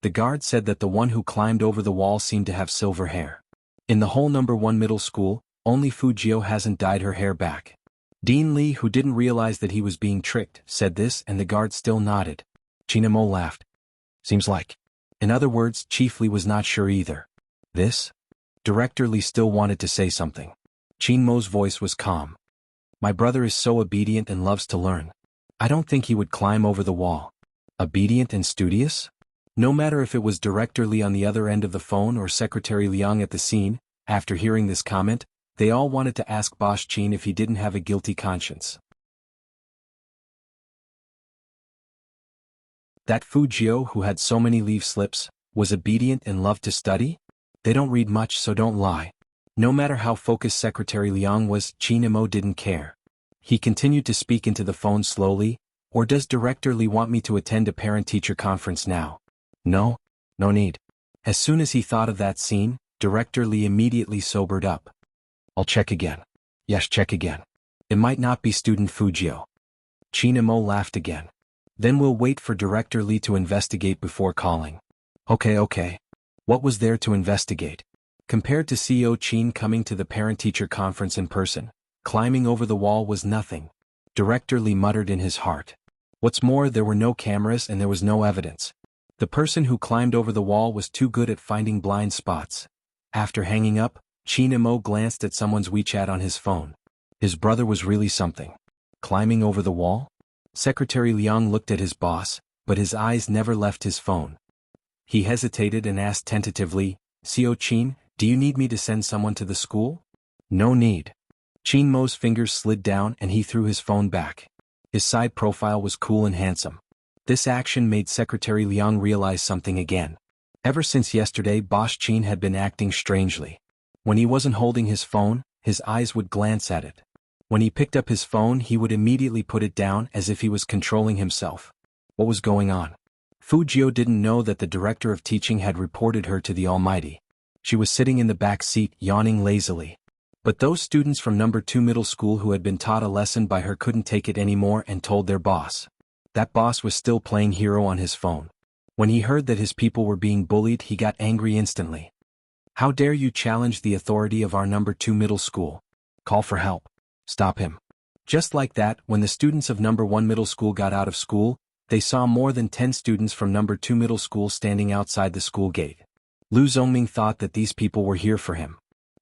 The guard said that the one who climbed over the wall seemed to have silver hair. In the whole number 1 middle school, only Fujio hasn't dyed her hair back. Dean Lee, who didn't realize that he was being tricked, said this, and the guard still nodded. Chin Mo laughed. Seems like. In other words, Chief Lee was not sure either. This? Director Lee still wanted to say something. Chin Mo's voice was calm. My brother is so obedient and loves to learn. I don't think he would climb over the wall. Obedient and studious? No matter if it was Director Lee on the other end of the phone or Secretary Liang at the scene, after hearing this comment, they all wanted to ask Boss Chin if he didn't have a guilty conscience. That Fujio, who had so many leave slips, was obedient and loved to study? They don't read much, so don't lie. No matter how focused Secretary Liang was, Chin Mo didn't care. He continued to speak into the phone slowly. Or does Director Lee want me to attend a parent-teacher conference now? No? No need. As soon as he thought of that scene, Director Lee immediately sobered up. I'll check again. Yes, check again. It might not be student Fujio. Chin Mo laughed again. Then we'll wait for Director Lee to investigate before calling. Okay. What was there to investigate? Compared to CEO Chin coming to the parent-teacher conference in person, climbing over the wall was nothing. Director Lee muttered in his heart. What's more, there were no cameras and there was no evidence. The person who climbed over the wall was too good at finding blind spots. After hanging up, Chin Mo glanced at someone's WeChat on his phone. His brother was really something. climbing over the wall? Secretary Liang looked at his boss, but his eyes never left his phone. He hesitated and asked tentatively, Xiao Qin, do you need me to send someone to the school? No need. Qin Mo's fingers slid down and he threw his phone back. His side profile was cool and handsome. This action made Secretary Liang realize something again. Ever since yesterday, Boss Qin had been acting strangely. When he wasn't holding his phone, his eyes would glance at it. When he picked up his phone, he would immediately put it down as if he was controlling himself. What was going on? Fu Jiao didn't know that the director of teaching had reported her to the Almighty. She was sitting in the back seat, yawning lazily. But those students from number 2 middle school who had been taught a lesson by her couldn't take it anymore and told their boss. That boss was still playing hero on his phone. When he heard that his people were being bullied, he got angry instantly. How dare you challenge the authority of our number 2 middle school? Call for help. Stop him. Just like that, when the students of number 1 middle school got out of school, they saw more than 10 students from number 2 middle school standing outside the school gate. Lu Zongming thought that these people were here for him.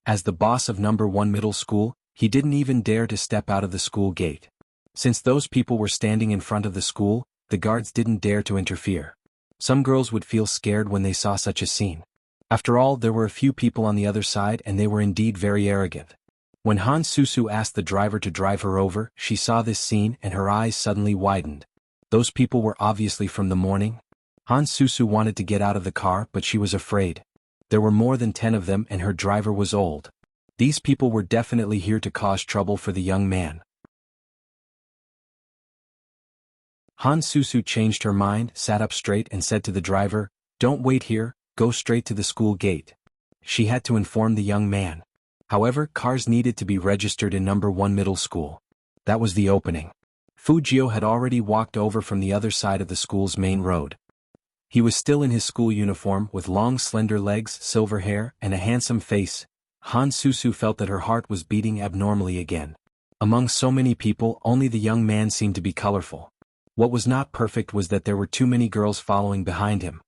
As the boss of number 1 middle school, he didn't even dare to step out of the school gate. Since those people were standing in front of the school, the guards didn't dare to interfere. Some girls would feel scared when they saw such a scene. After all, there were a few people on the other side and they were indeed very arrogant. When Han Susu asked the driver to drive her over, she saw this scene and her eyes suddenly widened. Those people were obviously from the morning. Han Susu wanted to get out of the car, but she was afraid. There were more than 10 of them and her driver was old. These people were definitely here to cause trouble for the young man. Han Susu changed her mind, sat up straight and said to the driver, "Don't wait here, go straight to the school gate." She had to inform the young man. However, cars needed to be registered in number 1 middle school. That was the opening. Fu Jiao had already walked over from the other side of the school's main road. He was still in his school uniform with long slender legs, silver hair, and a handsome face. Han Susu felt that her heart was beating abnormally again. Among so many people, only the young man seemed to be colorful. What was not perfect was that there were too many girls following behind him.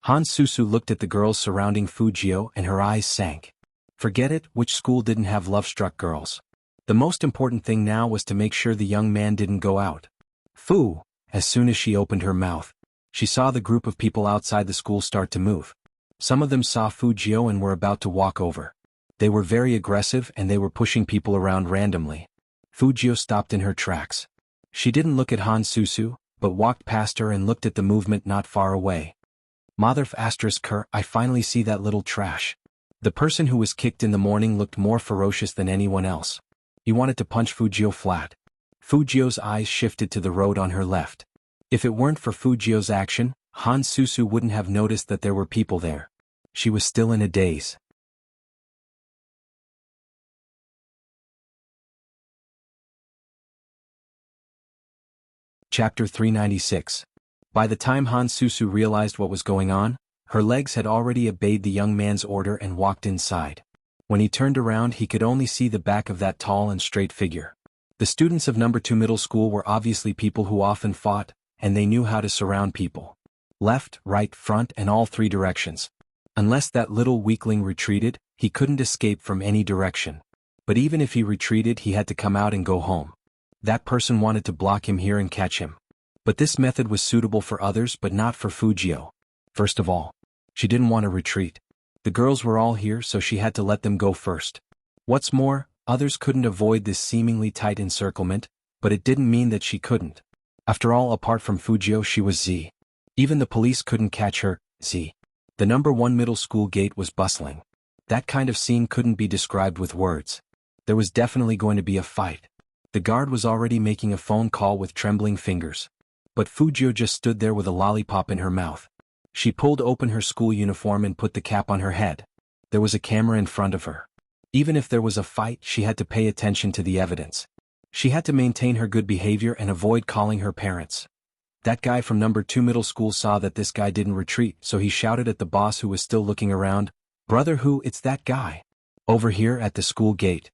Han Susu looked at the girls surrounding Fu Jiao and her eyes sank. Forget it, which school didn't have love-struck girls? The most important thing now was to make sure the young man didn't go out. Fu! As soon as she opened her mouth, she saw the group of people outside the school start to move. Some of them saw Fu Jiao and were about to walk over. They were very aggressive and they were pushing people around randomly. Fu Jiao stopped in her tracks. She didn't look at Han Susu, but walked past her and looked at the movement not far away. Motherf *her, I finally see that little trash. The person who was kicked in the morning looked more ferocious than anyone else. He wanted to punch Fu Jiao flat. Fu Jiao's eyes shifted to the road on her left. If it weren't for Fu Jiao's action, Han Susu wouldn't have noticed that there were people there. She was still in a daze. Chapter 396. By the time Han Susu realized what was going on, her legs had already obeyed the young man's order and walked inside. When he turned around, he could only see the back of that tall and straight figure. The students of number 2 middle school were obviously people who often fought, and they knew how to surround people. Left, right, front, and all 3 directions. Unless that little weakling retreated, he couldn't escape from any direction. But even if he retreated, he had to come out and go home. That person wanted to block him here and catch him. But this method was suitable for others but not for Fu Jiao. First of all, she didn't want to retreat. The girls were all here, so she had to let them go first. What's more, others couldn't avoid this seemingly tight encirclement, but it didn't mean that she couldn't. After all, apart from Fu Jiao, she was Z. Even the police couldn't catch her, Z. The number 1 middle school gate was bustling. That kind of scene couldn't be described with words. There was definitely going to be a fight. The guard was already making a phone call with trembling fingers. But Fu Jiao just stood there with a lollipop in her mouth. She pulled open her school uniform and put the cap on her head. There was a camera in front of her. Even if there was a fight, she had to pay attention to the evidence. She had to maintain her good behavior and avoid calling her parents. That guy from number 2 middle school saw that this guy didn't retreat, so he shouted at the boss who was still looking around, "Brother Hu, it's that guy. Over here at the school gate."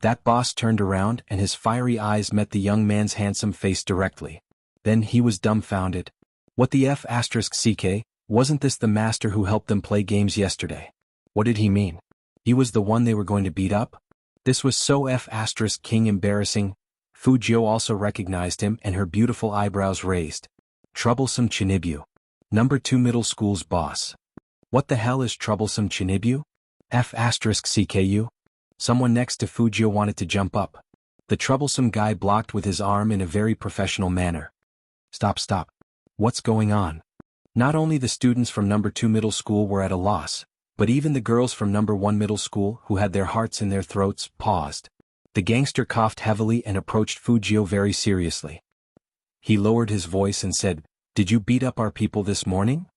That boss turned around and his fiery eyes met the young man's handsome face directly. Then he was dumbfounded. What the F***ck, wasn't this the master who helped them play games yesterday? What did he mean? He was the one they were going to beat up? This was so F***king embarrassing. Fu Jiu also recognized him and her beautiful eyebrows raised. Troublesome Chinibyu. Number 2 middle school's boss. What the hell is troublesome Chinibyu? F***CKU? Someone next to Fu Jiu wanted to jump up. The troublesome guy blocked with his arm in a very professional manner. Stop. What's going on? Not only the students from number 2 middle school were at a loss, but even the girls from number 1 middle school, who had their hearts in their throats, paused. The gangster coughed heavily and approached Fu Jiu very seriously. He lowered his voice and said, "Did you beat up our people this morning?"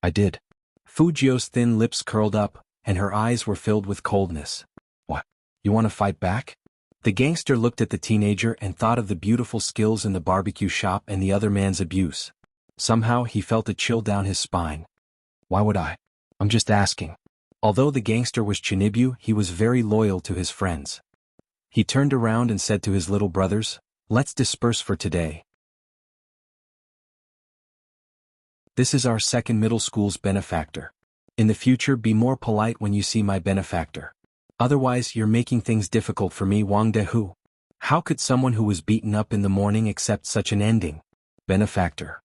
"I did." Fu Jiu's thin lips curled up, and her eyes were filled with coldness. "What? You want to fight back?" The gangster looked at the teenager and thought of the beautiful skills in the barbecue shop and the other man's abuse. Somehow he felt a chill down his spine. "Why would I? I'm just asking." Although the gangster was Chinibyu, he was very loyal to his friends. He turned around and said to his little brothers, "Let's disperse for today. This is our second middle school's benefactor. In the future, be more polite when you see my benefactor. Otherwise, you're making things difficult for me, Wang Dehu." How could someone who was beaten up in the morning accept such an ending? Benefactor.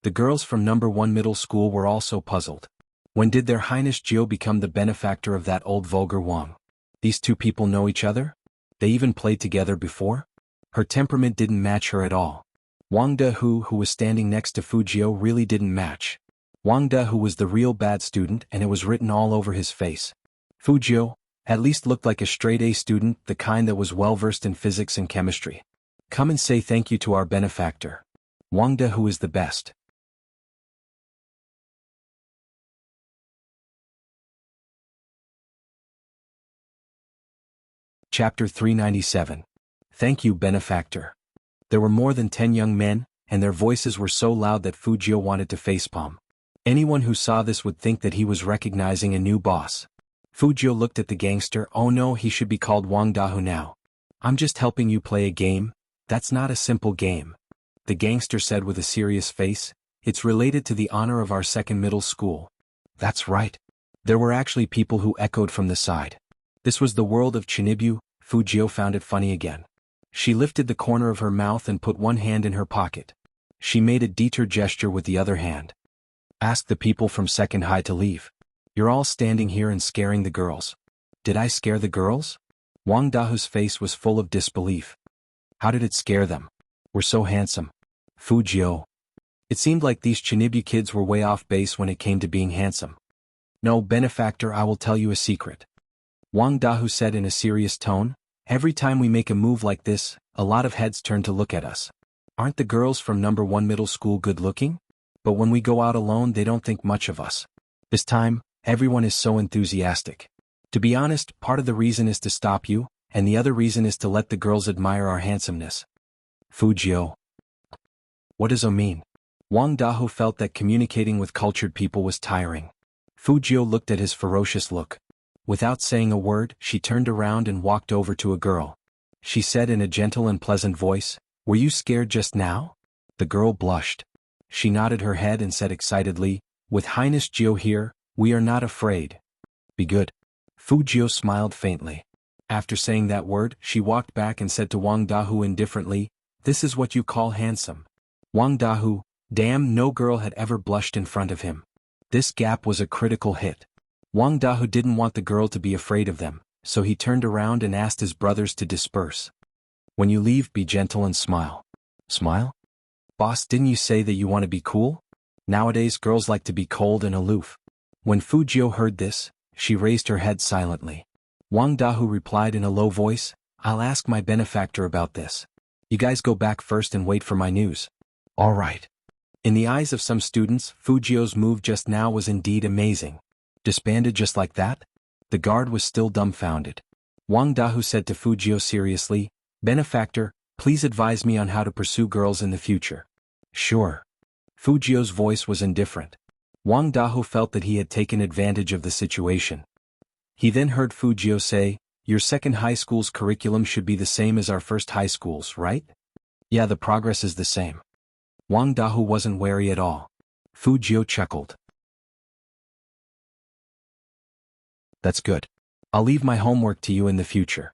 The girls from number 1 middle school were also puzzled. When did their Highness Jiu become the benefactor of that old vulgar Wang? These two people know each other? They even played together before? Her temperament didn't match her at all. Wang Dehu, who was standing next to Fu Jiu, really didn't match. Wang Dehu was the real bad student, and it was written all over his face. Fu Jiu at least looked like a straight-A student, the kind that was well-versed in physics and chemistry. Come and say thank you to our benefactor. Wang Dehu is the best. Chapter 397. Thank you, benefactor. There were more than 10 young men, and their voices were so loud that Fu Jiu wanted to facepalm. Anyone who saw this would think that he was recognizing a new boss. Fu Jiu looked at the gangster. "Oh no, he should be called Wang Dahu now. I'm just helping you play a game. That's not a simple game." The gangster said with a serious face, "It's related to the honor of our second middle school." That's right. There were actually people who echoed from the side. This was the world of Chinibyu. Fu Jiu found it funny again. She lifted the corner of her mouth and put one hand in her pocket. She made a detour gesture with the other hand. "Ask the people from second high to leave. You're all standing here and scaring the girls." "Did I scare the girls?" Wang Dahu's face was full of disbelief. "How did it scare them? We're so handsome." Fu Jiu. It seemed like these Chinibyu kids were way off base when it came to being handsome. "No, benefactor, I will tell you a secret," Wang Dahu said in a serious tone. "Every time we make a move like this, a lot of heads turn to look at us. Aren't the girls from number 1 middle school good looking? But when we go out alone, they don't think much of us. This time, everyone is so enthusiastic. To be honest, part of the reason is to stop you, and the other reason is to let the girls admire our handsomeness." Fu Jiu. What does it mean? Wang Dahu felt that communicating with cultured people was tiring. Fu Jiu looked at his ferocious look. Without saying a word, she turned around and walked over to a girl. She said in a gentle and pleasant voice, "Were you scared just now?" The girl blushed. She nodded her head and said excitedly, "With Highness Jiu here, we are not afraid." "Be good." Fu Jiu smiled faintly. After saying that word, she walked back and said to Wang Dahu indifferently, "This is what you call handsome." Wang Dahu, damn, no girl had ever blushed in front of him. This gap was a critical hit. Wang Dahu didn't want the girl to be afraid of them, so he turned around and asked his brothers to disperse. "When you leave, be gentle and smile." "Smile? Boss, didn't you say that you want to be cool? Nowadays girls like to be cold and aloof." When Fu Jiu heard this, she raised her head silently. Wang Dahu replied in a low voice, "I'll ask my benefactor about this. You guys go back first and wait for my news." "All right." In the eyes of some students, Fu Jiu's move just now was indeed amazing. Disbanded just like that? The guard was still dumbfounded. Wang Dahu said to Fu Jiu seriously, "Benefactor, please advise me on how to pursue girls in the future." "Sure." Fu Jiu's voice was indifferent. Wang Dahu felt that he had taken advantage of the situation. He then heard Fu Jiu say, "Your second high school's curriculum should be the same as our first high school's, right?" "Yeah, the progress is the same." Wang Dahu wasn't wary at all. Fu Jiu chuckled. "That's good. I'll leave my homework to you in the future."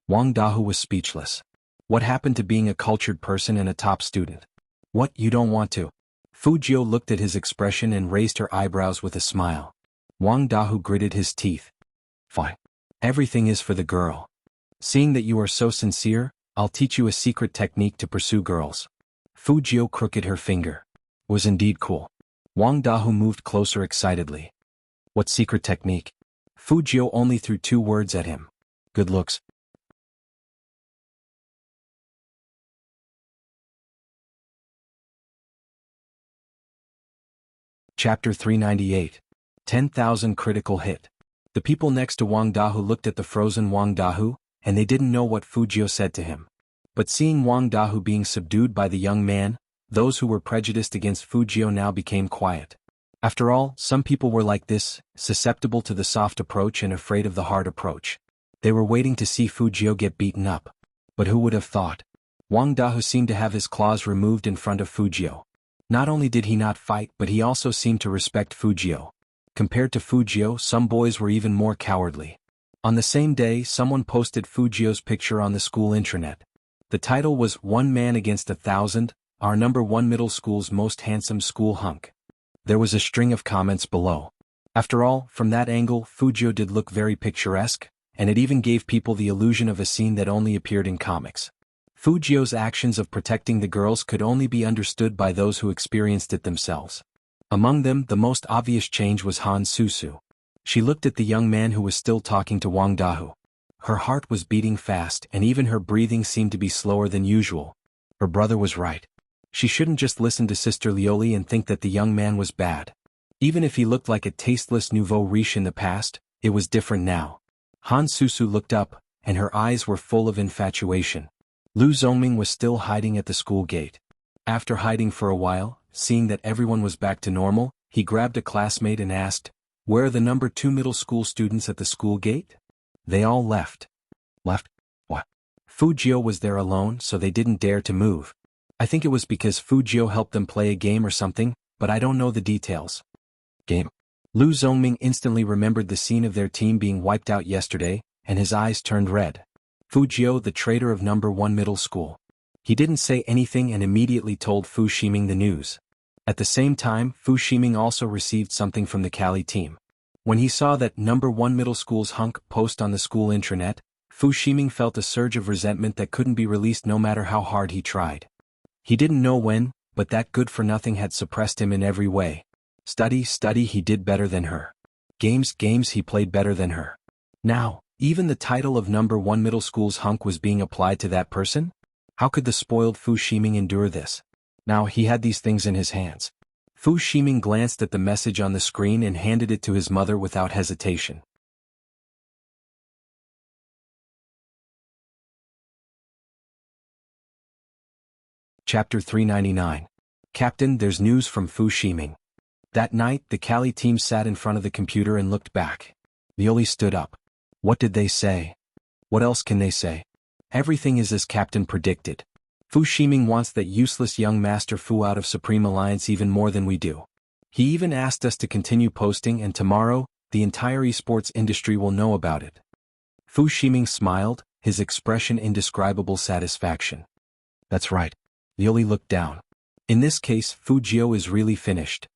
Wang Dahu was speechless. What happened to being a cultured person and a top student? What, you don't want to? Fujio looked at his expression and raised her eyebrows with a smile. Wang Dahu gritted his teeth. Fine. Everything is for the girl. Seeing that you are so sincere, I'll teach you a secret technique to pursue girls. Fujio crooked her finger. Was indeed cool. Wang Dahu moved closer excitedly. What secret technique? Fujio only threw 2 words at him. Good looks. Chapter 398. 10,000 Critical Hit. The people next to Wang Dahu looked at the frozen Wang Dahu, and they didn't know what Fujio said to him. But seeing Wang Dahu being subdued by the young man, those who were prejudiced against Fujio now became quiet. After all, some people were like this, susceptible to the soft approach and afraid of the hard approach. They were waiting to see Fujio get beaten up. But who would have thought? Wang Dahu seemed to have his claws removed in front of Fujio. Not only did he not fight, but he also seemed to respect Fujio. Compared to Fujio, some boys were even more cowardly. On the same day, someone posted Fujio's picture on the school intranet. The title was "One Man Against 1,000, Our #1 Middle School's Most Handsome School Hunk." There was a string of comments below. After all, from that angle, Fujio did look very picturesque, and it even gave people the illusion of a scene that only appeared in comics. Fujio's actions of protecting the girls could only be understood by those who experienced it themselves. Among them, the most obvious change was Han Susu. She looked at the young man who was still talking to Wang Dahu. Her heart was beating fast and even her breathing seemed to be slower than usual. Her brother was right. She shouldn't just listen to Sister Lioli and think that the young man was bad. Even if he looked like a tasteless nouveau riche in the past, it was different now. Han Susu looked up, and her eyes were full of infatuation. Lu Zongming was still hiding at the school gate. After hiding for a while, seeing that everyone was back to normal, he grabbed a classmate and asked, "Where are the #2 middle school students at the school gate?" They all left. Left? What? Fujio was there alone, so they didn't dare to move. I think it was because Fujio helped them play a game or something, but I don't know the details. Game. Lu Zongming instantly remembered the scene of their team being wiped out yesterday, and his eyes turned red. Fujio, the traitor of #1 middle school. He didn't say anything and immediately told Fu Ximing the news. At the same time, Fu Ximing also received something from the Cali team. When he saw that #1 middle school's hunk post on the school intranet, Fu Ximing felt a surge of resentment that couldn't be released no matter how hard he tried. He didn't know when, but that good-for-nothing had suppressed him in every way. Study, he did better than her. Games, he played better than her. Now, even the title of #1 middle school's hunk was being applied to that person? How could the spoiled Fu Ximing endure this? Now he had these things in his hands. Fu Ximing glanced at the message on the screen and handed it to his mother without hesitation. Chapter 399. Captain, there's news from Fu Ximing. That night, the Cali team sat in front of the computer and looked back. Lioli stood up. What did they say? What else can they say? Everything is as Captain predicted. Fu Ximing wants that useless young Master Fu out of Supreme Alliance even more than we do. He even asked us to continue posting and tomorrow, the entire esports industry will know about it. Fu Ximing smiled, his expression indescribable satisfaction. That's right. Lioli looked down. In this case, Fujio is really finished.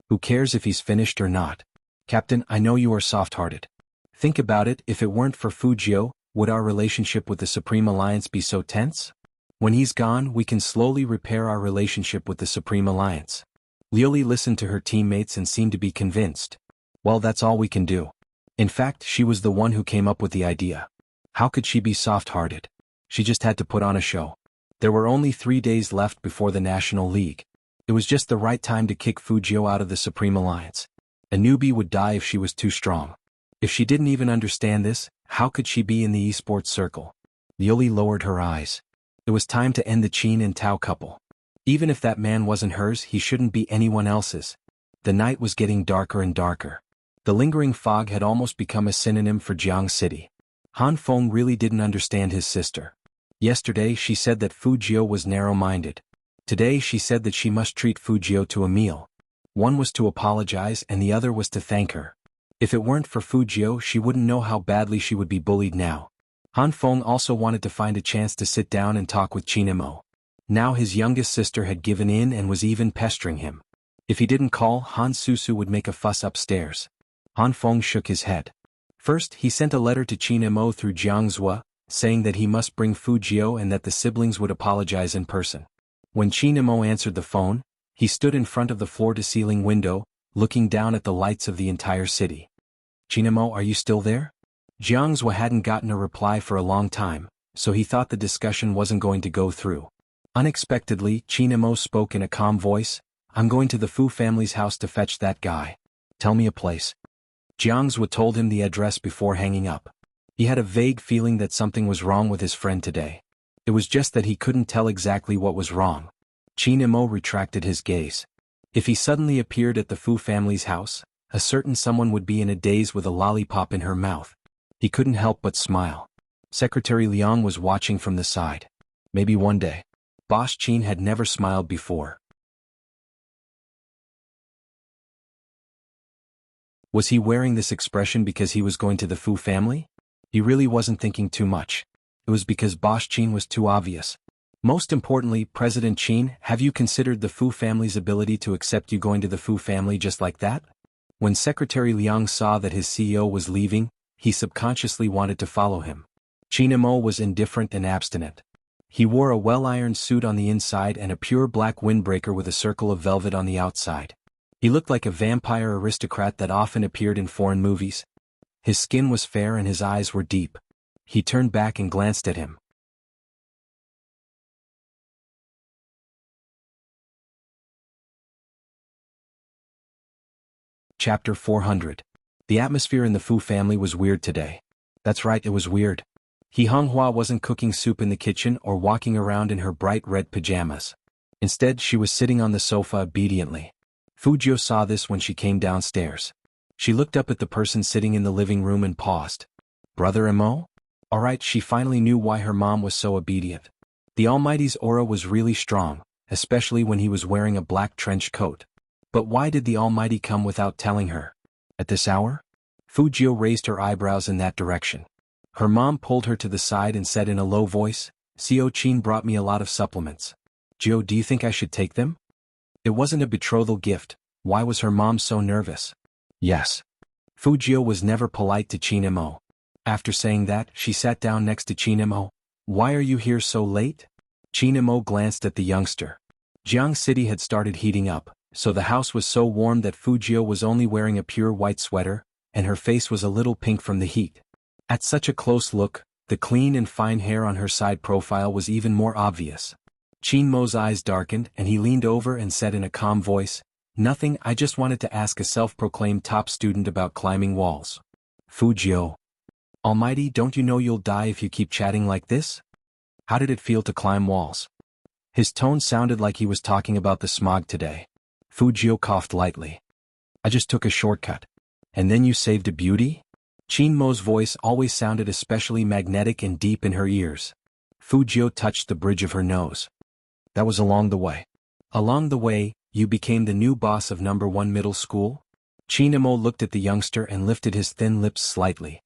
Who cares if he's finished or not? Captain, I know you are soft-hearted. Think about it, if it weren't for Fujio, would our relationship with the Supreme Alliance be so tense? When he's gone, we can slowly repair our relationship with the Supreme Alliance. Lioli listened to her teammates and seemed to be convinced. Well, that's all we can do. In fact, she was the one who came up with the idea. How could she be soft-hearted? She just had to put on a show. There were only 3 days left before the National League. It was just the right time to kick Fujio out of the Supreme Alliance. A newbie would die if she was too strong. If she didn't even understand this, how could she be in the esports circle? Lioli lowered her eyes. It was time to end the Qin and Tao couple. Even if that man wasn't hers, he shouldn't be anyone else's. The night was getting darker and darker. The lingering fog had almost become a synonym for Jianghu City. Han Feng really didn't understand his sister. Yesterday she said that Fujio was narrow-minded. Today she said that she must treat Fujio to a meal. One was to apologize and the other was to thank her. If it weren't for Fujio, she wouldn't know how badly she would be bullied now. Han Feng also wanted to find a chance to sit down and talk with Chinemo. Now his youngest sister had given in and was even pestering him. If he didn't call, Han Susu would make a fuss upstairs. Han Feng shook his head. First, he sent a letter to Chinemo through Jianghu, saying that he must bring Fujio and that the siblings would apologize in person. When Chinemo answered the phone, he stood in front of the floor-to-ceiling window, looking down at the lights of the entire city. Chinemo, are you still there? Jianghu hadn't gotten a reply for a long time, so he thought the discussion wasn't going to go through. Unexpectedly, Chinemo spoke in a calm voice, I'm going to the Fu family's house to fetch that guy. Tell me a place. Jianghu told him the address before hanging up. He had a vague feeling that something was wrong with his friend today. It was just that he couldn't tell exactly what was wrong. Chinemo retracted his gaze. If he suddenly appeared at the Fu family's house, a certain someone would be in a daze with a lollipop in her mouth. He couldn't help but smile. Secretary Liang was watching from the side. Maybe one day. Boss Qin had never smiled before. Was he wearing this expression because he was going to the Fu family? He really wasn't thinking too much. It was because Boss Qin was too obvious. Most importantly, President Qin, have you considered the Fu family's ability to accept you going to the Fu family just like that? When Secretary Liang saw that his CEO was leaving, he subconsciously wanted to follow him. Chinemo was indifferent and abstinent. He wore a well-ironed suit on the inside and a pure black windbreaker with a circle of velvet on the outside. He looked like a vampire aristocrat that often appeared in foreign movies. His skin was fair and his eyes were deep. He turned back and glanced at him. Chapter 400. The atmosphere in the Fu family was weird today. That's right, it was weird. He Honghua wasn't cooking soup in the kitchen or walking around in her bright red pajamas. Instead, she was sitting on the sofa obediently. Fujio saw this when she came downstairs. She looked up at the person sitting in the living room and paused. Brother Emo? Alright, she finally knew why her mom was so obedient. The Almighty's aura was really strong, especially when he was wearing a black trench coat. But why did the Almighty come without telling her? At this hour? Fujio raised her eyebrows in that direction. Her mom pulled her to the side and said in a low voice, Seo Qin brought me a lot of supplements. Jio, do you think I should take them? It wasn't a betrothal gift. Why was her mom so nervous? Yes. Fujio was never polite to Chinemo. After saying that, she sat down next to Chinemo. Why are you here so late? Chinemo glanced at the youngster. Jianghu City had started heating up, so the house was so warm that Fujio was only wearing a pure white sweater, and her face was a little pink from the heat. At such a close look, the clean and fine hair on her side profile was even more obvious. Chinmo's eyes darkened and he leaned over and said in a calm voice, Nothing, I just wanted to ask a self-proclaimed top student about climbing walls. Fujio. Almighty, don't you know you'll die if you keep chatting like this? How did it feel to climb walls? His tone sounded like he was talking about the smog today. Fujio coughed lightly. I just took a shortcut. And then you saved a beauty? Chinmo's voice always sounded especially magnetic and deep in her ears. Fujio touched the bridge of her nose. That was along the way. Along the way, you became the new boss of number 1 middle school? Chinemo looked at the youngster and lifted his thin lips slightly.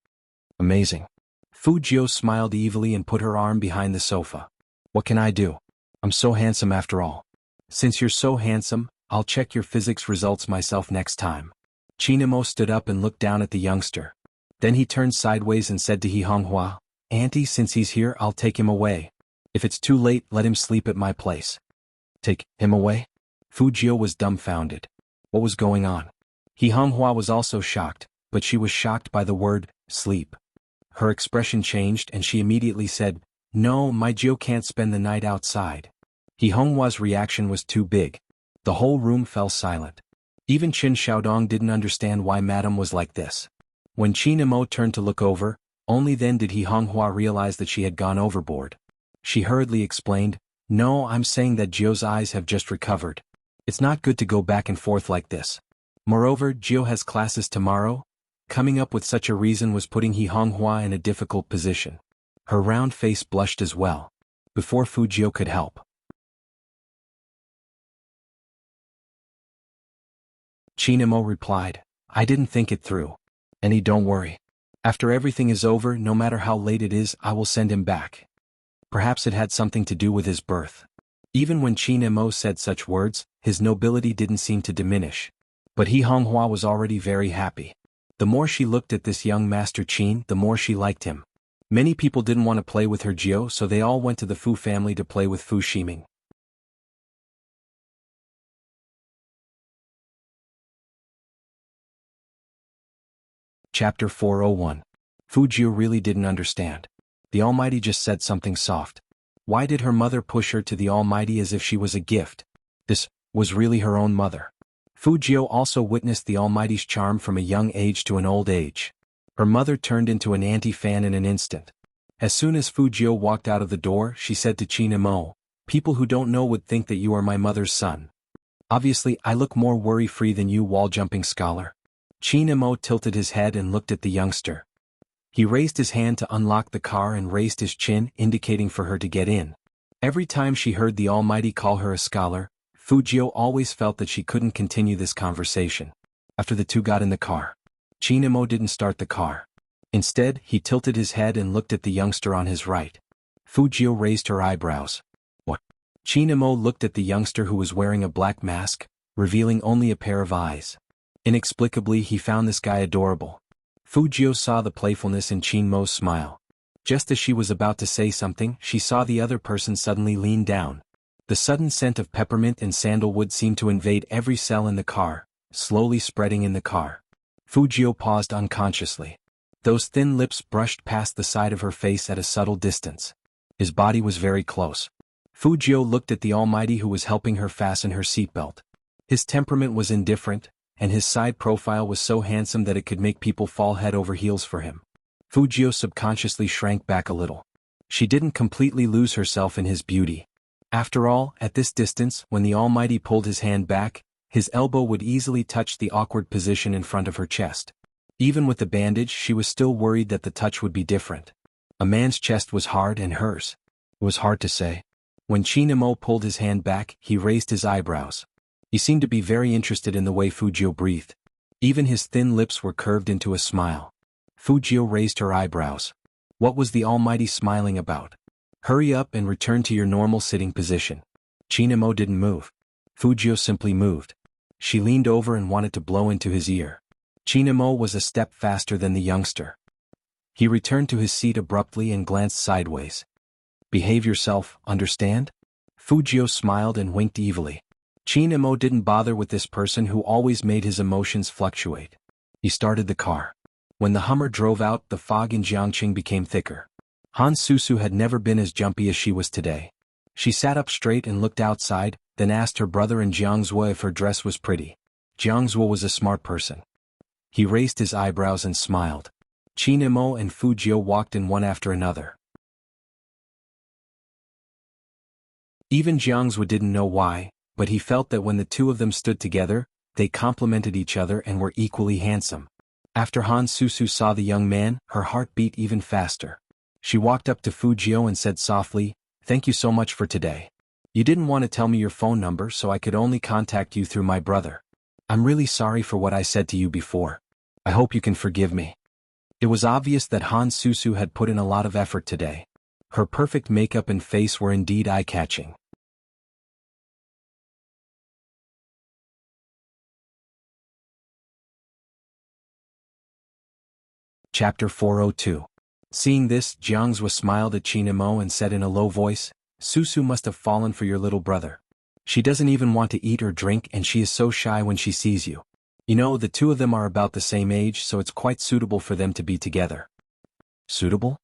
Amazing. Fujio smiled evilly and put her arm behind the sofa. What can I do? I'm so handsome after all. Since you're so handsome, I'll check your physics results myself next time. Chinemo stood up and looked down at the youngster. Then he turned sideways and said to He Honghua, Auntie, since he's here, I'll take him away. If it's too late, let him sleep at my place. Take him away? Fujio was dumbfounded. What was going on? He Honghua was also shocked, but she was shocked by the word, sleep. Her expression changed and she immediately said, No, my Jio can't spend the night outside. He Honghua's reaction was too big. The whole room fell silent. Even Qin Xiaodong didn't understand why Madame was like this. When Chinemo turned to look over, only then did He Honghua realize that she had gone overboard. She hurriedly explained, No, I'm saying that Jio's eyes have just recovered. It's not good to go back and forth like this. Moreover, Jio has classes tomorrow. Coming up with such a reason was putting He Honghua in a difficult position. Her round face blushed as well. Before Fujio could help. Chinemo replied, I didn't think it through. Don't worry. After everything is over, no matter how late it is, I will send him back. Perhaps it had something to do with his birth. Even when Qin Mo said such words, his nobility didn't seem to diminish. But He Honghua was already very happy. The more she looked at this young Master Qin, the more she liked him. Many people didn't want to play with her Jiao, so they all went to the Fu family to play with Fu Ximing. Chapter 401. Fu Jiao really didn't understand. The Almighty just said something soft. Why did her mother push her to the Almighty as if she was a gift? This was really her own mother. Fu Jiao also witnessed the Almighty's charm from a young age to an old age. Her mother turned into an anti-fan in an instant. As soon as Fu Jiao walked out of the door, she said to Qin Mo, "People who don't know would think that you are my mother's son. Obviously, I look more worry-free than you, wall-jumping scholar." Qin Mo tilted his head and looked at the youngster. He raised his hand to unlock the car and raised his chin, indicating for her to get in. Every time she heard the Almighty call her a scholar, Fu Jiao always felt that she couldn't continue this conversation. After the two got in the car, Qin Mo didn't start the car. Instead, he tilted his head and looked at the youngster on his right. Fu Jiao raised her eyebrows. What? Qin Mo looked at the youngster who was wearing a black mask, revealing only a pair of eyes. Inexplicably, he found this guy adorable. Fu Jiao saw the playfulness in Qin Mo's smile. Just as she was about to say something, she saw the other person suddenly lean down. The sudden scent of peppermint and sandalwood seemed to invade every cell in the car, slowly spreading in the car. Fu Jiao paused unconsciously. Those thin lips brushed past the side of her face at a subtle distance. His body was very close. Fu Jiao looked at the Almighty who was helping her fasten her seatbelt. His temperament was indifferent, and his side profile was so handsome that it could make people fall head over heels for him. Fu Jiao subconsciously shrank back a little. She didn't completely lose herself in his beauty. After all, at this distance, when the Almighty pulled his hand back, his elbow would easily touch the awkward position in front of her chest. Even with the bandage, she was still worried that the touch would be different. A man's chest was hard and hers. It was hard to say. When Qin Mo pulled his hand back, he raised his eyebrows. He seemed to be very interested in the way Fu Jiao breathed. Even his thin lips were curved into a smile. Fu Jiao raised her eyebrows. What was the Almighty smiling about? Hurry up and return to your normal sitting position. Qin Mo didn't move. Fu Jiao simply moved. She leaned over and wanted to blow into his ear. Qin Mo was a step faster than the youngster. He returned to his seat abruptly and glanced sideways. Behave yourself, understand? Fu Jiao smiled and winked evilly. Qin Mo didn't bother with this person who always made his emotions fluctuate. He started the car. When the Hummer drove out, the fog in Jiangqing became thicker. Han Susu had never been as jumpy as she was today. She sat up straight and looked outside, then asked her brother in Jianghu if her dress was pretty. Jianghu was a smart person. He raised his eyebrows and smiled. Qin Mo and Fu Jiao walked in one after another. Even Jianghu didn't know why, but he felt that when the two of them stood together, they complemented each other and were equally handsome. After Han Susu saw the young man, her heart beat even faster. She walked up to Fu Jiao and said softly, "Thank you so much for today. You didn't want to tell me your phone number, so I could only contact you through my brother. I'm really sorry for what I said to you before. I hope you can forgive me." It was obvious that Han Susu had put in a lot of effort today. Her perfect makeup and face were indeed eye-catching. Chapter 402. Seeing this, Jianghu smiled at Qin Mo and said in a low voice, "Susu must have fallen for your little brother. She doesn't even want to eat or drink and she is so shy when she sees you. You know, the two of them are about the same age, so it's quite suitable for them to be together." Suitable?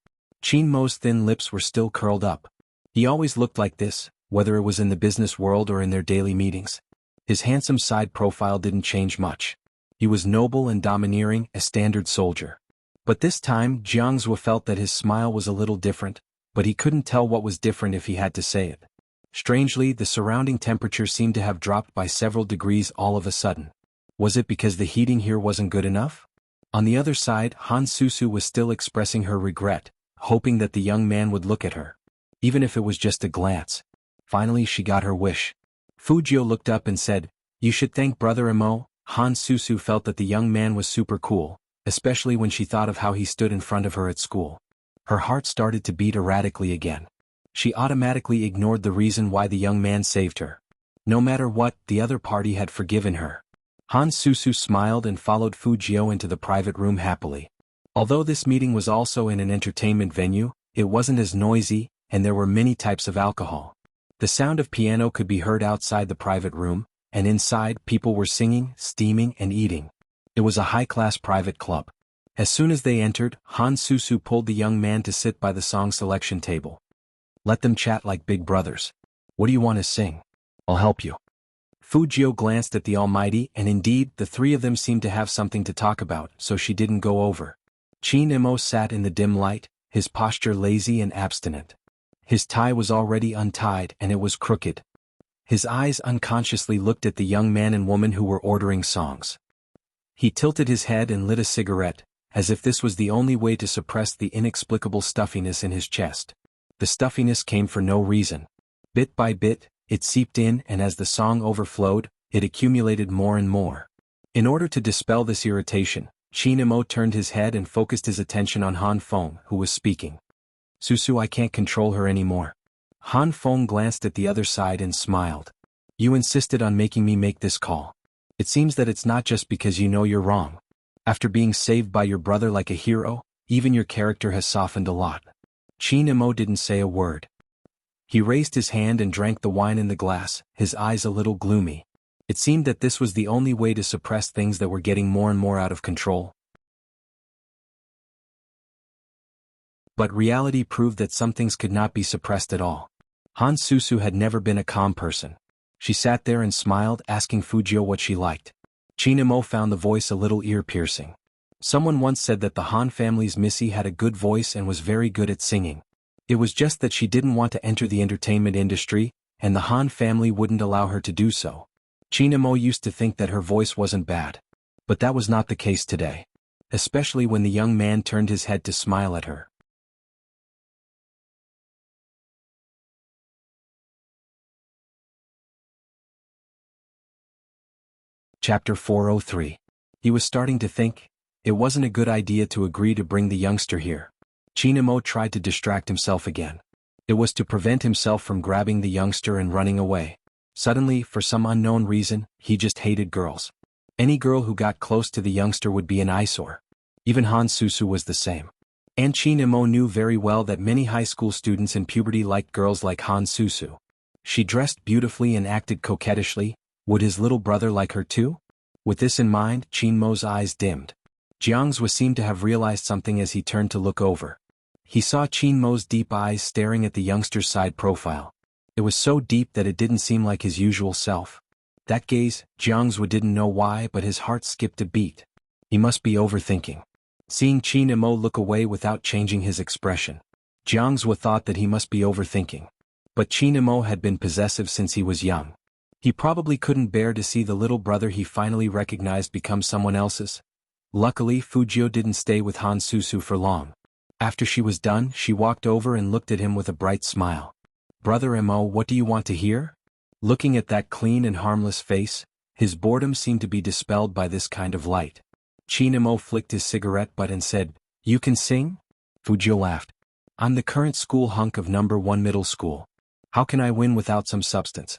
Qin Mo's thin lips were still curled up. He always looked like this, whether it was in the business world or in their daily meetings. His handsome side profile didn't change much. He was noble and domineering, a standard soldier. But this time, Jianghu felt that his smile was a little different, but he couldn't tell what was different if he had to say it. Strangely, the surrounding temperature seemed to have dropped by several degrees all of a sudden. Was it because the heating here wasn't good enough? On the other side, Han Susu was still expressing her regret, hoping that the young man would look at her. Even if it was just a glance. Finally she got her wish. Fu Jiao looked up and said, "You should thank Brother Imo." Han Susu felt that the young man was super cool, especially when she thought of how he stood in front of her at school. Her heart started to beat erratically again. She automatically ignored the reason why the young man saved her. No matter what, the other party had forgiven her. Han Susu smiled and followed Fujio into the private room happily. Although this meeting was also in an entertainment venue, it wasn't as noisy, and there were many types of alcohol. The sound of piano could be heard outside the private room, and inside people were singing, steaming, and eating. It was a high-class private club. As soon as they entered, Han Susu pulled the young man to sit by the song selection table. Let them chat like big brothers. What do you want to sing? I'll help you. Fujio glanced at the Almighty, and indeed, the three of them seemed to have something to talk about, so she didn't go over. Chin Imo sat in the dim light, his posture lazy and abstinent. His tie was already untied and it was crooked. His eyes unconsciously looked at the young man and woman who were ordering songs. He tilted his head and lit a cigarette, as if this was the only way to suppress the inexplicable stuffiness in his chest. The stuffiness came for no reason. Bit by bit, it seeped in, and as the song overflowed, it accumulated more and more. In order to dispel this irritation, Chin Imo turned his head and focused his attention on Han Feng, who was speaking. Susu, I can't control her anymore. Han Feng glanced at the other side and smiled. You insisted on making me make this call. It seems that it's not just because you know you're wrong. After being saved by your brother like a hero, even your character has softened a lot. Chin Imo didn't say a word. He raised his hand and drank the wine in the glass, his eyes a little gloomy. It seemed that this was the only way to suppress things that were getting more and more out of control. But reality proved that some things could not be suppressed at all. Han Susu had never been a calm person. She sat there and smiled, asking Fujio what she liked. Chin Imo found the voice a little ear-piercing. Someone once said that the Han family's Missy had a good voice and was very good at singing. It was just that she didn't want to enter the entertainment industry, and the Han family wouldn't allow her to do so. Chin Imo used to think that her voice wasn't bad. But that was not the case today. Especially when the young man turned his head to smile at her. Chapter 403. He was starting to think, it wasn't a good idea to agree to bring the youngster here. Chin Imo tried to distract himself again. It was to prevent himself from grabbing the youngster and running away. Suddenly, for some unknown reason, he just hated girls. Any girl who got close to the youngster would be an eyesore. Even Han Susu was the same. And Chin Imo knew very well that many high school students in puberty liked girls like Han Susu. She dressed beautifully and acted coquettishly. Would his little brother like her too? With this in mind, Chin Mo's eyes dimmed. Jianghu seemed to have realized something as he turned to look over. He saw Chin Mo's deep eyes staring at the youngster's side profile. It was so deep that it didn't seem like his usual self. That gaze, Jianghu didn't know why, but his heart skipped a beat. He must be overthinking. Seeing Chin Imo look away without changing his expression, Jianghu thought that he must be overthinking. But Chin Imo had been possessive since he was young. He probably couldn't bear to see the little brother he finally recognized become someone else's. Luckily, Fujio didn't stay with Han Susu for long. After she was done, she walked over and looked at him with a bright smile. Brother Imo, what do you want to hear? Looking at that clean and harmless face, his boredom seemed to be dispelled by this kind of light. Chin Imo flicked his cigarette butt and said, You can sing? Fujio laughed. I'm the current school hunk of number 1 middle school. How can I win without some substance?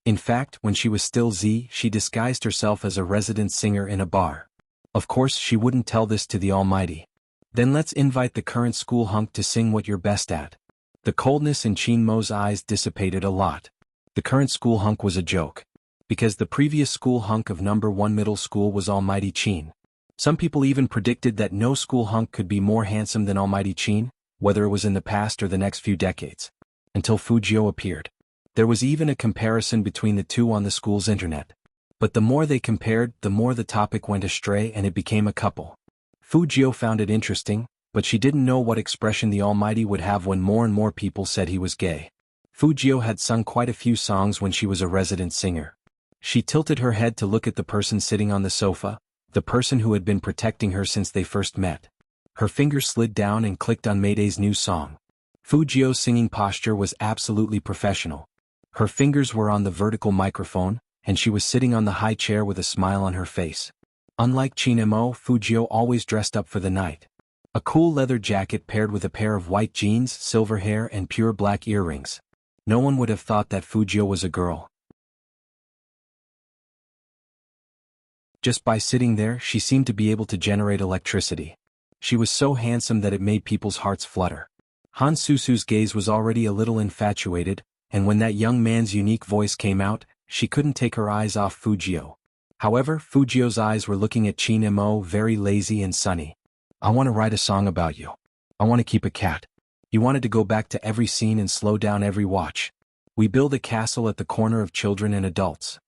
In fact, when she was still Z, she disguised herself as a resident singer in a bar. Of course, she wouldn't tell this to the Almighty. Then let's invite the current school hunk to sing what you're best at. The coldness in Chin Mo's eyes dissipated a lot. The current school hunk was a joke. Because the previous school hunk of number 1 middle school was Almighty Chin. Some people even predicted that no school hunk could be more handsome than Almighty Chin, whether it was in the past or the next few decades. Until Fujio appeared. There was even a comparison between the two on the school's internet. But the more they compared, the more the topic went astray and it became a couple. Fujio found it interesting, but she didn't know what expression the Almighty would have when more and more people said he was gay. Fujio had sung quite a few songs when she was a resident singer. She tilted her head to look at the person sitting on the sofa, the person who had been protecting her since they first met. Her fingers slid down and clicked on Mayday's new song. Fujio's singing posture was absolutely professional. Her fingers were on the vertical microphone, and she was sitting on the high chair with a smile on her face. Unlike Chinemo, Fujio always dressed up for the night. A cool leather jacket paired with a pair of white jeans, silver hair and pure black earrings. No one would have thought that Fujio was a girl. Just by sitting there, she seemed to be able to generate electricity. She was so handsome that it made people's hearts flutter. Han Susu's gaze was already a little infatuated, and when that young man's unique voice came out, she couldn't take her eyes off Fujio. However, Fujio's eyes were looking at Chinemo, very lazy and sunny. I want to write a song about you. I want to keep a cat. You wanted to go back to every scene and slow down every watch. We build a castle at the corner of children and adults.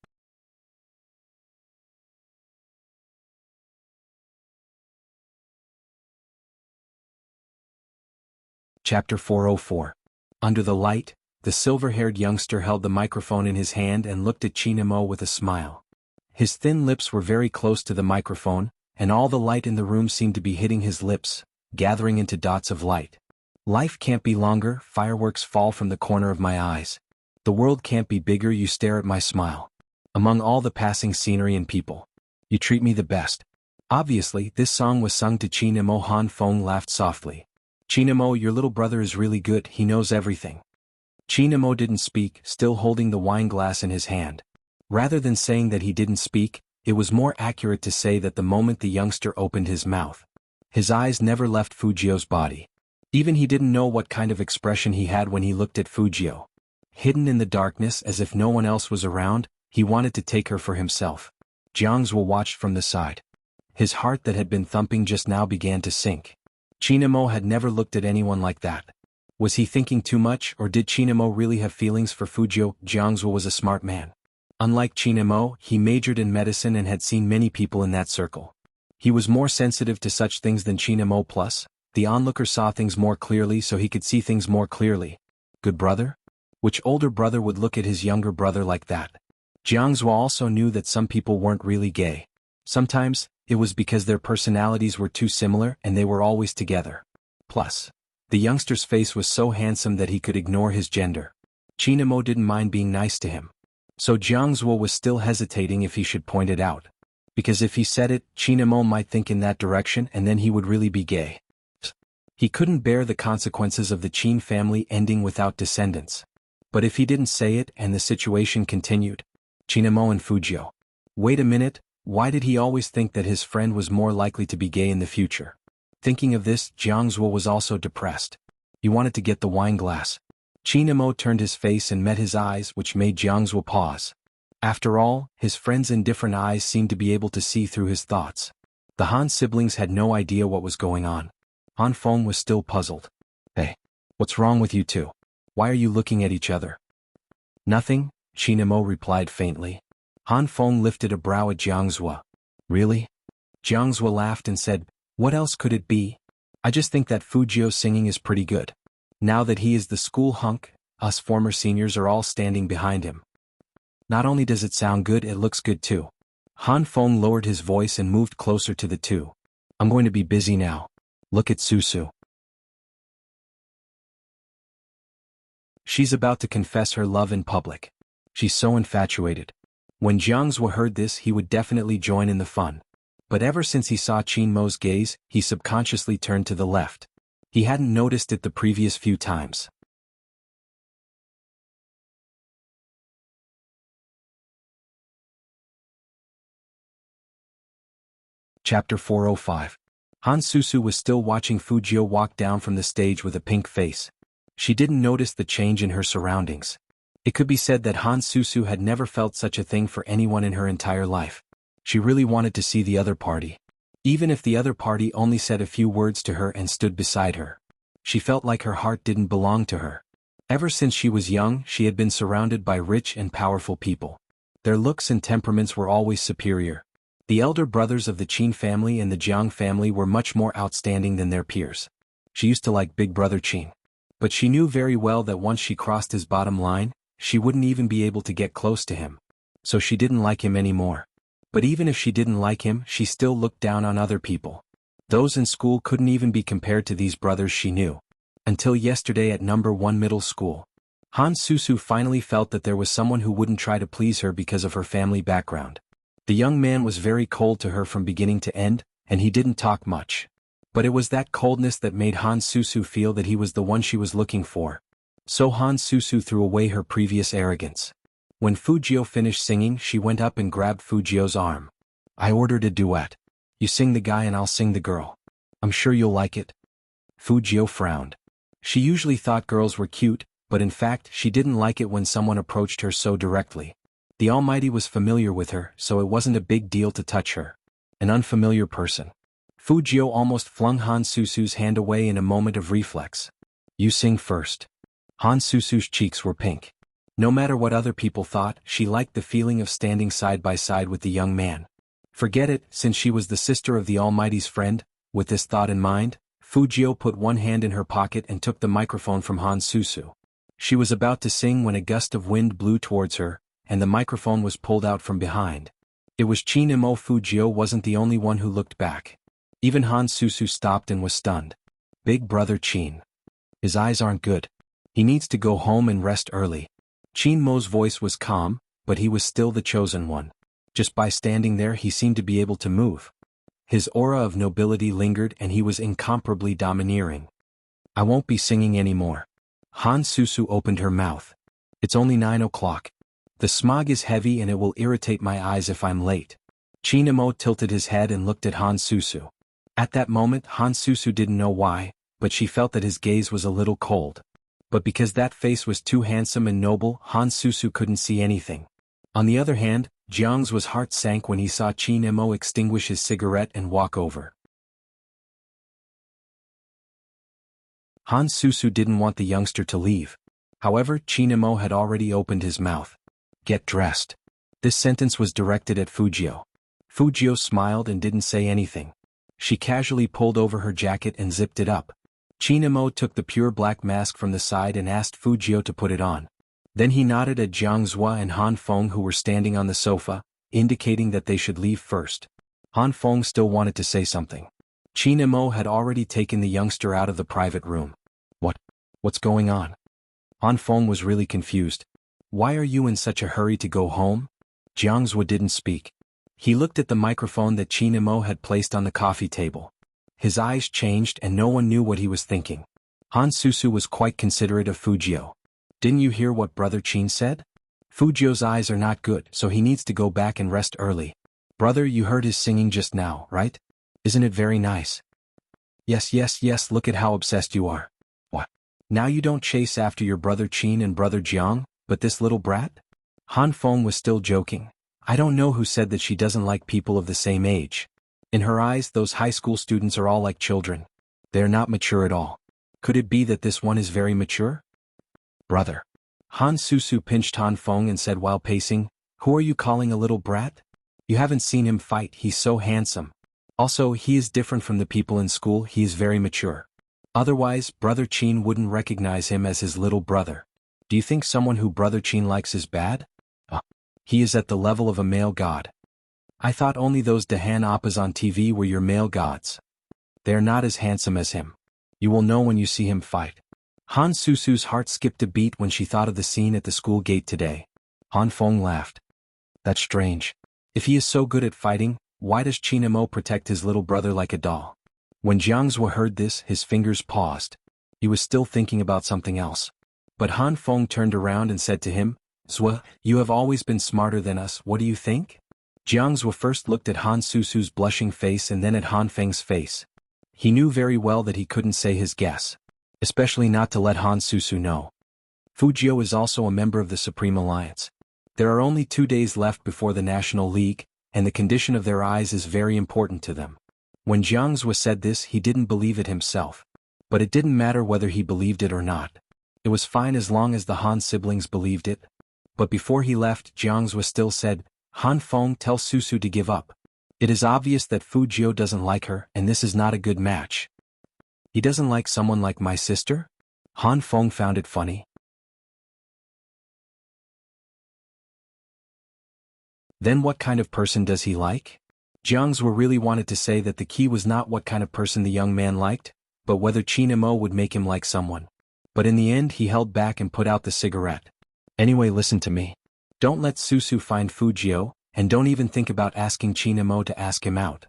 Chapter 404. Under the light, the silver-haired youngster held the microphone in his hand and looked at Chinemo with a smile. His thin lips were very close to the microphone, and all the light in the room seemed to be hitting his lips, gathering into dots of light. Life can't be longer, fireworks fall from the corner of my eyes. The world can't be bigger, you stare at my smile. Among all the passing scenery and people, you treat me the best. Obviously, this song was sung to Chinemo. Han Feng laughed softly. Chinemo, your little brother is really good, he knows everything. Chinemo didn't speak, still holding the wine glass in his hand. Rather than saying that he didn't speak, it was more accurate to say that the moment the youngster opened his mouth, his eyes never left Fujio's body. Even he didn't know what kind of expression he had when he looked at Fujio. Hidden in the darkness as if no one else was around, he wanted to take her for himself. Jianghu watched from the side. His heart that had been thumping just now began to sink. Chinemo had never looked at anyone like that. Was he thinking too much, or did Chinemo really have feelings for Fujio? Jianghu was a smart man. Unlike Chinemo, he majored in medicine and had seen many people in that circle. He was more sensitive to such things than Chinemo. Plus, the onlooker saw things more clearly, so he could see things more clearly. Good brother? Which older brother would look at his younger brother like that? Jianghu also knew that some people weren't really gay. Sometimes, it was because their personalities were too similar and they were always together. Plus, the youngster's face was so handsome that he could ignore his gender. Chinemo didn't mind being nice to him. So Jianghu was still hesitating if he should point it out. Because if he said it, Chinemo might think in that direction and then he would really be gay. He couldn't bear the consequences of the Qin family ending without descendants. But if he didn't say it and the situation continued, Chinemo and Fujio. Wait a minute. Why did he always think that his friend was more likely to be gay in the future? Thinking of this, Jianghu was also depressed. He wanted to get the wine glass. Chinemo turned his face and met his eyes, which made Jianghu pause. After all, his friend's indifferent eyes seemed to be able to see through his thoughts. The Han siblings had no idea what was going on. Han Feng was still puzzled. Hey, what's wrong with you two? Why are you looking at each other? Nothing, Chinemo replied faintly. Han Feng lifted a brow at Jianghu. Really? Jianghu laughed and said, what else could it be? I just think that Fujio's singing is pretty good. Now that he is the school hunk, us former seniors are all standing behind him. Not only does it sound good, it looks good too. Han Feng lowered his voice and moved closer to the two. I'm going to be busy now. Look at Susu. She's about to confess her love in public. She's so infatuated. When Jianghu heard this, he would definitely join in the fun. But ever since he saw Chinmo's gaze, he subconsciously turned to the left. He hadn't noticed it the previous few times. Chapter 405. Han Susu was still watching Fujio walk down from the stage with a pink face. She didn't notice the change in her surroundings. It could be said that Han Susu had never felt such a thing for anyone in her entire life. She really wanted to see the other party. Even if the other party only said a few words to her and stood beside her. She felt like her heart didn't belong to her. Ever since she was young, she had been surrounded by rich and powerful people. Their looks and temperaments were always superior. The elder brothers of the Qin family and the Jiang family were much more outstanding than their peers. She used to like Big Brother Qin. But she knew very well that once she crossed his bottom line, she wouldn't even be able to get close to him. So she didn't like him anymore. But even if she didn't like him, she still looked down on other people. Those in school couldn't even be compared to these brothers she knew. Until yesterday at number 1 middle school. Han Susu finally felt that there was someone who wouldn't try to please her because of her family background. The young man was very cold to her from beginning to end, and he didn't talk much. But it was that coldness that made Han Susu feel that he was the one she was looking for. So Han Susu threw away her previous arrogance. When Fujio finished singing, she went up and grabbed Fujio's arm. I ordered a duet. You sing the guy and I'll sing the girl. I'm sure you'll like it. Fujio frowned. She usually thought girls were cute, but in fact she didn't like it when someone approached her so directly. The Almighty was familiar with her, so it wasn't a big deal to touch her. An unfamiliar person. Fujio almost flung Han Susu's hand away in a moment of reflex. You sing first. Han Susu's cheeks were pink. No matter what other people thought, she liked the feeling of standing side by side with the young man. Forget it, since she was the sister of the Almighty's friend. With this thought in mind, Fujio put one hand in her pocket and took the microphone from Han Susu. She was about to sing when a gust of wind blew towards her, and the microphone was pulled out from behind. It was Chin Imo. Fujio wasn't the only one who looked back. Even Han Susu stopped and was stunned. Big brother Chin. His eyes aren't good. He needs to go home and rest early. Chin Mo's voice was calm, but he was still the chosen one. Just by standing there he seemed to be able to move. His aura of nobility lingered and he was incomparably domineering. I won't be singing anymore. Han Susu opened her mouth. It's only 9 o'clock. The smog is heavy and it will irritate my eyes if I'm late. Chin Imo tilted his head and looked at Han Susu. At that moment Han Susu didn't know why, but she felt that his gaze was a little cold. But because that face was too handsome and noble, Han Susu couldn't see anything. On the other hand, Jianghu's heart sank when he saw Chin Imo extinguish his cigarette and walk over. Han Susu didn't want the youngster to leave. However, Chin Imo had already opened his mouth. Get dressed. This sentence was directed at Fujio. Fujio smiled and didn't say anything. She casually pulled over her jacket and zipped it up. Chin Imo took the pure black mask from the side and asked Fujio to put it on. Then he nodded at Jianghu and Han Feng who were standing on the sofa, indicating that they should leave first. Han Feng still wanted to say something. Chin Imo had already taken the youngster out of the private room. What's going on? Han Feng was really confused. Why are you in such a hurry to go home? Jianghu didn't speak. He looked at the microphone that Chin Imo had placed on the coffee table. His eyes changed and no one knew what he was thinking. Han Susu was quite considerate of Fujio. Didn't you hear what brother Chin said? Fujio's eyes are not good, so he needs to go back and rest early. Brother, you heard his singing just now, right? Isn't it very nice? Yes, look at how obsessed you are. What? Now you don't chase after your brother Chin and brother Jiang, but this little brat? Han Feng was still joking. I don't know who said that she doesn't like people of the same age. In her eyes, those high school students are all like children. They're not mature at all. Could it be that this one is very mature? Brother. Han Susu pinched Han Feng and said while pacing, who are you calling a little brat? You haven't seen him fight, he's so handsome. Also, he is different from the people in school, he is very mature. Otherwise, brother Chin wouldn't recognize him as his little brother. Do you think someone who brother Chin likes is bad? He is at the level of a male god. I thought only those Dahan Appas on TV were your male gods. They are not as handsome as him. You will know when you see him fight. Han Susu's heart skipped a beat when she thought of the scene at the school gate today. Han Feng laughed. That's strange. If he is so good at fighting, why does Chin Imo protect his little brother like a doll? When Jianghu heard this, his fingers paused. He was still thinking about something else. But Han Feng turned around and said to him, Zwa, you have always been smarter than us, what do you think? Jianghu first looked at Han Susu's blushing face and then at Han Feng's face. He knew very well that he couldn't say his guess. Especially not to let Han Susu know. Fujio is also a member of the Supreme Alliance. There are only 2 days left before the National League, and the condition of their eyes is very important to them. When Jianghu said this, he didn't believe it himself. But it didn't matter whether he believed it or not. It was fine as long as the Han siblings believed it. But before he left, Jianghu still said, Han Feng, tell Susu to give up. It is obvious that Fujio doesn't like her, and this is not a good match. He doesn't like someone like my sister? Han Feng found it funny. Then what kind of person does he like? Jianghu really wanted to say that the key was not what kind of person the young man liked, but whether Chin Imo would make him like someone. But in the end he held back and put out the cigarette. Anyway, listen to me. Don't let Susu find Fujio, and don't even think about asking Chinamo to ask him out.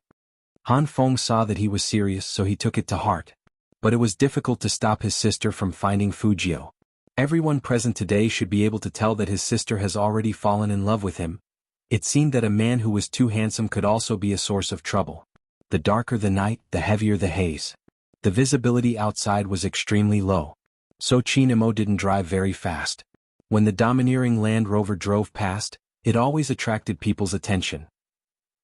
Han Feng saw that he was serious, so he took it to heart. But it was difficult to stop his sister from finding Fujio. Everyone present today should be able to tell that his sister has already fallen in love with him. It seemed that a man who was too handsome could also be a source of trouble. The darker the night, the heavier the haze. The visibility outside was extremely low. So Chinamo didn't drive very fast. When the domineering Land Rover drove past, it always attracted people's attention.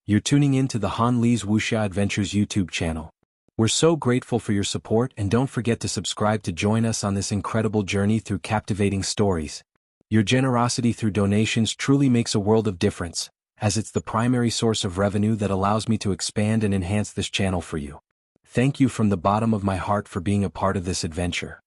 You're tuning in to the Han Li's Wuxia Adventures YouTube channel. We're so grateful for your support, and don't forget to subscribe to join us on this incredible journey through captivating stories. Your generosity through donations truly makes a world of difference, as it's the primary source of revenue that allows me to expand and enhance this channel for you. Thank you from the bottom of my heart for being a part of this adventure.